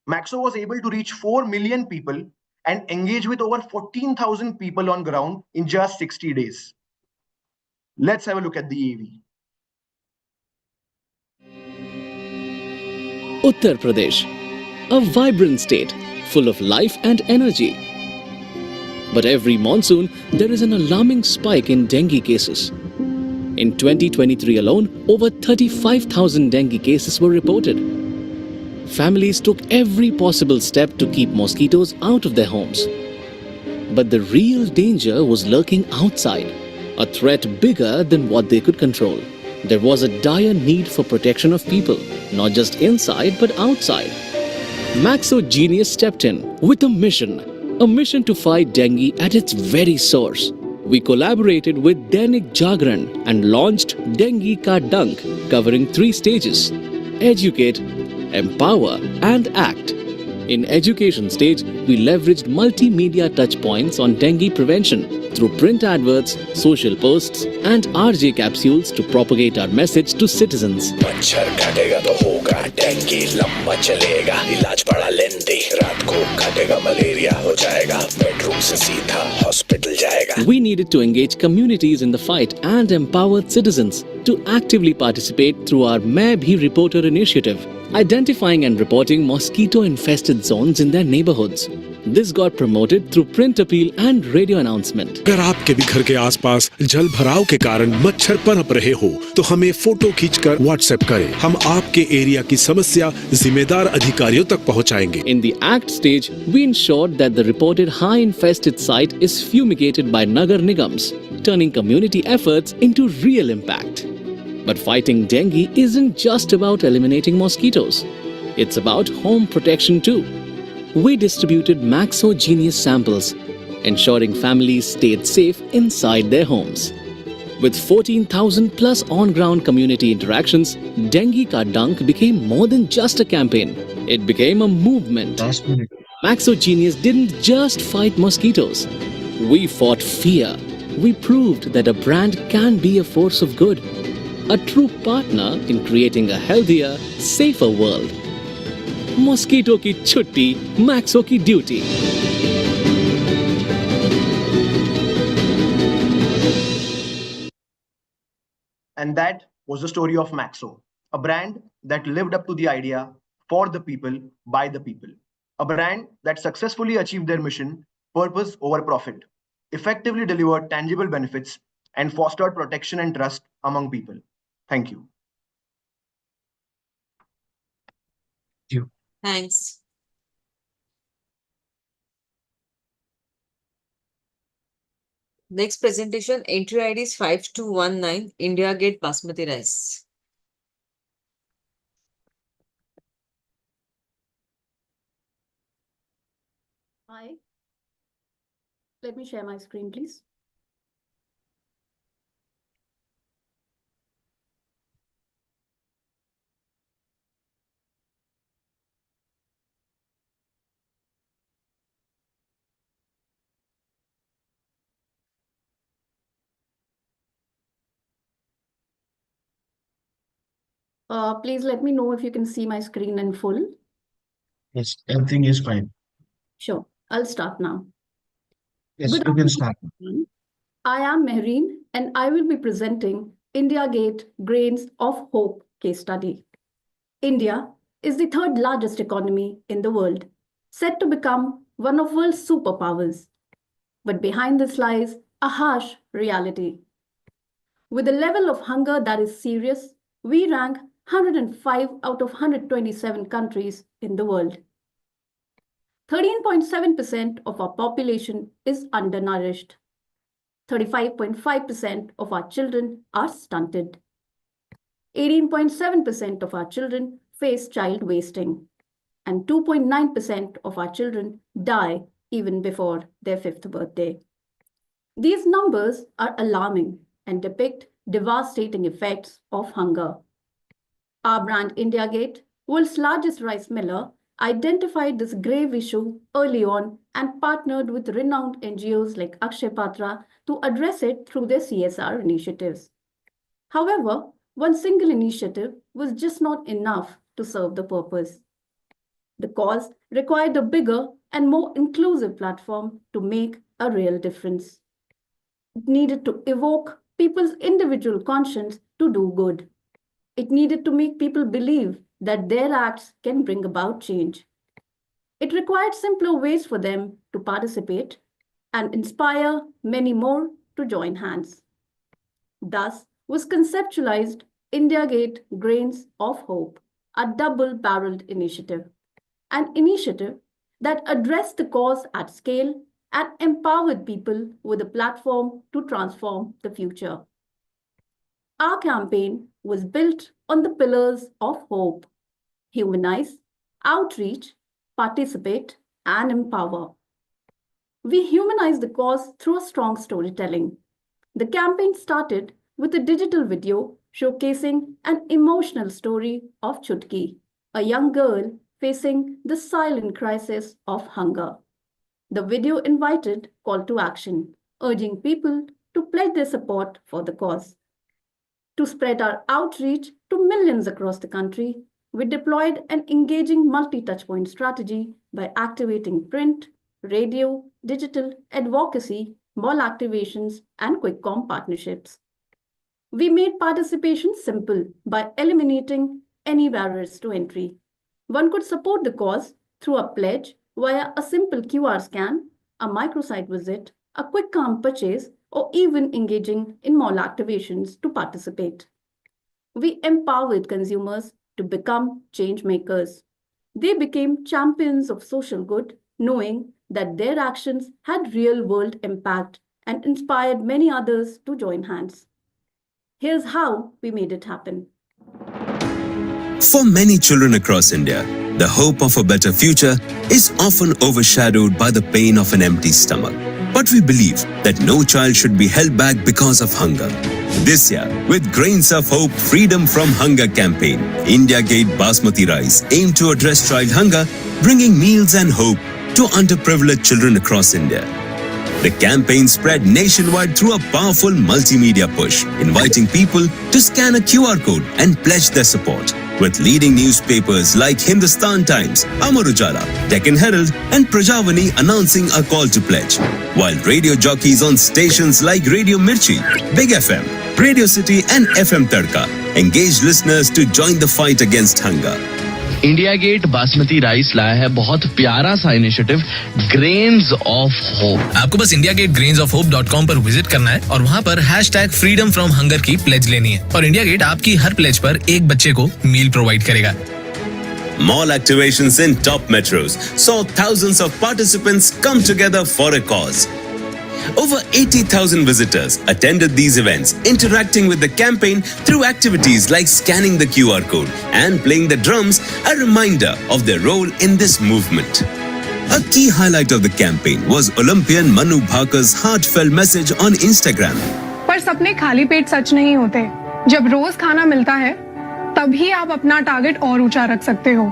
Maxo was able to reach 4 million people and engage with over 14,000 people on ground in just 60 days. Let's have a look at the AV. Uttar Pradesh, a vibrant state full of life and energy. But every monsoon, there is an alarming spike in dengue cases. In 2023 alone, over 35,000 dengue cases were reported. Families took every possible step to keep mosquitoes out of their homes. But the real danger was lurking outside, a threat bigger than what they could control. There was a dire need for protection of people, not just inside but outside. Maxo Genius stepped in with a mission to fight dengue at its very source. We collaborated with Dainik Jagran and launched Dengue Ka Dunk, covering 3 stages: educate, empower and act. In education stage, we leveraged multimedia touchpoints on dengue prevention through print adverts, social posts and RJ capsules to propagate our message to citizens. मच्छर काटेगा तो होगा dengue, लंबा चलेगा, इलाज बड़ा लेंदी, रात को काटेगा मलेरिया हो जाएगा, बेडरूम से सीधा हॉस्पिटल जाएगा. We needed to engage communities in the fight and empowered citizens to actively participate through our Main Bhi Reporter initiative, identifying and reporting mosquito-infested zones in their neighborhoods. This got promoted through print appeal and radio announcement. अगर आपके भी घर के आसपास जल भराव के कारण मच्छर पनप रहे हो तो हमें फोटो खींचकर व्हाट्सएप करें. हम आपके एरिया की समस्या जिम्मेदार अधिकारियों तक पहुंचाएंगे. In the act stage, we ensured that the reported high infested site is fumigated by Nagar Nigams, turning community efforts into real impact. But fighting dengue isn't just about eliminating mosquitoes. It's about home protection too. We distributed Maxo Genius samples, ensuring families stayed safe inside their homes. With 14,000 plus on-ground community interactions, Dengue Ka Dunk became more than just a campaign. It became a movement. Maxo Genius didn't just fight mosquitoes. We fought fear. We proved that a brand can be a force of good, a true partner in creating a healthier, safer world. Mosquito ki chutti, Maxo ki duty. And that was the story of Maxo, a brand that lived up to the idea for the people, by the people. A brand that successfully achieved their mission, purpose over profit, effectively delivered tangible benefits, and fostered protection and trust among people. Thank you. Thanks. Next presentation, entry ID is 5219, India Gate Basmati Rice. Hi. Let me share my screen, please. Please let me know if you can see my screen in full. Yes, everything is fine. Sure, I'll start now. Yes, Good you can start. afternoon. I am Mehreen and I will be presenting India Gate Grains of Hope case study. India is the third largest economy in the world, set to become one of world's superpowers. But behind this lies a harsh reality. With a level of hunger that is serious, we rank 105 out of 127 countries in the world. 13.7% of our population is undernourished. 35.5% of our children are stunted. 18.7% of our children face child wasting. And 2.9% of our children die even before their 5th birthday. These numbers are alarming and depict devastating effects of hunger. Our brand India Gate, world's largest rice miller, identified this grave issue early on and partnered with renowned NGOs like Akshay Patra to address it through their CSR initiatives. However, one single initiative was just not enough to serve the purpose. The cause required a bigger and more inclusive platform to make a real difference. It needed to evoke people's individual conscience to do good. It needed to make people believe that their acts can bring about change. It required simpler ways for them to participate and inspire many more to join hands. Thus was conceptualized India Gate Grains of Hope, a double-barreled initiative, an initiative that addressed the cause at scale and empowered people with a platform to transform the future. Our campaign was built on the pillars of hope: humanize, outreach, participate, and empower. We humanized the cause through a strong storytelling. The campaign started with a digital video showcasing an emotional story of Chutki, a young girl facing the silent crisis of hunger. The video invited call to action, urging people to pledge their support for the cause. To spread our outreach to millions across the country, we deployed an engaging multi-touchpoint strategy by activating print, radio, digital, advocacy, mall activations, and quick comm partnerships. We made participation simple by eliminating any barriers to entry. One could support the cause through a pledge via a simple QR scan, a microsite visit, a quick comm purchase, or even engaging in mall activations to participate. We empowered consumers to become change makers. They became champions of social good, knowing that their actions had real-world impact and inspired many others to join hands. Here's how we made it happen. For many children across India, the hope of a better future is often overshadowed by the pain of an empty stomach. But we believe that no child should be held back because of hunger. This year, with Grains of Hope Freedom from Hunger campaign, India Gate Basmati Rice aimed to address child hunger, bringing meals and hope to underprivileged children across India. The campaign spread nationwide through a powerful multimedia push, inviting people to scan a QR code and pledge their support. With leading newspapers like Hindustan Times, Amar Ujala, Deccan Herald and Prajavani announcing a call to pledge, while radio jockeys on stations like Radio Mirchi, Big FM, Radio City and FM Tadka engaged listeners to join the fight against hunger. India Gate basmati rice लाया है बहुत प्यारा सा initiative grains of hope. आपको बस indiagate.grainsofhope.com पर visit करना है और वहाँ पर #freedom from hunger की प्लेज लेनी है और इंडिया गेट आपकी हर प्लेज पर एक बच्चे को मील प्रोवाइड करेगा। Mall activations in top metros saw thousands of participants come together for a cause. Over 80,000 visitors attended these events, interacting with the campaign through activities like scanning the QR code and playing the drums, a reminder of their role in this movement. A key highlight of the campaign was Olympian Manu Bhakar's heartfelt message on Instagram. पर सपने खाली पेट सच नहीं होते। जब रोज खाना मिलता है, तभी आप अपना टारगेट और ऊंचा रख सकते हो।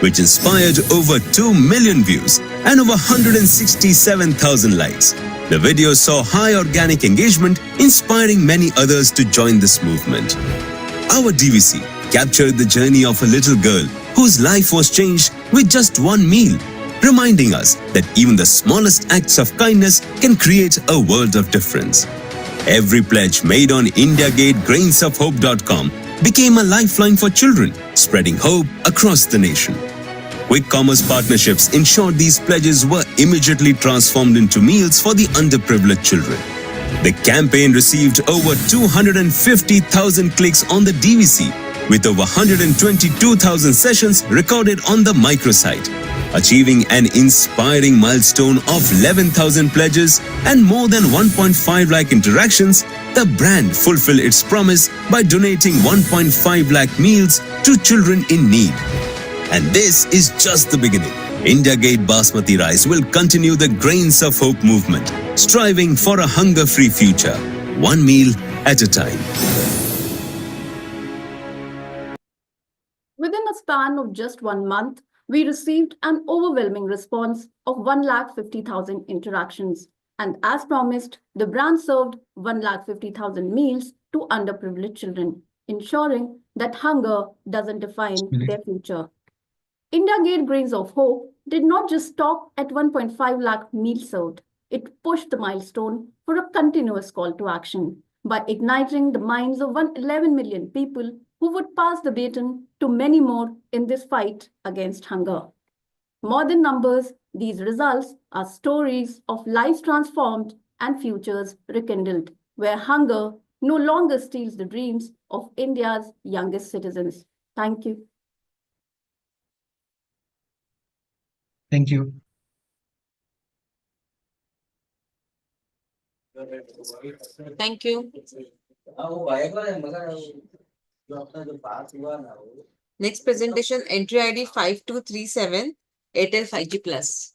Which inspired over 2 million views and over 167,000 likes. The video saw high organic engagement, inspiring many others to join this movement. Our DVC captured the journey of a little girl whose life was changed with just one meal, reminding us that even the smallest acts of kindness can create a world of difference. Every pledge made on IndiaGateGrainsOfHope.com became a lifeline for children, spreading hope across the nation. Quick commerce partnerships ensured these pledges were immediately transformed into meals for the underprivileged children. The campaign received over 250,000 clicks on the DVC, with over 122,000 sessions recorded on the microsite, achieving an inspiring milestone of 11,000 pledges and more than 1.5 lakh interactions. The brand fulfilled its promise by donating 1.5 lakh meals to children in need. And this is just the beginning. India Gate Basmati Rice will continue the Grains of Hope movement, striving for a hunger-free future, one meal at a time. Within a span of just 1 month, we received an overwhelming response of 150,000 interactions. And as promised, the brand served 150,000 meals to underprivileged children, ensuring that hunger doesn't define their future. India Gate Grains of Hope did not just stop at 1.5 lakh meals served. It pushed the milestone for a continuous call to action by igniting the minds of 111 million people who would pass the baton to many more in this fight against hunger. More than numbers, these results are stories of lives transformed and futures rekindled, where hunger no longer steals the dreams of India's youngest citizens. Thank you. Thank you. Thank you. Next presentation, entry ID 5237, Airtel 5G Plus.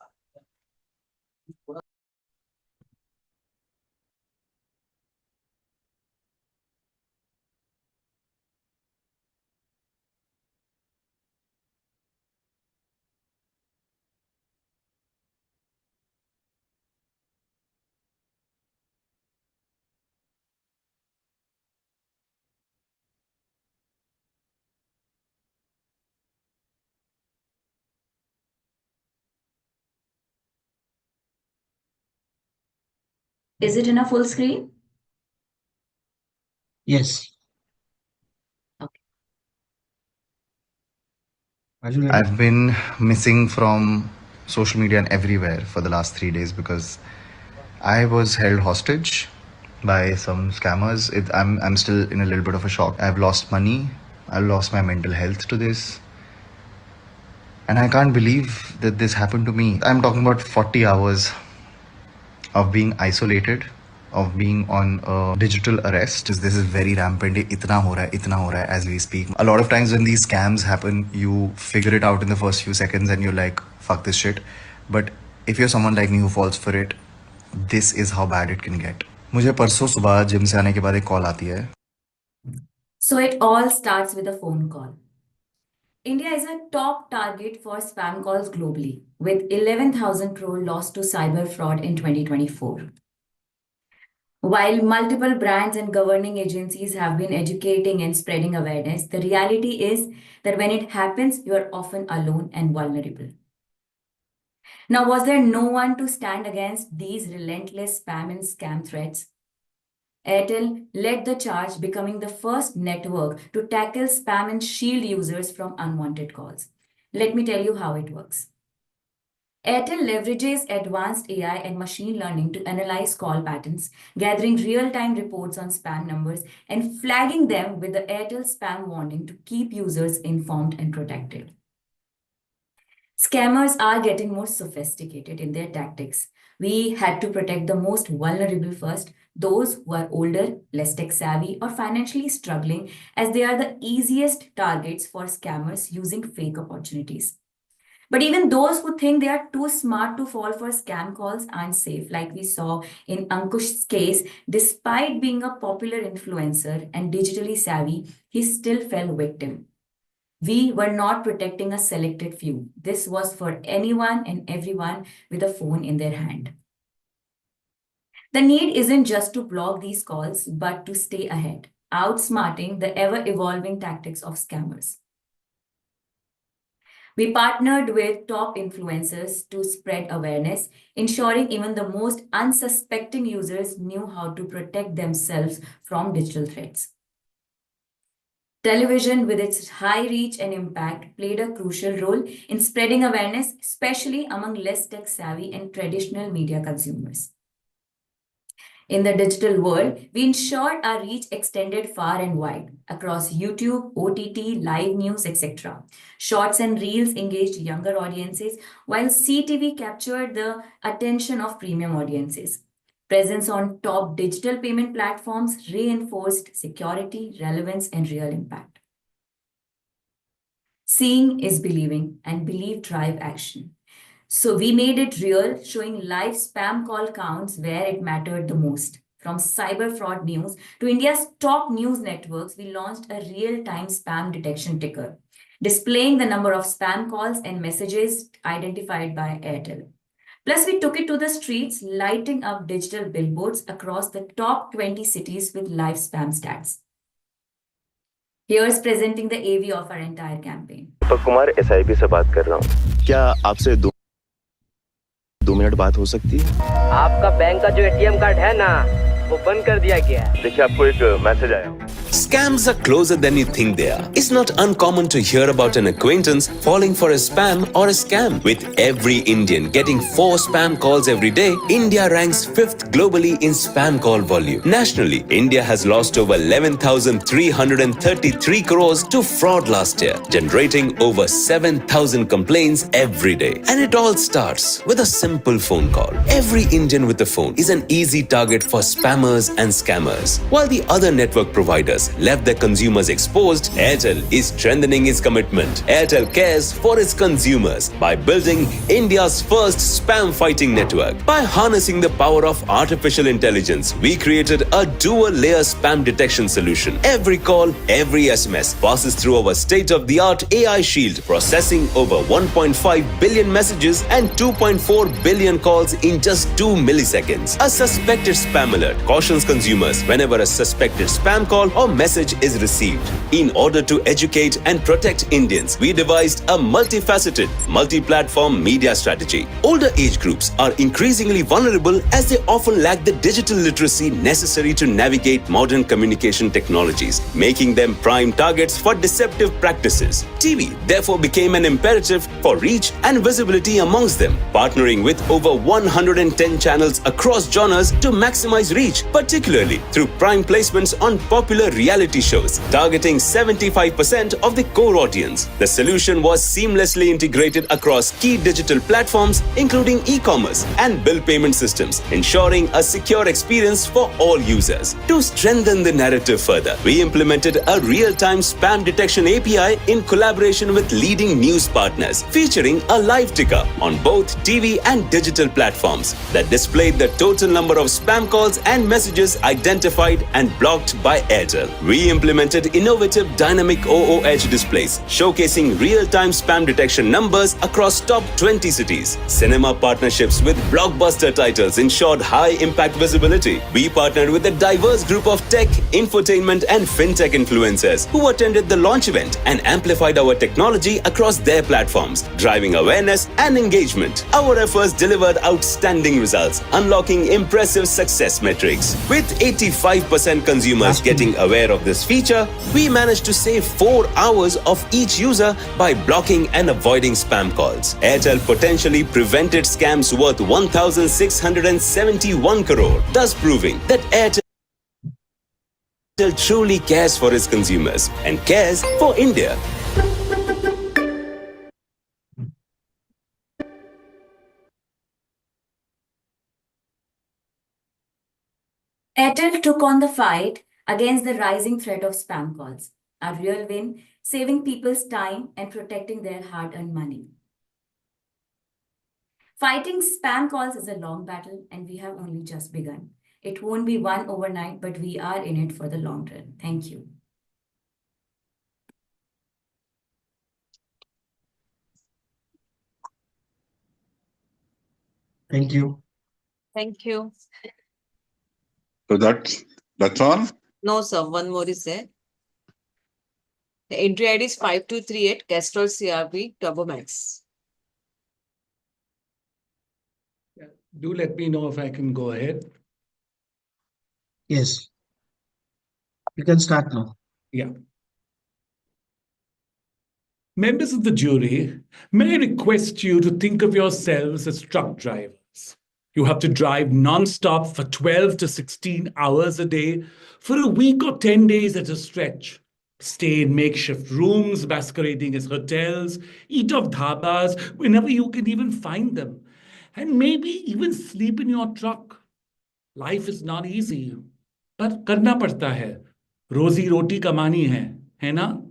Is it in a full screen? Yes. I've been missing from social media and everywhere for the last 3 days because I was held hostage by some scammers. I'm still in a little bit of a shock. I've lost money. I've lost my mental health to this. And I can't believe that this happened to me. I'm talking about 40 hours of being isolated, of being on a digital arrest. This is very rampant. Itna ho raha hai as we speak. A lot of times when these scams happen, you figure it out in the first few seconds and you're like, fuck this shit. But if you're someone like me who falls for it, this is how bad it can get. मुझे परसों सुबह gym से आने के बाद एक call आती है. So it all starts with a phone call. India is a top target for spam calls globally, with 11,000 crore lost to cyber fraud in 2024. While multiple brands and governing agencies have been educating and spreading awareness, the reality is that when it happens, you are often alone and vulnerable. Now, was there no one to stand against these relentless spam and scam threats? Airtel led the charge, becoming the first network to tackle spam and shield users from unwanted calls. Let me tell you how it works. Airtel leverages advanced AI and machine learning to analyze call patterns, gathering real-time reports on spam numbers, and flagging them with the Airtel spam warning to keep users informed and protected. Scammers are getting more sophisticated in their tactics. We had to protect the most vulnerable first, those who are older, less tech savvy, or financially struggling, as they are the easiest targets for scammers using fake opportunities. But even those who think they are too smart to fall for scam calls aren't safe, like we saw in Ankush's case. Despite being a popular influencer and digitally savvy, he still fell victim. We were not protecting a selected few. This was for anyone and everyone with a phone in their hand. The need isn't just to block these calls, but to stay ahead, outsmarting the ever-evolving tactics of scammers. We partnered with top influencers to spread awareness, ensuring even the most unsuspecting users knew how to protect themselves from digital threats. Television, with its high reach and impact, played a crucial role in spreading awareness, especially among less tech-savvy and traditional media consumers. In the digital world, we ensured our reach extended far and wide across YouTube, OTT, live news, etc. Shorts and reels engaged younger audiences, while CTV captured the attention of premium audiences. Presence on top digital payment platforms reinforced security, relevance, and real impact. Seeing is believing, and believe drive action. So we made it real, showing live spam call counts where it mattered the most. From cyber fraud news to India's top news networks, we launched a real-time spam detection ticker. displaying the number of spam calls and messages identified by Airtel. Plus, we took it to the streets, lighting up digital billboards across the top 20 cities with live spam stats. Here's presenting the AV of our entire campaign. Deepak Kumar SIP से बात कर रहा हूँ। क्या आपसे दो minute बात हो सकती है? आपका बैंक का जो ATM कार्ड है ना, वो बंद कर दिया गया है। देखिए आपको एक मैसेज आया। Scams are closer than you think they are. It's not uncommon to hear about an acquaintance falling for a spam or a scam. With every Indian getting 4 spam calls every day, India ranks 5th globally in spam call volume. Nationally, India has lost over 11,333 crores to fraud last year, generating over 7,000 complaints every day. And it all starts with a simple phone call. Every Indian with a phone is an easy target for spammers and scammers. While the other network providers left their consumers exposed, Airtel is strengthening its commitment. Airtel cares for its consumers by building India's first spam fighting network. By harnessing the power of artificial intelligence, we created a dual-layer spam detection solution. Every call, every SMS passes through our state-of-the-art AI shield, processing over 1.5 billion messages and 2.4 billion calls in just 2 milliseconds. A suspected spam alert cautions consumers whenever a suspected spam call or message is received. In order to educate and protect Indians, we devised a multifaceted, multi-platform media strategy. Older age groups are increasingly vulnerable as they often lack the digital literacy necessary to navigate modern communication technologies, making them prime targets for deceptive practices. TV therefore became an imperative for reach and visibility amongst them, partnering with over 110 channels across genres to maximize reach, particularly through prime placements on popular reality shows, targeting 75% of the core audience. The solution was seamlessly integrated across key digital platforms, including e-commerce and bill payment systems, ensuring a secure experience for all users. To strengthen the narrative further, we implemented a real-time spam detection API in collaboration with leading news partners, featuring a live ticker on both TV and digital platforms that displayed the total number of spam calls and messages identified and blocked by Airtel. We implemented innovative dynamic OOH displays, showcasing real-time spam detection numbers across top 20 cities. Cinema partnerships with blockbuster titles ensured high-impact visibility. We partnered with a diverse group of tech, infotainment and fintech influencers who attended the launch event and amplified our technology across their platforms, driving awareness and engagement. Our efforts delivered outstanding results, unlocking impressive success metrics. With 85% consumers getting aware of this feature, we managed to save 4 hours of each user by blocking and avoiding spam calls. Airtel potentially prevented scams worth 1,671 crore, thus proving that Airtel truly cares for its consumers and cares for India. Airtel took on the fight against the rising threat of spam calls. A real win, saving people's time and protecting their hard-earned money. Fighting spam calls is a long battle, and we have only just begun. It won't be won overnight, but we are in it for the long run. Thank you. Thank you. Thank you. So that's all? No, sir. One more is there. The entry ID is 5238 Castrol CRV Turbo Max. Do let me know if I can go ahead. Yes. You can start now. Yeah. Members of the jury, may I request you to think of yourselves as truck drivers. You have to drive non-stop for 12 to 16 hours a day for a week or 10 days at a stretch. Stay in makeshift rooms masquerading as hotels, eat off dhabas whenever you can even find them, and maybe even sleep in your truck. Life is not easy, but करना पड़ता है. रोजी रोटी कमानी है ना?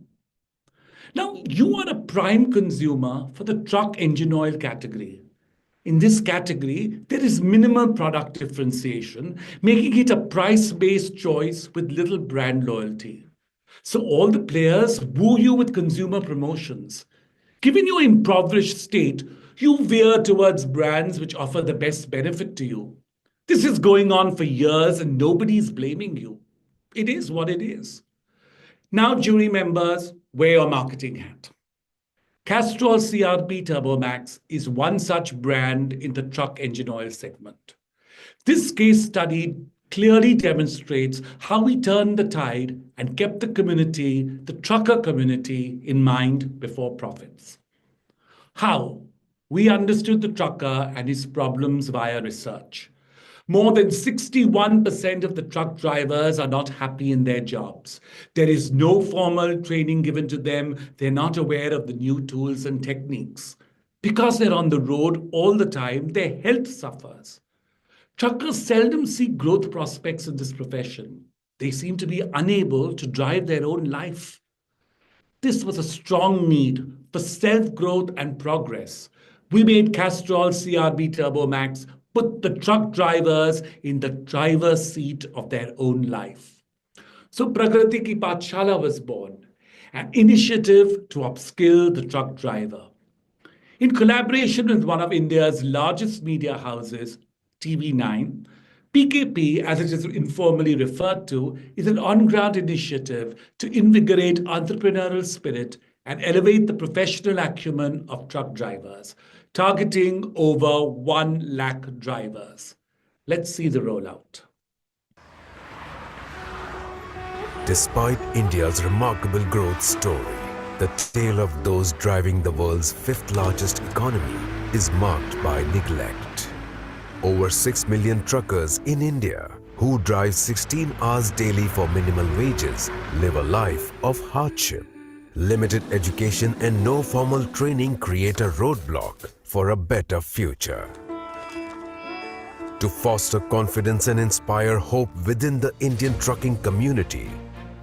Now, you are a prime consumer for the truck engine oil category. In this category, there is minimal product differentiation, making it a price-based choice with little brand loyalty. So all the players woo you with consumer promotions. Given your impoverished state, you veer towards brands which offer the best benefit to you. This is going on for years and nobody's blaming you. It is what it is. Now, jury members, wear your marketing hat. Castrol CRB Turbomax is one such brand in the truck engine oil segment. This case study clearly demonstrates how we turned the tide and kept the community, the trucker community, in mind before profits. How? We understood the trucker and his problems via research. More than 61% of the truck drivers are not happy in their jobs. There is no formal training given to them. They're not aware of the new tools and techniques. Because they're on the road all the time, their health suffers. Truckers seldom see growth prospects in this profession. They seem to be unable to drive their own life. This was a strong need for self-growth and progress. We made Castrol CRB Turbomax put the truck drivers in the driver's seat of their own life. So Pragrati Ki Pathshala was born, an initiative to upskill the truck driver. In collaboration with one of India's largest media houses, TV9, PKP, as it is informally referred to, is an on-ground initiative to invigorate entrepreneurial spirit and elevate the professional acumen of truck drivers, targeting over 1 lakh drivers. Let's see the rollout. Despite India's remarkable growth story, the tale of those driving the world's 5th largest economy is marked by neglect. Over 6 million truckers in India who drive 16 hours daily for minimal wages live a life of hardship. Limited education and no formal training create a roadblock for a better future. To foster confidence and inspire hope within the Indian trucking community,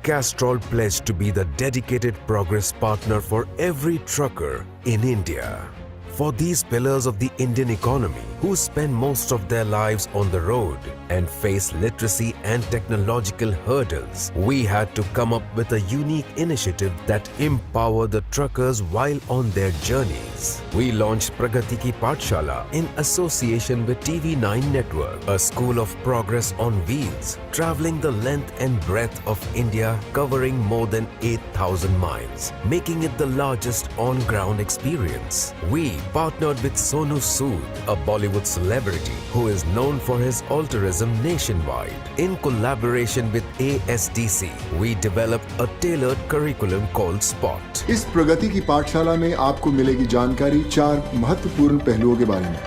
Castrol pledged to be the dedicated progress partner for every trucker in India. For these pillars of the Indian economy who spend most of their lives on the road and face literacy and technological hurdles, we had to come up with a unique initiative that empower the truckers while on their journeys. We launched Pragati Ki Pathshala in association with TV9 Network, a school of progress on wheels, traveling the length and breadth of India, covering more than 8,000 miles, making it the largest on-ground experience. We partnered with Sonu Sood, a Bollywood celebrity who is known for his altruism nationwide. In collaboration with ASDC, we developed a tailored curriculum called Spot. इस प्रगति की पाठशाला में आपको मिलेगी जानकारी 4 महत्वपूर्ण पहलुओं के बारे में।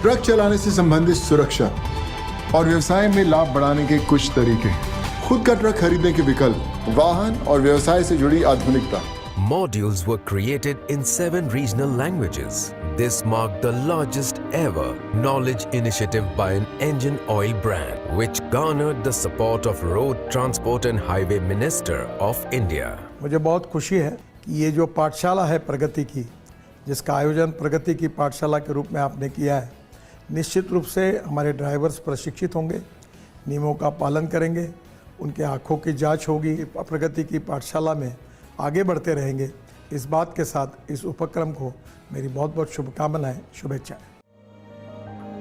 ट्रक चलाने से संबंधित सुरक्षा और व्यवसाय में लाभ बढ़ाने के कुछ तरीके, खुद का ट्रक खरीदने के विकल्प, वाहन और व्यवसाय से जुड़ी आधुनिकता। Modules were created in 7 regional languages. This marked the largest ever knowledge initiative by an engine oil brand, which garnered the support of Road Transport and Highway Minister of India. मुझे बहुत खुशी है कि ये जो पाठशाला है प्रगति की, जिसका आयोजन प्रगति की पाठशाला के रूप में आपने किया है, निश्चित रूप से हमारे ड्राइवर्स प्रशिक्षित होंगे, नियमों का पालन करेंगे, उनके आँखों की जांच होगी, प्रगति की पाठशाला में आगे बढ़ते रहेंगे। इस बात के साथ इस उपक्रम को मेरी बहुत-बहुत शुभकामनाएं, शुभेच्छाएं।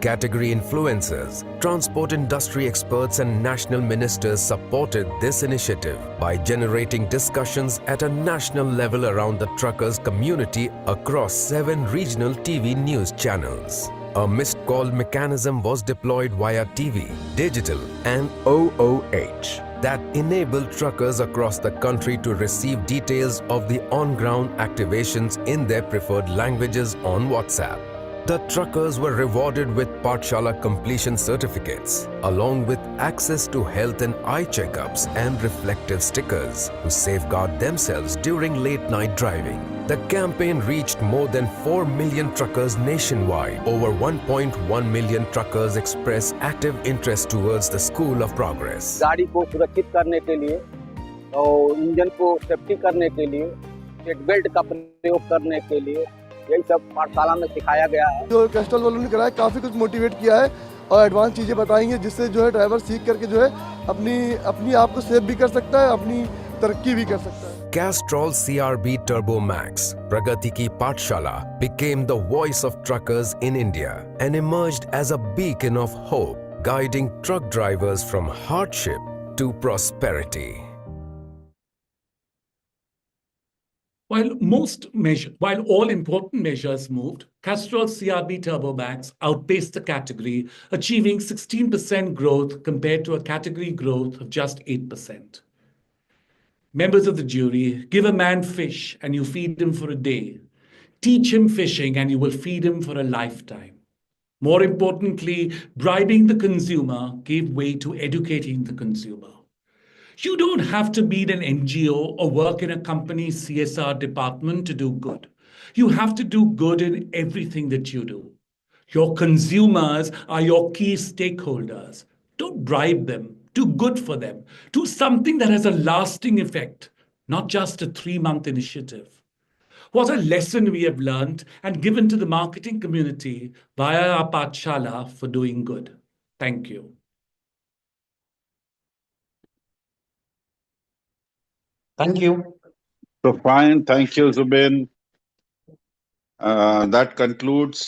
Category influencers, transport industry experts and national ministers supported this initiative by generating discussions at a national level around the truckers community across 7 regional TV news channels. A missed call mechanism was deployed via TV, digital and OOH that enabled truckers across the country to receive details of the on-ground activations in their preferred languages on WhatsApp. The truckers were rewarded with Pathshala completion certificates, along with access to health and eye checkups and reflective stickers to safeguard themselves during late-night driving. The campaign reached more than 4 million truckers nationwide. Over 1.1 million truckers expressed active interest towards the School of Progress. गाड़ी को सुरक्षित करने के लिए और engine को safety करने के लिए, सीट बेल्ट का प्रयोग करने के लिए यही सब पाठशाला में सिखाया गया है। जो कैस्ट्रॉल वालों ने कराया काफ़ी कुछ मोटिवेट किया है और एडवांस चीज़ें बताई हैं, जिससे जो है ड्राइवर सीख करके जो है अपनी आप को सेफ भी कर सकता है, अपनी तरक्की भी कर सकता है। Castrol CRB Turbo Max, Pragati Ki Pathshala, became the voice of truckers in India and emerged as a beacon of hope, guiding truck drivers from hardship to prosperity. While all important measures moved, Castrol CRB Turbomax outpaced the category, achieving 16% growth compared to a category growth of just 8%. Members of the jury, give a man fish and you feed him for a day. Teach him fishing and you will feed him for a lifetime. More importantly, bribing the consumer gave way to educating the consumer. You don't have to be an NGO or work in a company's CSR department to do good. You have to do good in everything that you do. Your consumers are your key stakeholders. Don't bribe them. Do good for them. Do something that has a lasting effect, not just a 3-month initiative. What a lesson we have learned and given to the marketing community via our Pathshala for doing good. Thank you. Thank you. So fine. Thank you, Zubin. That concludes